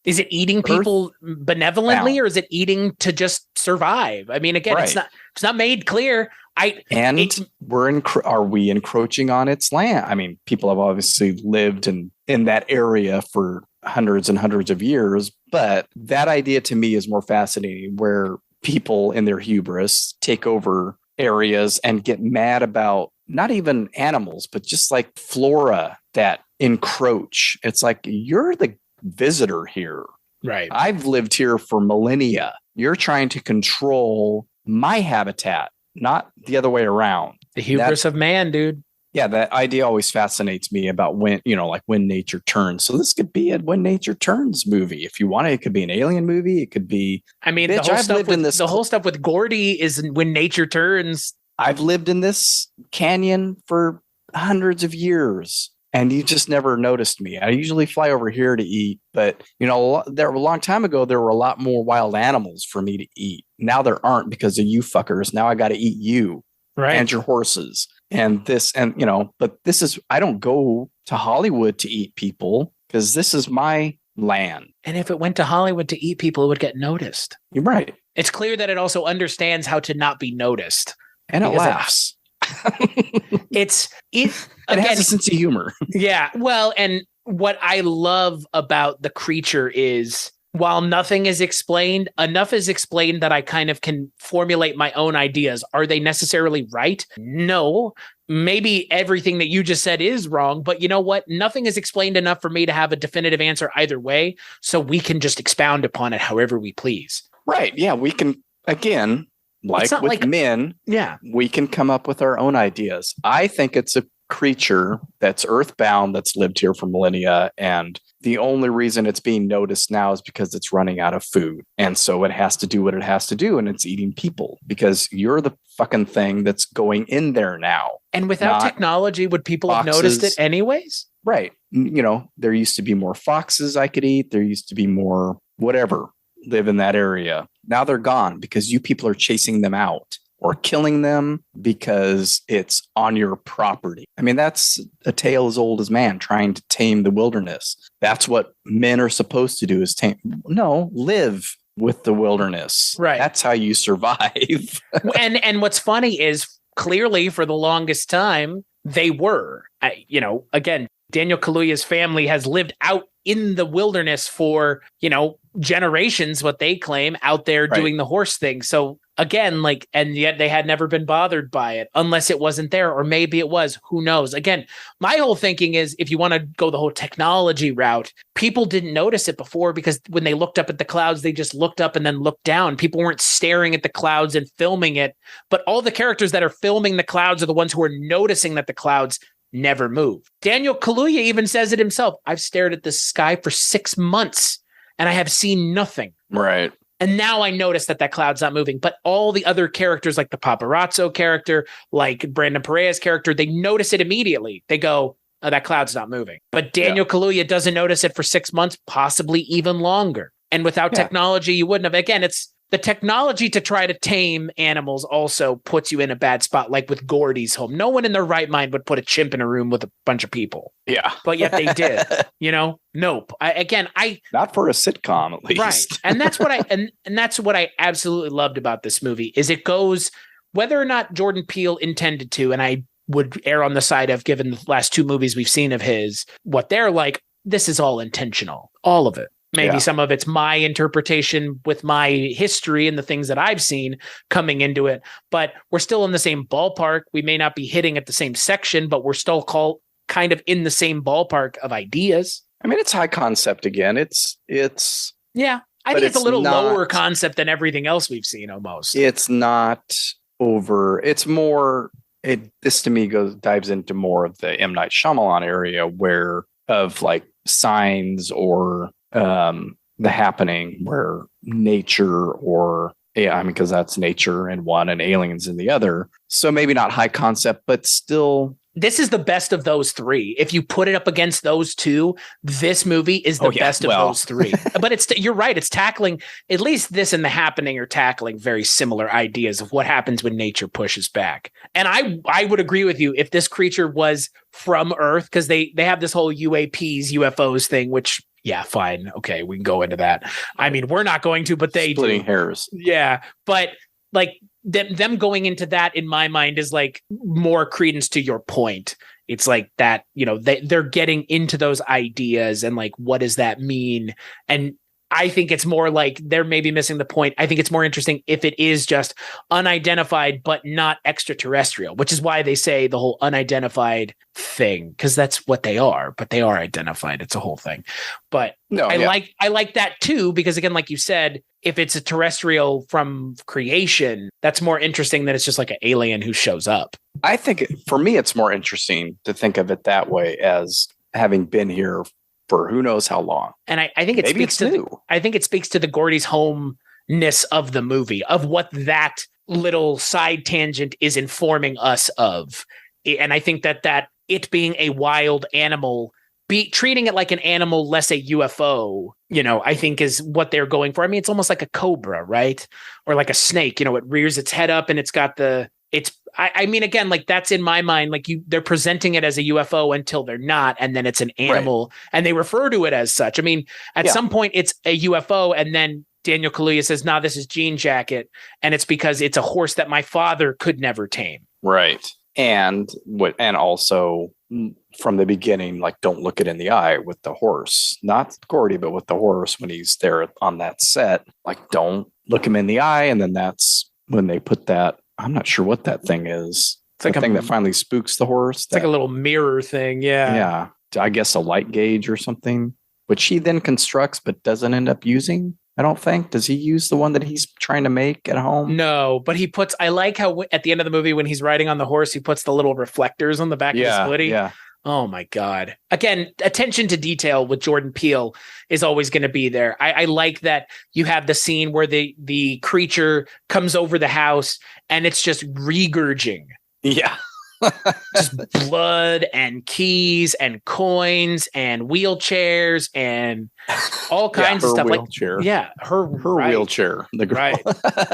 Is it eating people benevolently, or is it eating to just survive? I mean, again, it's not made clear. Are we encroaching on its land? I mean, people have obviously lived in that area for hundreds and hundreds of years, but that idea to me is more fascinating, where people in their hubris take over areas and get mad about not even animals, but just like flora that encroach. It's like, you're the visitor here. Right. I've lived here for millennia. You're trying to control my habitat, not the other way around. The hubris of man, dude. Yeah, that idea always fascinates me about when nature turns. So this could be a When Nature Turns movie. If you want it could be an alien movie. It could be. I mean, the whole stuff with Gordy is When Nature Turns. I've lived in this canyon for hundreds of years, and you just never noticed me. I usually fly over here to eat, but a long time ago, there were a lot more wild animals for me to eat. Now there aren't because of you fuckers. Now I got to eat you and your horses. And but this is, I don't go to Hollywood to eat people because this is my land. And if it went to Hollywood to eat people, it would get noticed. You're right. It's clear that it also understands how to not be noticed. And it laughs. It has a sense of humor. Yeah. Well, and what I love about the creature is, while nothing is explained, enough is explained that I kind of can formulate my own ideas. Are they necessarily right? No. Maybe everything that you just said is wrong, but you know what? Nothing is explained enough for me to have a definitive answer either way, so we can just expound upon it however we please. Right. Yeah, we can, again, with men, we can come up with our own ideas. I think it's a creature that's earthbound, that's lived here for millennia, and the only reason it's being noticed now is because it's running out of food. And so it has to do what it has to do, and it's eating people because you're the fucking thing that's going in there now. And without technology, would people have noticed it anyways? Right. There used to be more foxes I could eat. There used to be more whatever live in that area. Now they're gone because you people are chasing them out or killing them because it's on your property. I mean, that's a tale as old as man, trying to tame the wilderness. That's what men are supposed to do, is live with the wilderness. Right. That's how you survive. and what's funny is, clearly for the longest time, they were. Again, Daniel Kaluuya's family has lived out in the wilderness for, generations, what they claim, out there doing the horse thing. So again, and yet they had never been bothered by it unless it wasn't there, or maybe it was, who knows? Again, my whole thinking is, if you want to go the whole technology route, people didn't notice it before because when they looked up at the clouds, they just looked up and then looked down. People weren't staring at the clouds and filming it, but all the characters that are filming the clouds are the ones who are noticing that the clouds never move. Daniel Kaluuya even says it himself. I've stared at the sky for 6 months and I have seen nothing. Right. And now I notice that cloud's not moving. But all the other characters, like the paparazzo character, like Brandon Perea's character, they notice it immediately. They go, oh, that cloud's not moving. But Daniel Kaluuya doesn't notice it for 6 months, possibly even longer. And without technology, you wouldn't have. Again, it's the technology to try to tame animals also puts you in a bad spot, like with Gordy's home. No one in their right mind would put a chimp in a room with a bunch of people. Yeah. But yet they did, Nope. Not for a sitcom, at least. Right. And that's what and that's what I absolutely loved about this movie, is it goes, whether or not Jordan Peele intended to, and I would err on the side of, given the last 2 movies we've seen of his, what they're like, this is all intentional. All of it. Maybe some of it's my interpretation with my history and the things that I've seen coming into it, but we're still in the same ballpark. We may not be hitting at the same section, but we're still kind of in the same ballpark of ideas. I mean, it's high concept again. It's yeah. I think it's a little lower concept than everything else we've seen almost. It's not over. It's more, this to me dives into more of the M. Night Shyamalan area of like Signs or The Happening, where nature because that's nature in one and aliens in the other. So maybe not high concept, but still. This is the best of those 3. If you put it up against those 2, this movie is the best of those 3. But you're right. It's tackling, at least this and The Happening are tackling very similar ideas of what happens when nature pushes back. And I would agree with you if this creature was from Earth, because they have this whole UFOs thing, which, yeah, fine. Okay, we can go into that. I mean, we're not going to, but they splitting hairs. Yeah, but like them going into that, in my mind, is like more credence to your point. It's like that, they're getting into those ideas and like, what does that mean? And I think it's more like they're maybe missing the point. I think it's more interesting if it is just unidentified, but not extraterrestrial, which is why they say the whole unidentified thing, because that's what they are, but they are identified. It's a whole thing. But I like that too, because again, like you said, if it's a terrestrial from creation, that's more interesting than it's just like an alien who shows up. I think for me, it's more interesting to think of it that way, as having been here for who knows how long. And I think it speaks to the Gordy's home-ness of the movie, of what that little side tangent is informing us of. And I think that it being a wild animal, treating it like an animal, less a UFO, I think is what they're going for. I mean, it's almost like a cobra, right? Or like a snake, it rears its head up and it's got the I mean, again, like that's in my mind, like they're presenting it as a UFO until they're not, and then it's an animal, and they refer to it as such. I mean, at some point it's a UFO, and then Daniel Kaluuya says, "Nah, this is Jean Jacket," and it's because it's a horse that my father could never tame. Right, and also from the beginning, like don't look it in the eye with the horse, not Gordy, but with the horse when he's there on that set. Like, don't look him in the eye, and then that's when they put that. I'm not sure what that thing is. It's like a thing that finally spooks the horse. It's like a little mirror thing. Yeah. Yeah. I guess a light gauge or something, which he then constructs but doesn't end up using. I don't think. Does he use the one that he's trying to make at home? No, but I like how at the end of the movie, when he's riding on the horse, he puts the little reflectors on the back of his hoodie. Yeah. Oh my God. Again, attention to detail with Jordan Peele is always going to be there. I like that you have the scene where the creature comes over the house and it's just regurging. Yeah. Just blood and keys and coins and wheelchairs and all kinds of stuff. Wheelchair. Her wheelchair. The girl.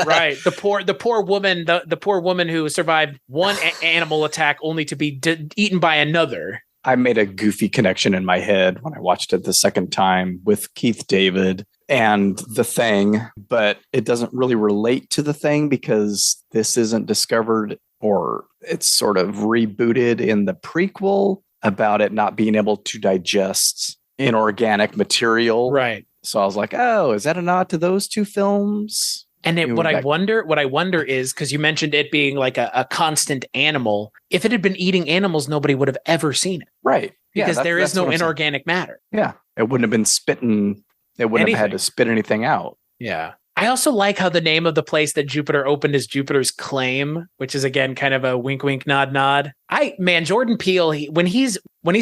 Right. The poor woman. The poor woman who survived one animal attack only to be eaten by another. I made a goofy connection in my head when I watched it the second time with Keith David and The Thing, but it doesn't really relate to The Thing because this isn't discovered, or it's sort of rebooted in the prequel about it not being able to digest inorganic material. Right. So I was like, oh, is that a nod to those two films? And what I wonder is, because you mentioned it being like a constant animal, if it had been eating animals, nobody would have ever seen it. Right. Because there is no inorganic matter. Yeah. It wouldn't have been spitting. It wouldn't have had to spit anything out. Yeah. I also like how the name of the place that Jupiter opened is Jupiter's Claim, which is again kind of a wink, wink, nod, nod. Jordan Peele, when he's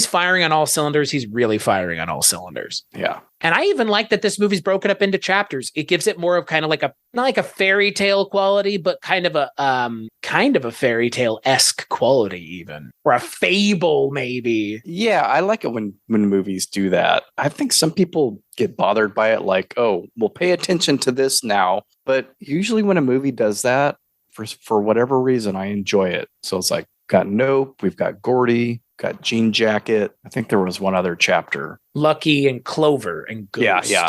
firing on all cylinders, he's really firing on all cylinders. Yeah. And I even like that this movie's broken up into chapters. It gives it more of kind of like not like a fairy tale quality, but kind of a fairy tale-esque quality even, or a fable maybe. Yeah, I like it when movies do that. I think some people get bothered by it, like, oh, we'll pay attention to this now. But usually when a movie does that, for whatever reason, I enjoy it. So it's like, got Nope, we've got Gordy, got Jean Jacket. I think there was one other chapter. Lucky and Clover and Ghost. Yeah.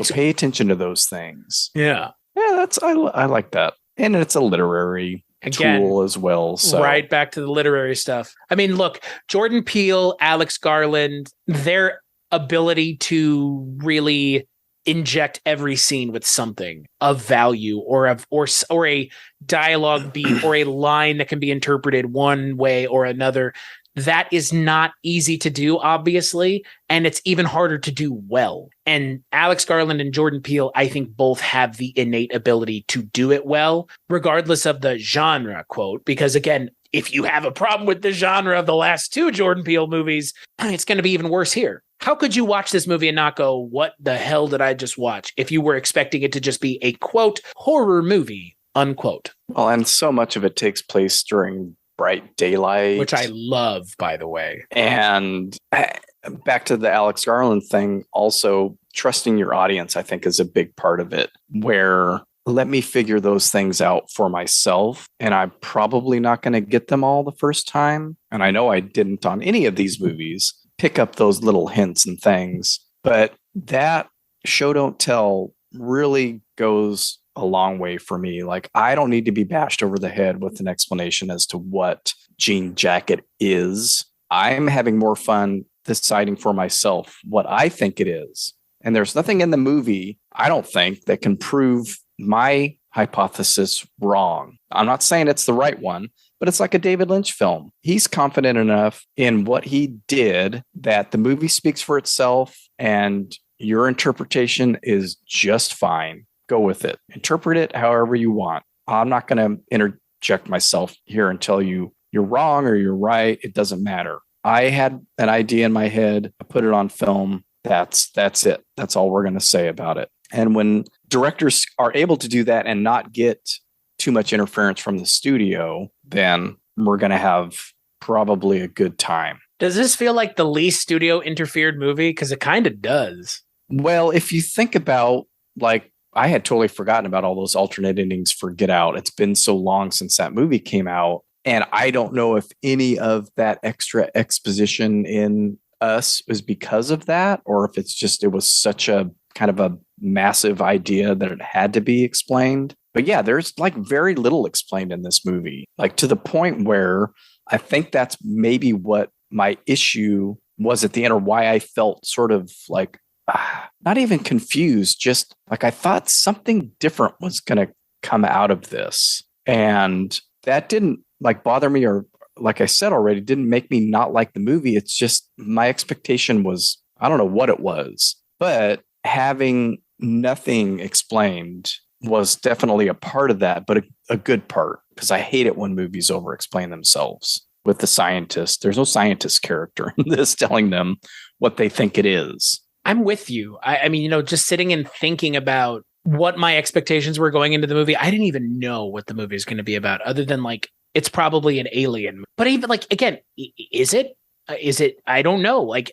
So pay attention to those things. Yeah. Yeah, I like that. And it's a literary tool as well. So right back to the literary stuff. I mean, look, Jordan Peele, Alex Garland, their ability to really inject every scene with something of value or a dialogue beat or a line that can be interpreted one way or another. That is not easy to do, obviously, and it's even harder to do well. And Alex Garland and Jordan Peele, I think, both have the innate ability to do it well, regardless of the genre, quote, because again, if you have a problem with the genre of the last two Jordan Peele movies, it's going to be even worse here. How could you watch this movie and not go, what the hell did I just watch? If you were expecting it to just be a, quote, horror movie, unquote. Well, and so much of it takes place during bright daylight, which I love, by the way. And back to the Alex Garland thing, also trusting your audience, I think, is a big part of it, where let me figure those things out for myself. And I'm probably not going to get them all the first time. And I know I didn't on any of these movies pick up those little hints and things. But that show don't tell really goes a long way for me. Like, I don't need to be bashed over the head with an explanation as to what Jean Jacket is. I'm having more fun deciding for myself what I think it is. And there's nothing in the movie, I don't think, that can prove my hypothesis wrong. I'm not saying it's the right one, but it's like a David Lynch film. He's confident enough in what he did that the movie speaks for itself and your interpretation is just fine. Go with it. Interpret it however you want. I'm not going to interject myself here and tell you you're wrong or you're right. It doesn't matter. I had an idea in my head. I put it on film. That's it. That's all we're going to say about it. And when directors are able to do that and not get too much interference from the studio, then we're going to have probably a good time. Does this feel like the least studio interfered movie? Because it kind of does. Well, if you think about like I had totally forgotten about all those alternate endings for Get Out. It's been so long since that movie came out. And I don't know if any of that extra exposition in Us was because of that, or if it's just, it was such a kind of a massive idea that it had to be explained. But yeah, there's like very little explained in this movie, like to the point where I think that's maybe what my issue was at the end, or why I felt sort of like not even confused, just like I thought something different was going to come out of this. And that didn't like bother me, or like I said already, didn't make me not like the movie. It's just my expectation was, I don't know what it was, but having nothing explained was definitely a part of that, but a good part, because I hate it when movies over-explain themselves with the scientist. There's no scientist character in this telling them what they think it is. I'm with you. I mean, just sitting and thinking about what my expectations were going into the movie, I didn't even know what the movie is going to be about, other than like, it's probably an alien. But even like, again, is it? I don't know. Like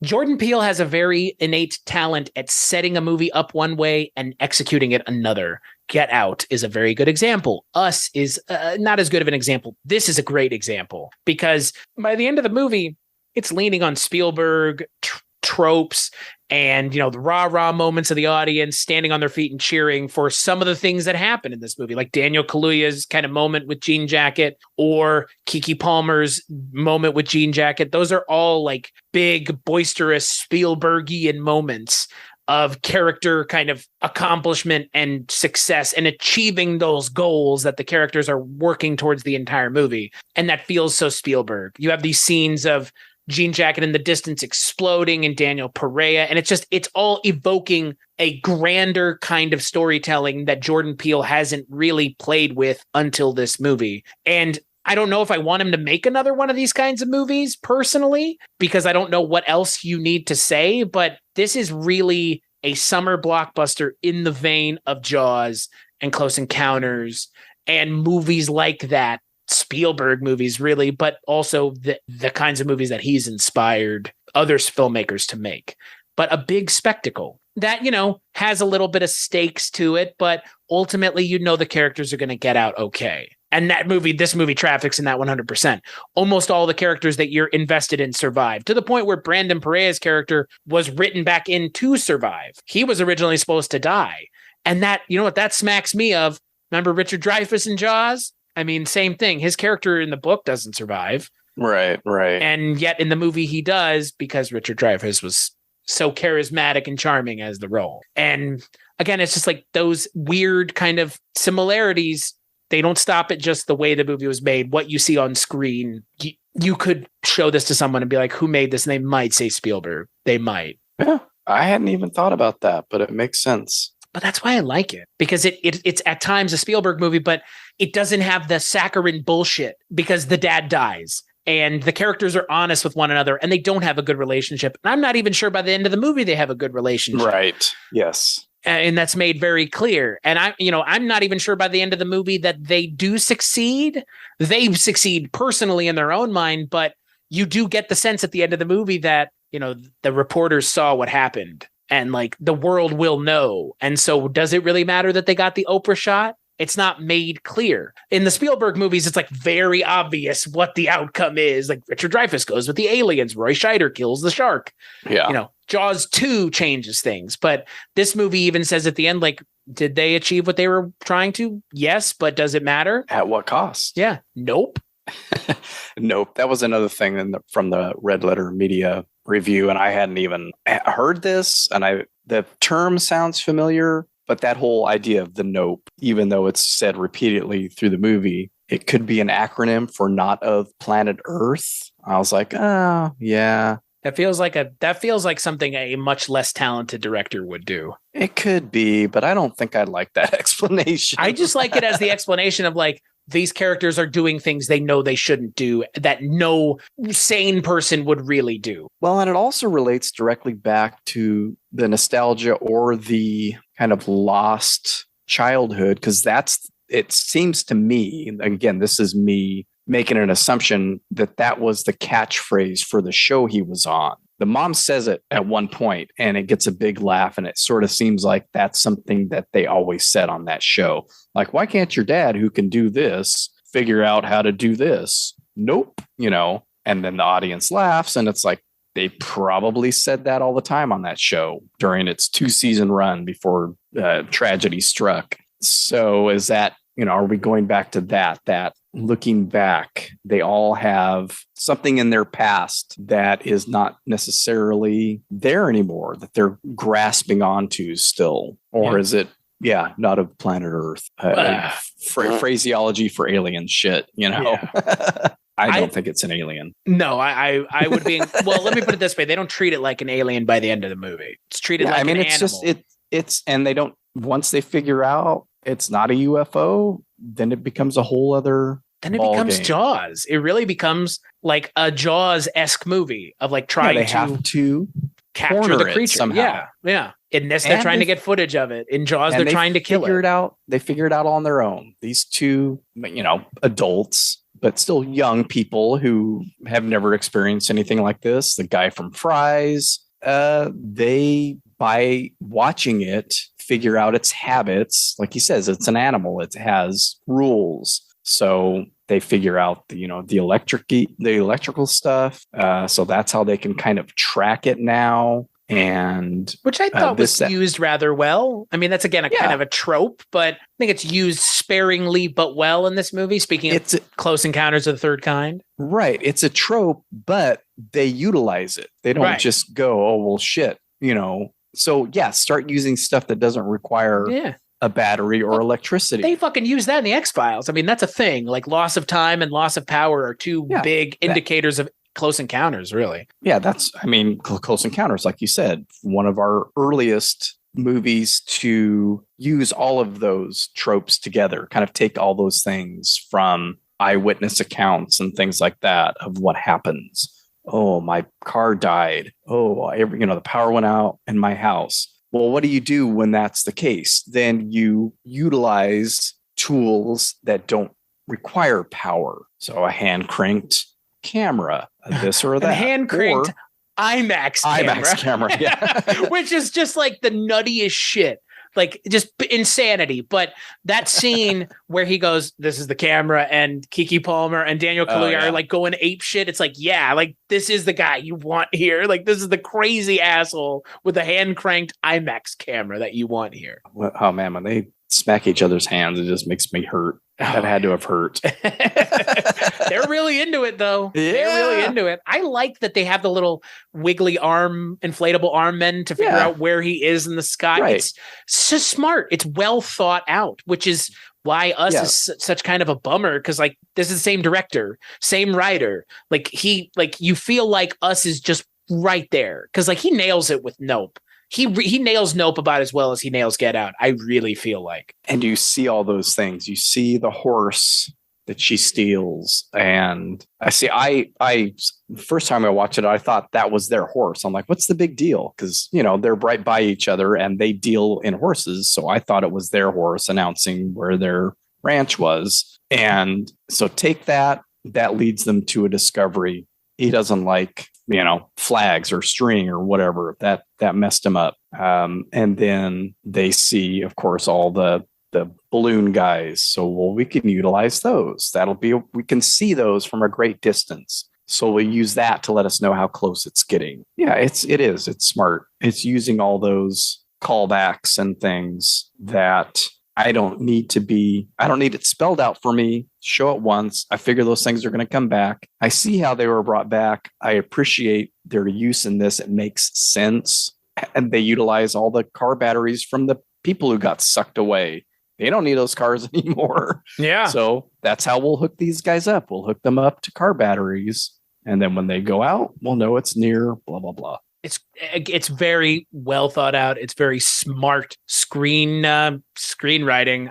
Jordan Peele has a very innate talent at setting a movie up one way and executing it another. Get Out is a very good example. Us is not as good of an example. This is a great example, because by the end of the movie, it's leaning on Spielberg tropes and, the rah-rah moments of the audience standing on their feet and cheering for some of the things that happen in this movie, like Daniel Kaluuya's kind of moment with Jean Jacket, or Keke Palmer's moment with Jean Jacket. Those are all like big, boisterous Spielbergian moments of character kind of accomplishment and success and achieving those goals that the characters are working towards the entire movie. And that feels so Spielberg. You have these scenes of Jean Jacket in the distance exploding and Daniel Perea. And it's all evoking a grander kind of storytelling that Jordan Peele hasn't really played with until this movie. And I don't know if I want him to make another one of these kinds of movies personally, because I don't know what else you need to say, but this is really a summer blockbuster in the vein of Jaws and Close Encounters and movies like that. Spielberg movies, really, but also the kinds of movies that he's inspired other filmmakers to make. But a big spectacle that, has a little bit of stakes to it, but ultimately, the characters are going to get out okay. And this movie traffics in that 100%. Almost all the characters that you're invested in survive, to the point where Brandon Perea's character was written back in to survive. He was originally supposed to die. And that, what that smacks me of, remember Richard Dreyfuss in Jaws? I mean, same thing. His character in the book doesn't survive. Right. And yet in the movie he does, because Richard Dreyfuss was so charismatic and charming as the role. And again, it's just like those weird kind of similarities. They don't stop at just the way the movie was made. What you see on screen, you could show this to someone and be like, who made this? And they might say Spielberg. They might. Yeah, I hadn't even thought about that, but it makes sense. But that's why I like it, because it's at times a Spielberg movie, but it doesn't have the saccharine bullshit because the dad dies and the characters are honest with one another and they don't have a good relationship. And I'm not even sure by the end of the movie they have a good relationship. Right. Yes. And that's made very clear. And I'm not even sure by the end of the movie that they do succeed. They succeed personally in their own mind, but you do get the sense at the end of the movie that, the reporters saw what happened. And like the world will know. And so does it really matter that they got the Oprah shot? It's not made clear. In the Spielberg movies, it's like very obvious what the outcome is. Like Richard Dreyfuss goes with the aliens. Roy Scheider kills the shark. Yeah. Jaws 2 changes things. But this movie even says at the end, like, did they achieve what they were trying to? Yes, but does it matter? At what cost? Yeah. Nope. Nope. That was another thing from the Red Letter Media review, and I hadn't even heard this, and the term sounds familiar, but that whole idea of the nope, even though it's said repeatedly through the movie, it could be an acronym for not of planet Earth. I was like, oh yeah. That feels like something a much less talented director would do. It could be, but I don't think I'd like that explanation. I just like it as the explanation of like, these characters are doing things they know they shouldn't do that no sane person would really do. Well, and it also relates directly back to the nostalgia or the kind of lost childhood, because it seems to me, again, this is me making an assumption that was the catchphrase for the show he was on. The mom says it at one point and it gets a big laugh, and it sort of seems like that's something that they always said on that show. Like, why can't your dad, who can do this, figure out how to do this? Nope. And then the audience laughs, and it's like, they probably said that all the time on that show during its 2-season run before tragedy struck. So is that, are we going back to that looking back, they all have something in their past that is not necessarily there anymore, that they're grasping onto still? Or is it, not of planet Earth? Phraseology for alien shit, Yeah. I don't think it's an alien. No, I would be. Well, let me put it this way. They don't treat it like an alien by the end of the movie. It's treated like an animal. And they don't, once they figure out it's not a UFO, then it becomes a whole other Then it becomes game. Jaws. It really becomes like a Jaws-esque movie of like trying to capture the creature somehow. Yeah. In this, they're trying to get footage of it. In Jaws, they're trying to kill it. They figure it out on their own. These two, adults, but still young people who have never experienced anything like this. The guy from Fries, they, by watching it, figure out its habits. Like he says, it's an animal. It has rules. So they figure out the electrical stuff. So that's how they can kind of track it now. And which I thought was used rather well. I mean, that's again kind of a trope, but I think it's used sparingly but well in this movie. Speaking of Close Encounters of the Third Kind. Right. It's a trope, but they utilize it. They don't just go, oh, well, shit, So start using stuff that doesn't require a battery or electricity. They fucking use that in the X-Files. I mean, that's a thing. Like loss of time and loss of power are two big indicators of Close Encounters, really. Yeah, Close Encounters, like you said, one of our earliest movies to use all of those tropes together, kind of take all those things from eyewitness accounts and things like that of what happens. Oh, my car died. Oh, the power went out in my house. Well, what do you do when that's the case? Then you utilize tools that don't require power. So a hand cranked camera, this or that. A hand cranked IMAX camera. Yeah. Which is just like the nuttiest shit. Like just insanity. But that scene where he goes, this is the camera, and Keke Palmer and Daniel Kaluuya are like going ape shit. It's like, like this is the guy you want here. Like this is the crazy asshole with a hand cranked IMAX camera that you want here. Oh man, when they smack each other's hands, it just makes me hurt. That had to have hurt. They're really into it, though. Yeah. They're really into it. I like that they have the little wiggly inflatable arm men to figure out where he is in the sky. Right. It's so smart. It's well thought out, which is why Us is such kind of a bummer, because like this is the same director, same writer. Like you feel like Us is just right there because like he nails it with Nope. He nails Nope about as well as he nails Get Out. I really feel like. And you see all those things. You see the horse that she steals. And I first time I watched it, I thought that was their horse. I'm like, what's the big deal? Because, they're right by each other and they deal in horses. So I thought it was their horse announcing where their ranch was. And so take that leads them to a discovery. He doesn't like, flags or string or whatever that messed him up. And then they see, of course, all the balloon guys. So, we can utilize those. We can see those from a great distance. So we'll use that to let us know how close it's getting. Yeah, it's smart. It's using all those callbacks and things that I don't need it spelled out for me. Show it once. I figure those things are going to come back. I see how they were brought back. I appreciate their use in this. It makes sense. And they utilize all the car batteries from the people who got sucked away. They don't need those cars anymore. Yeah. So that's how we'll hook these guys up. We'll hook them up to car batteries. And then when they go out, we'll know it's near blah, blah, blah. It's very well thought out. It's very smart screenwriting.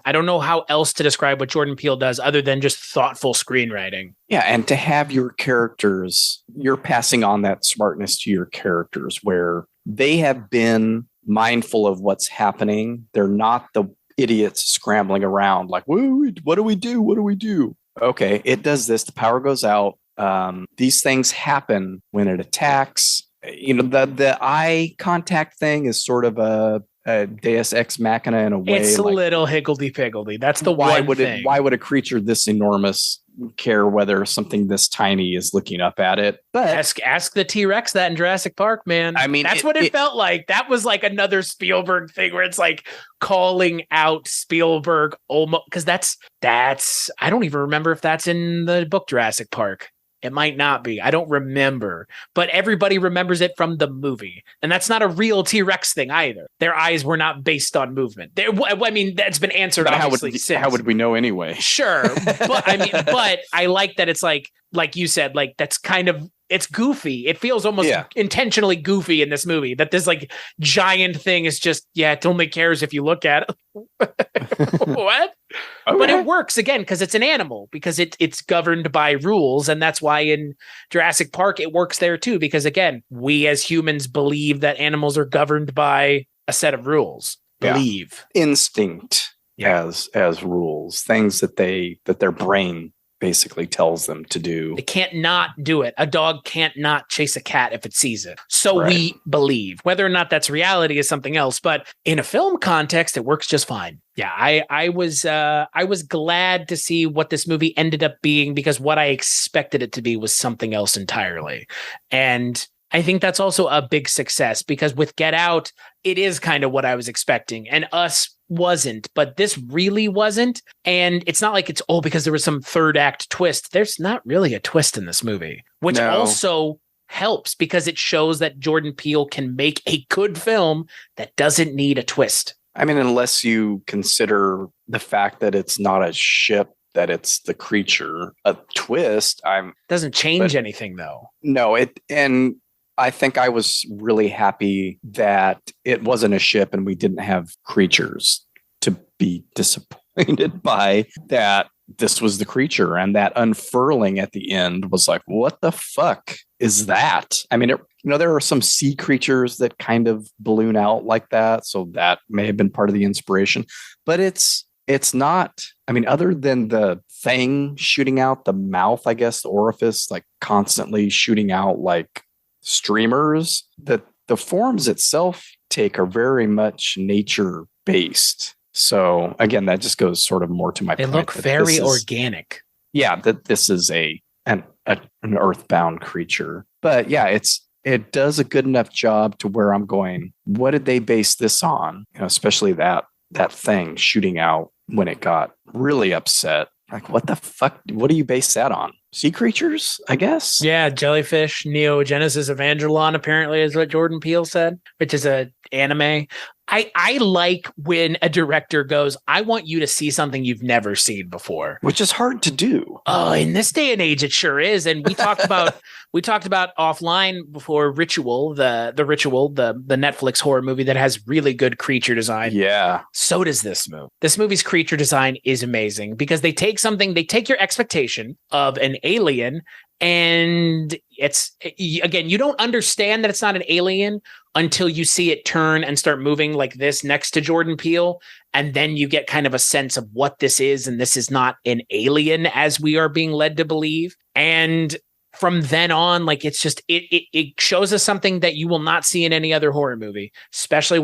I don't know how else to describe what Jordan Peele does other than just thoughtful screenwriting. Yeah, and to have your characters, you're passing on that smartness to your characters where they have been mindful of what's happening. They're not the idiots scrambling around like, whoa, what do we do? What do we do? Okay, it does this. The power goes out. These things happen when it attacks. the eye contact thing is sort of a Deus Ex Machina in a way. It's a little higgledy-piggledy. That's the one thing. Why would a creature this enormous care whether something this tiny is looking up at it? But ask the T-Rex that in Jurassic Park, man. I mean, that's what it felt like. That was like another Spielberg thing where it's like calling out Spielberg almost, because that's I don't even remember if that's in the book Jurassic Park. It might not be. I don't remember, but everybody remembers it from the movie. And that's not a real T-Rex thing either. Their eyes were not based on movement. I mean, that's been answered obviously since. How would we know anyway? Sure. But I like that it's like you said, like that's kind of, it's goofy. It feels almost intentionally goofy in this movie that this like giant thing is just, it only cares if you look at it. What? Okay. But it works again because it's an animal, because it's governed by rules. And that's why in Jurassic Park, it works there too. Because again, we as humans believe that animals are governed by a set of rules. Believe. Instinct as rules, things that their brain basically tells them to do. They can't not do it. A dog can't not chase a cat if it sees it. So we believe. Whether or not that's reality is something else. But in a film context, it works just fine. Yeah, I was glad to see what this movie ended up being, because what I expected it to be was something else entirely. And I think that's also a big success, because with Get Out, it is kind of what I was expecting, and Us wasn't, but this really wasn't. And it's not like it's because there was some third act twist. There's not really a twist in this movie, which also helps because it shows that Jordan Peele can make a good film that doesn't need a twist. I mean, unless you consider the fact that it's not a ship, that it's the creature, a twist. Doesn't change anything though. No, and I think I was really happy that it wasn't a ship and we didn't have creatures to be disappointed by, that this was the creature, and that unfurling at the end was like, what the fuck is that? I mean, there are some sea creatures that kind of balloon out like that. So that may have been part of the inspiration, but it's not, I mean, other than the thing shooting out the mouth, I guess, the orifice, like constantly shooting out like streamers, that the forms itself take are very much nature based. So again, that just goes sort of more to my point. They look very organic. Yeah, that this is an earthbound creature. But yeah, it does a good enough job to where I'm going, what did they base this on? Especially that thing shooting out when it got really upset. Like, what the fuck? What do you base that on? Sea creatures, I guess? Yeah, jellyfish, Neogenesis Evangelion, apparently, is what Jordan Peele said, which is an anime. I like when a director goes, I want you to see something you've never seen before. Which is hard to do. Oh, in this day and age, it sure is. And we talked about offline before Ritual, the Netflix horror movie that has really good creature design. Yeah. So does this movie. This movie's creature design is amazing because they take your expectation of an alien, and it's, again, you don't understand that it's not an alien until you see it turn and start moving like this next to Jordan Peele. And then you get kind of a sense of what this is. And this is not an alien as we are being led to believe. And from then on, like, it's just, it shows us something that you will not see in any other horror movie, especially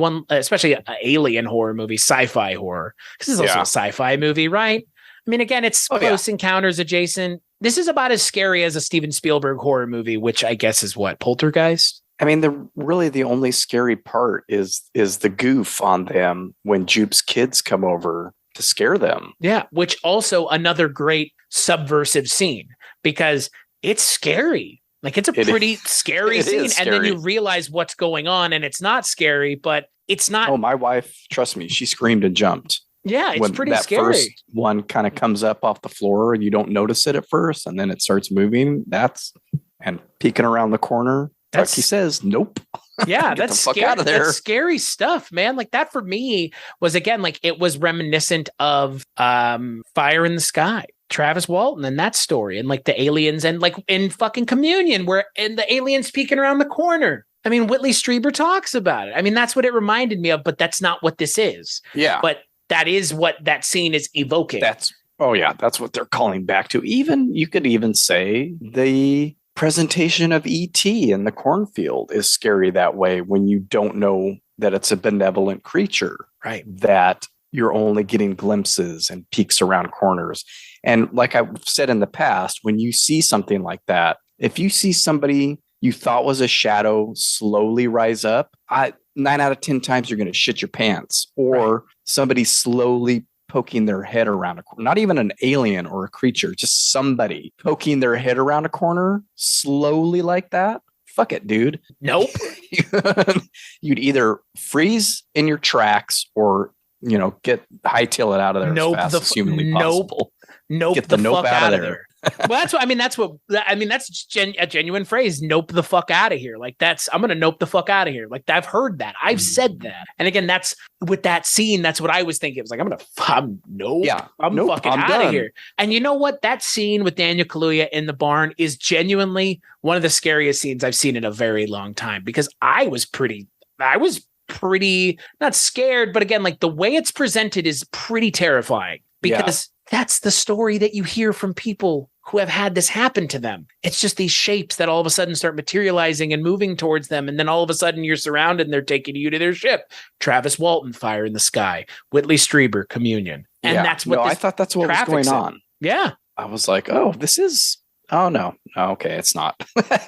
an alien horror movie, sci-fi horror. This is also a sci-fi movie, right? I mean, again, it's close encounters adjacent. This is about as scary as a Steven Spielberg horror movie, which I guess is what, Poltergeist? I mean, the only scary part is the goof on them when Jupe's kids come over to scare them. Yeah, which also another great subversive scene, because it's scary. Like, it's a pretty scary scene. And then you realize what's going on, and it's not scary, but it's not. Oh, my wife, trust me, she screamed and jumped. Yeah, it's pretty scary. That first one kind of comes up off the floor, and you don't notice it at first, and then it starts moving. And peeking around the corner. Like he says, nope. Yeah, that's scary. Out of there. That's scary stuff, man. Like, that for me was, again, like, it was reminiscent of Fire in the Sky, Travis Walton and that story, and like the aliens, and like in fucking Communion, and the aliens peeking around the corner. I mean, Whitley Strieber talks about it. I mean, that's what it reminded me of, but that's not what this is. Yeah. But that is what that scene is evoking. That's what they're calling back to. You could even say the presentation of E.T. in the cornfield is scary that way when you don't know that it's a benevolent creature. Right. That you're only getting glimpses and peeks around corners. And like I've said in the past, when you see something like that, if you see somebody you thought was a shadow slowly rise up, 9 out of 10 times you're going to shit your pants. Or somebody slowly poking their head around a corner, not even an alien or a creature, just somebody poking their head around a corner slowly like that. Fuck it, dude. Nope. You'd either freeze in your tracks or, hightail it out of there as fast as humanly possible. Nope. Get the nope out of there. Well, that's a genuine phrase. Nope the fuck out of here. Like I'm going to nope the fuck out of here. Like I've heard that. I've said that. And again, that's with that scene. That's what I was thinking. It was like, I'm fucking out of here. And you know what? That scene with Daniel Kaluuya in the barn is genuinely one of the scariest scenes I've seen in a very long time, because I was pretty not scared, but again, like the way it's presented is pretty terrifying, because that's the story that you hear from people who have had this happen to them. It's just these shapes that all of a sudden start materializing and moving towards them. And then all of a sudden you're surrounded and they're taking you to their ship. Travis Walton, Fire in the Sky. Whitley Strieber, Communion. And that's what I thought that's what was going on. Yeah. I was like, oh, no. Okay, it's not.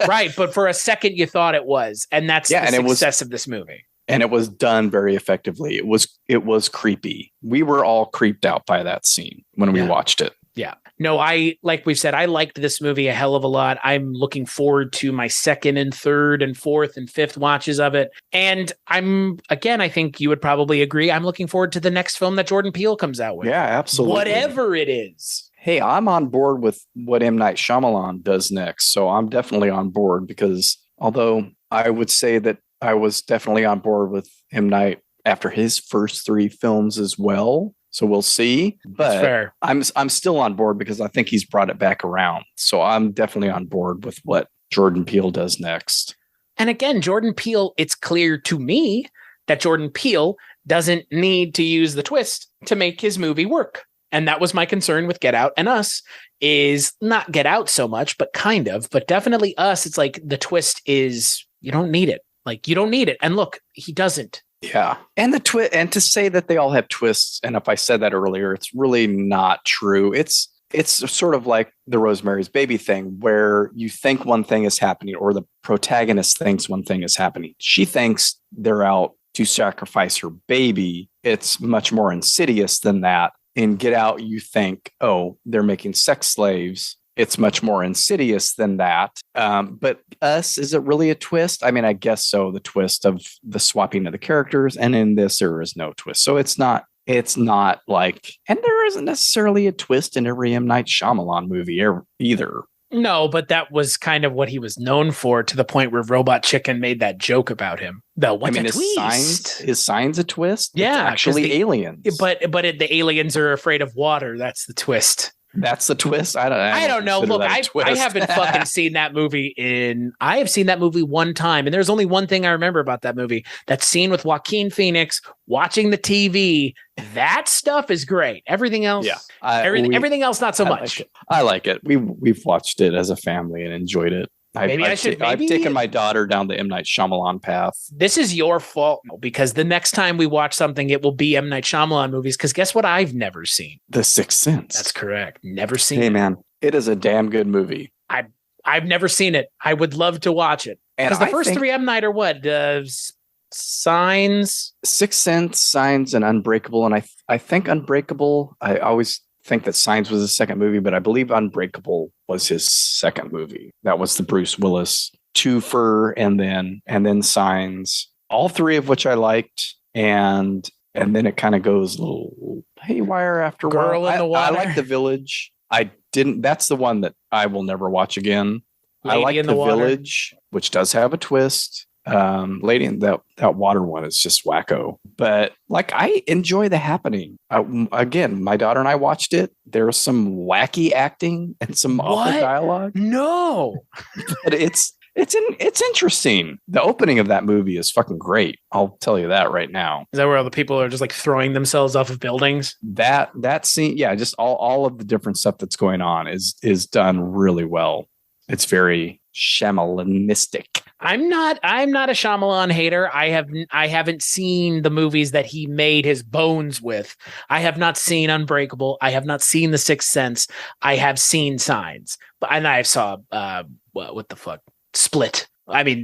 Right. But for a second you thought it was. And that's the success of this movie. And it was done very effectively. It was creepy. We were all creeped out by that scene when we watched it. Yeah. No, like we've said, I liked this movie a hell of a lot. I'm looking forward to my second and third and fourth and fifth watches of it. And I think you would probably agree, I'm looking forward to the next film that Jordan Peele comes out with. Yeah, absolutely. Whatever it is. Hey, I'm on board with what M. Night Shyamalan does next. So I'm definitely on board, because although I would say that I was definitely on board with M. Night after his first 3 films as well. So we'll see. But I'm still on board because I think he's brought it back around. So I'm definitely on board with what Jordan Peele does next. And again, Jordan Peele, it's clear to me that Jordan Peele doesn't need to use the twist to make his movie work. And that was my concern with Get Out and Us, is not Get Out so much, but kind of, but definitely Us. It's like the twist is, you don't need it. Like, you don't need it. And look, he doesn't. Yeah. And and to say that they all have twists, and if I said that earlier, it's really not true. It's sort of like the Rosemary's Baby thing, where you think one thing is happening, or the protagonist thinks one thing is happening. She thinks they're out to sacrifice her baby. It's much more insidious than that. In Get Out, you think, oh, they're making sex slaves. It's much more insidious than that. But Us, is it really a twist? I mean, I guess so. The twist of the swapping of the characters, and in this, there is no twist. So it's not like, and there isn't necessarily a twist in every M. Night Shyamalan movie either. No, but that was kind of what he was known for, to the point where Robot Chicken made that joke about him. His sign's a twist. Yeah, it's actually aliens. But the aliens are afraid of water. That's the twist. That's the twist. I don't know. Look, I haven't fucking seen that movie I have seen that movie one time, and there's only one thing I remember about that movie. That scene with Joaquin Phoenix watching the TV. That stuff is great. Everything else, everything else, not so much. I like it. We've watched it as a family and enjoyed it. I've taken my daughter down the M. Night Shyamalan path. This is your fault, because the next time we watch something, it will be M. Night Shyamalan movies. Because guess what? I've never seen The Sixth Sense. That's correct. Never seen it. Hey, man, it is a damn good movie. I've never seen it. I would love to watch it. Because the first 3 M. Night are what? Signs, Sixth Sense, Signs, and Unbreakable. And I think Unbreakable, I always think that Signs was his second movie, but I believe Unbreakable was his second movie. That was the Bruce Willis twofer, and then Signs. All 3 of which I liked, and then it kind of goes a little haywire after a while. Girl in the Water. I like The Village. That's the one that I will never watch again. Lady I like in The the Village, which does have a twist. Lady in that water one is just wacko, but like, I enjoy The Happening. Again, my daughter and I watched it. There's some wacky acting and some awful dialogue. No, but it's interesting. The opening of that movie is fucking great. I'll tell you that right now. Is that where all the people are just like throwing themselves off of buildings? That scene, yeah, just all of the different stuff that's going on is done really well. It's very Shyamalan-istic. I'm not a Shyamalan hater. I haven't seen the movies that he made his bones with. I have not seen Unbreakable. I have not seen The Sixth Sense. I have seen Signs. And I saw what the fuck? Split. That's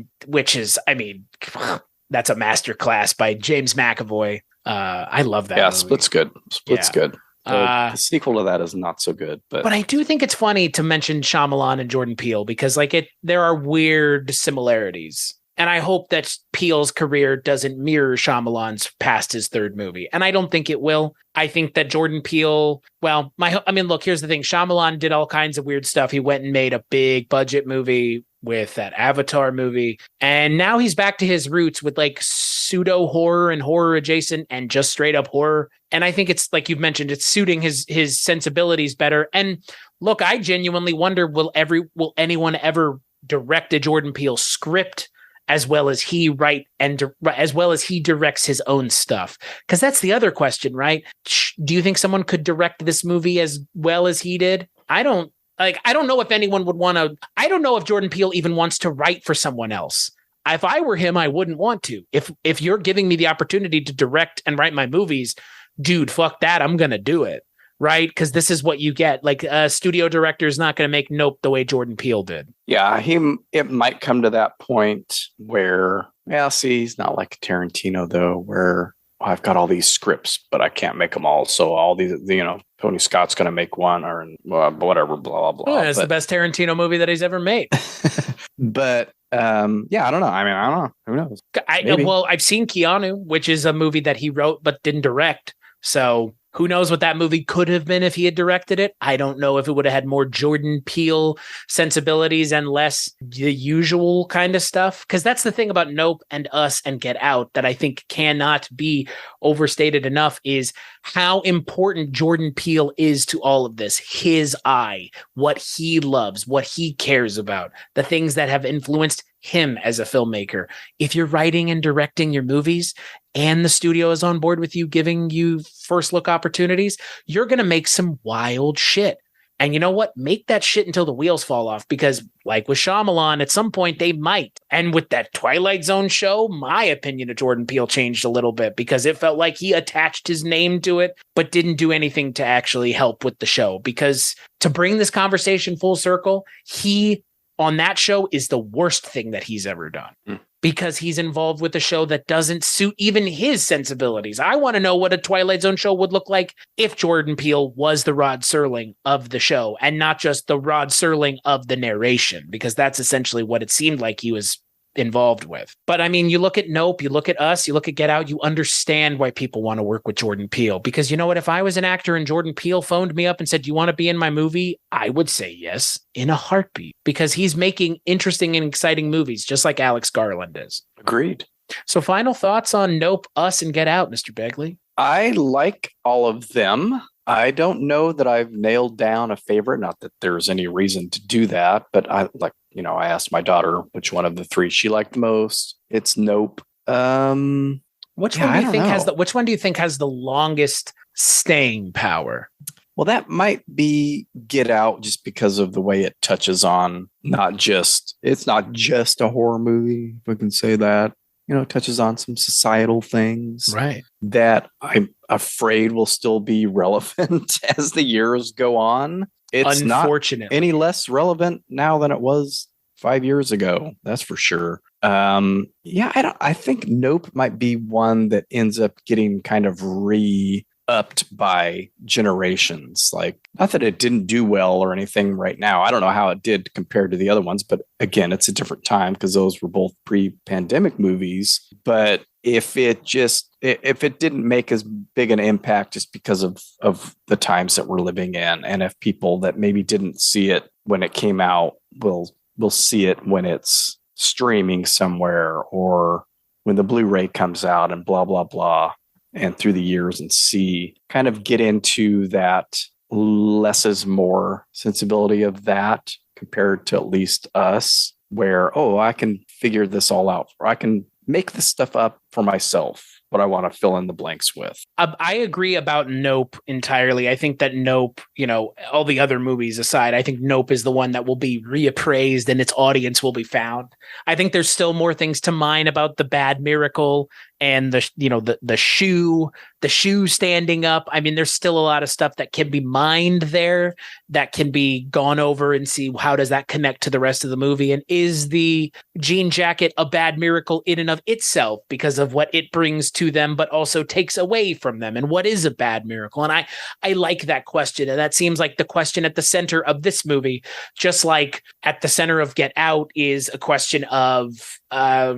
a masterclass by James McAvoy. I love that. Yeah, movie. Split's good. Split's good. The sequel to that is not so good, but I do think it's funny to mention Shyamalan and Jordan Peele because there are weird similarities. And I hope that Peele's career doesn't mirror Shyamalan's past his third movie. And I don't think it will. I think that Jordan Peele, look, here's the thing. Shyamalan did all kinds of weird stuff. He went and made a big budget movie with that Avatar movie. And now he's back to his roots with like pseudo horror and horror adjacent and just straight up horror. And I think it's like you've mentioned, it's suiting his sensibilities better. And look, I genuinely wonder, will anyone ever direct a Jordan Peele script as well as he write and as well as he directs his own stuff? Because that's the other question, right? Do you think someone could direct this movie as well as he did? I don't know if anyone would want to. I don't know if Jordan Peele even wants to write for someone else. If I were him, I wouldn't want to. If you're giving me the opportunity to direct and write my movies, dude, fuck that. I'm going to do it. Right? Because this is what you get. Like a studio director is not going to make Nope the way Jordan Peele did. Yeah, it might come to that point where, he's not like Tarantino though, where I've got all these scripts, but I can't make them all. So all these, Tony Scott's going to make one or whatever, blah, blah, blah. It's the best Tarantino movie that he's ever made. But I don't know. I don't know. Who knows? I've seen Keanu, which is a movie that he wrote but didn't direct. So who knows what that movie could have been if he had directed it? I don't know if it would have had more Jordan Peele sensibilities and less the usual kind of stuff. Because that's the thing about Nope and Us and Get Out that I think cannot be overstated enough is how important Jordan Peele is to all of this. His eye, what he loves, what he cares about, the things that have influenced him as a filmmaker. If you're writing and directing your movies and the studio is on board with you, giving you first look opportunities, you're going to make some wild shit. And you know what? Make that shit until the wheels fall off, because like with Shyamalan, at some point they might. And with that Twilight Zone show, my opinion of Jordan Peele changed a little bit because it felt like he attached his name to it, but didn't do anything to actually help with the show. Because to bring this conversation full circle, he on that show is the worst thing that he's ever done. Because he's involved with a show that doesn't suit even his sensibilities. I want to know what a Twilight Zone show would look like if Jordan Peele was the Rod Serling of the show and not just the Rod Serling of the narration, because that's essentially what it seemed like he was involved with. But I mean, you look at Nope, you look at Us, you look at Get Out, you understand why people want to work with Jordan Peele. Because you know what? If I was an actor and Jordan Peele phoned me up and said, "Do you want to be in my movie?" I would say yes in a heartbeat, because he's making interesting and exciting movies, just like Alex Garland is. Agreed. So final thoughts on Nope, Us, and Get Out, Mr. Begley? I like all of them. I don't know that I've nailed down a favorite. Not that there's any reason to do that, but I asked my daughter which one of the three she liked most. It's Nope. Which one do you think has the longest staying power? Well, that might be Get Out, just because of the way it touches on it's not just a horror movie, if we can say that. It touches on some societal things, right, that I'm afraid will still be relevant as the years go on. It's unfortunately not any less relevant now than it was 5 years ago. That's for sure. I think Nope might be one that ends up getting kind of upped by generations. Like, not that it didn't do well or anything right now. I don't know how it did compared to the other ones, but again, it's a different time because those were both pre-pandemic movies. But if it didn't make as big an impact just because of the times that we're living in, and if people that maybe didn't see it when it came out will see it when it's streaming somewhere or when the Blu-ray comes out and blah, blah, blah, and through the years, and kind of get into that less is more sensibility of that compared to at least Us, where, I can figure this all out, or I can make this stuff up for myself. what I want to fill in the blanks with. I agree about Nope entirely. I think that Nope, all the other movies aside, I think Nope is the one that will be reappraised and its audience will be found. I think there's still more things to mine about the bad miracle and the shoe standing up. I mean, there's still a lot of stuff that can be mined there that can be gone over and see how does that connect to the rest of the movie. And is the jean jacket a bad miracle in and of itself because of what it brings to them, but also takes away from them? And what is a bad miracle? And I like that question. And that seems like the question at the center of this movie, just like at the center of Get Out is a question of not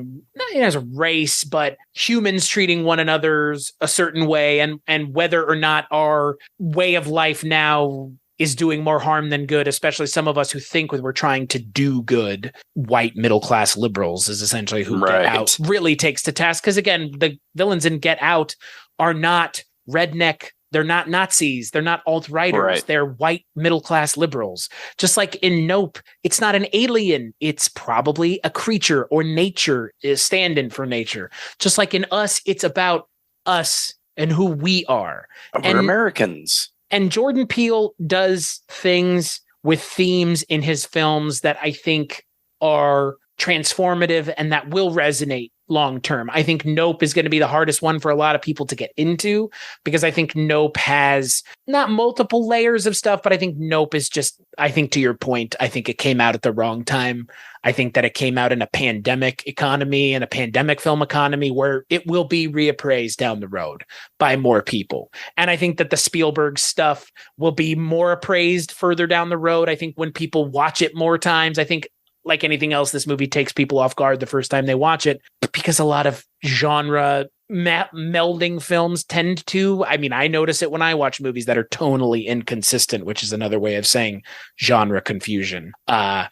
as a race, but humans treating one another's a certain way, and whether or not our way of life now is doing more harm than good, especially some of us who think we're trying to do good. White middle class liberals is essentially who Get Out really takes to task. Because again, the villains in Get Out are not redneck. They're not Nazis. They're not alt-righters. Right. They're white middle-class liberals. Just like in Nope, it's not an alien. It's probably a creature or nature is stand-in for nature. Just like in Us, it's about us and who we are. We're Americans. And Jordan Peele does things with themes in his films that I think are transformative and that will resonate long term. I think Nope is going to be the hardest one for a lot of people to get into because I think Nope has not multiple layers of stuff, but I think Nope is just, I think to your point, I think it came out at the wrong time. I think that it came out in a pandemic economy and a pandemic film economy where it will be reappraised down the road by more people. And I think that the Spielberg stuff will be more appraised further down the road. I think when people watch it more times, I think like anything else, this movie takes people off guard the first time they watch it because a lot of genre melding films tend to. I mean, I notice it when I watch movies that are tonally inconsistent, which is another way of saying genre confusion. I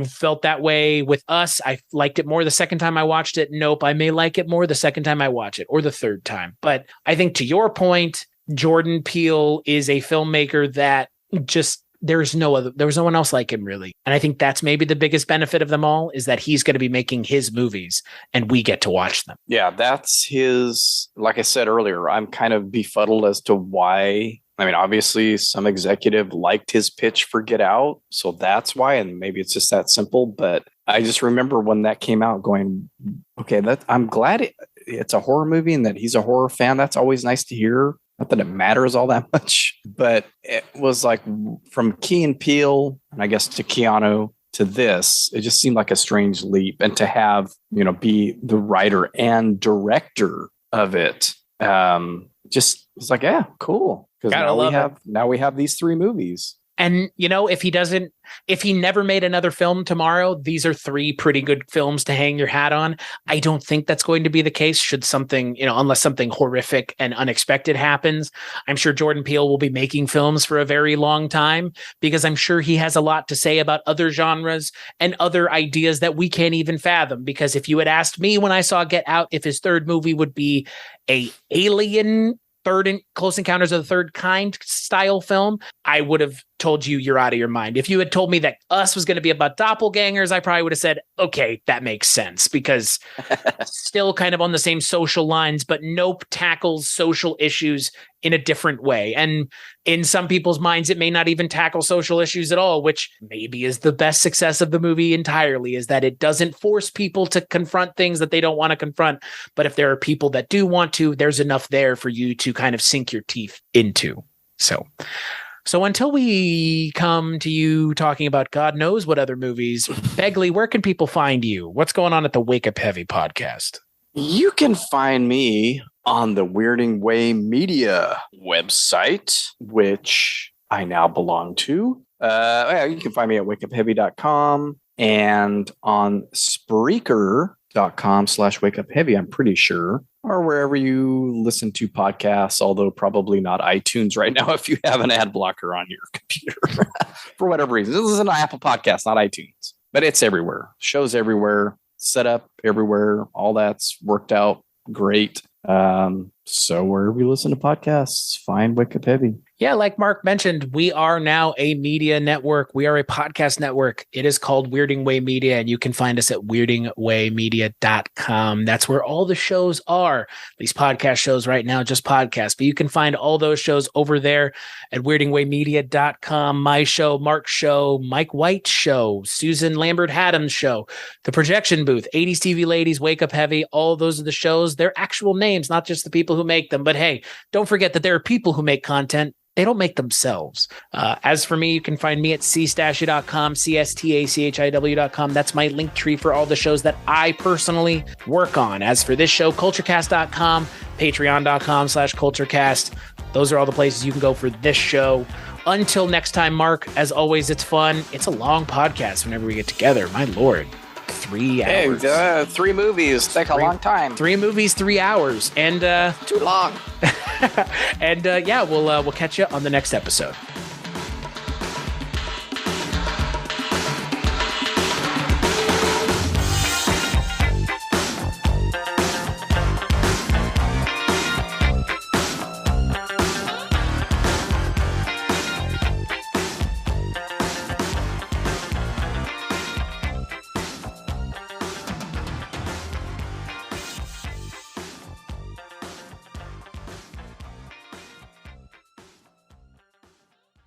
felt that way with Us. I liked it more the second time I watched it. Nope, I may like it more the second time I watch it or the third time. But I think to your point, Jordan Peele is a filmmaker that just there was no one else like him really. And I think that's maybe the biggest benefit of them all is that he's going to be making his movies and we get to watch them. Yeah, that's his, like I said earlier, I'm kind of befuddled as to why. I mean, obviously some executive liked his pitch for Get Out. So that's why, and maybe it's just that simple, but I just remember when that came out going, okay, I'm glad it's a horror movie and that he's a horror fan. That's always nice to hear. Not that it matters all that much, but it was like from Key and Peele, and I guess to Keanu to this, it just seemed like a strange leap. And to have, be the writer and director of it, just was like, yeah, cool. Because now we have these three movies. And, if he never made another film tomorrow, these are three pretty good films to hang your hat on. I don't think that's going to be the case should something, unless something horrific and unexpected happens. I'm sure Jordan Peele will be making films for a very long time because I'm sure he has a lot to say about other genres and other ideas that we can't even fathom. Because if you had asked me when I saw Get Out, if his third movie would be a alien Close Encounters of the Third Kind style film, I would have told you you're out of your mind. If you had told me that Us was going to be about doppelgangers, I probably would have said, okay, that makes sense because still kind of on the same social lines, but Nope tackles social issues in a different way. And in some people's minds, it may not even tackle social issues at all, which maybe is the best success of the movie entirely, is that it doesn't force people to confront things that they don't want to confront. But if there are people that do want to, there's enough there for you to kind of sink your teeth into. So until we come to you talking about God knows what other movies, Begley, where can people find you? What's going on at the Wake Up Heavy podcast? You can find me on the Weirding Way Media website, which I now belong to. You can find me at wakeupheavy.com and on Spreaker.com/wakeupheavy, I'm pretty sure, or wherever you listen to podcasts, although probably not iTunes right now if you have an ad blocker on your computer for whatever reason. This is an Apple podcast, not iTunes, but it's everywhere. Shows everywhere, set up everywhere. All that's worked out great. So wherever you listen to podcasts, find Wake Up Heavy. Yeah, like Mark mentioned, we are now a media network. We are a podcast network. It is called Weirding Way Media, and you can find us at weirdingwaymedia.com. That's where all the shows are. These podcast shows right now, just podcasts, but you can find all those shows over there at weirdingwaymedia.com. My show, Mark's show, Mike White's show, Susan Lambert-Haddam's show, The Projection Booth, 80s TV Ladies, Wake Up Heavy. All those are the shows. They're actual names, not just the people who make them. But hey, don't forget that there are people who make content. They don't make themselves. As for me, you can find me at cstachiw.com, cstachiw.com. That's my link tree for all the shows that I personally work on. As for this show, kulturecast.com, patreon.com/kulturecast. Those are all the places you can go for this show. Until next time, Mark, as always, it's fun. It's a long podcast whenever we get together. My Lord. 3 hours. Hey, 3 movies take a long time. 3 movies, 3 hours, and too long. And yeah, we'll catch you on the next episode.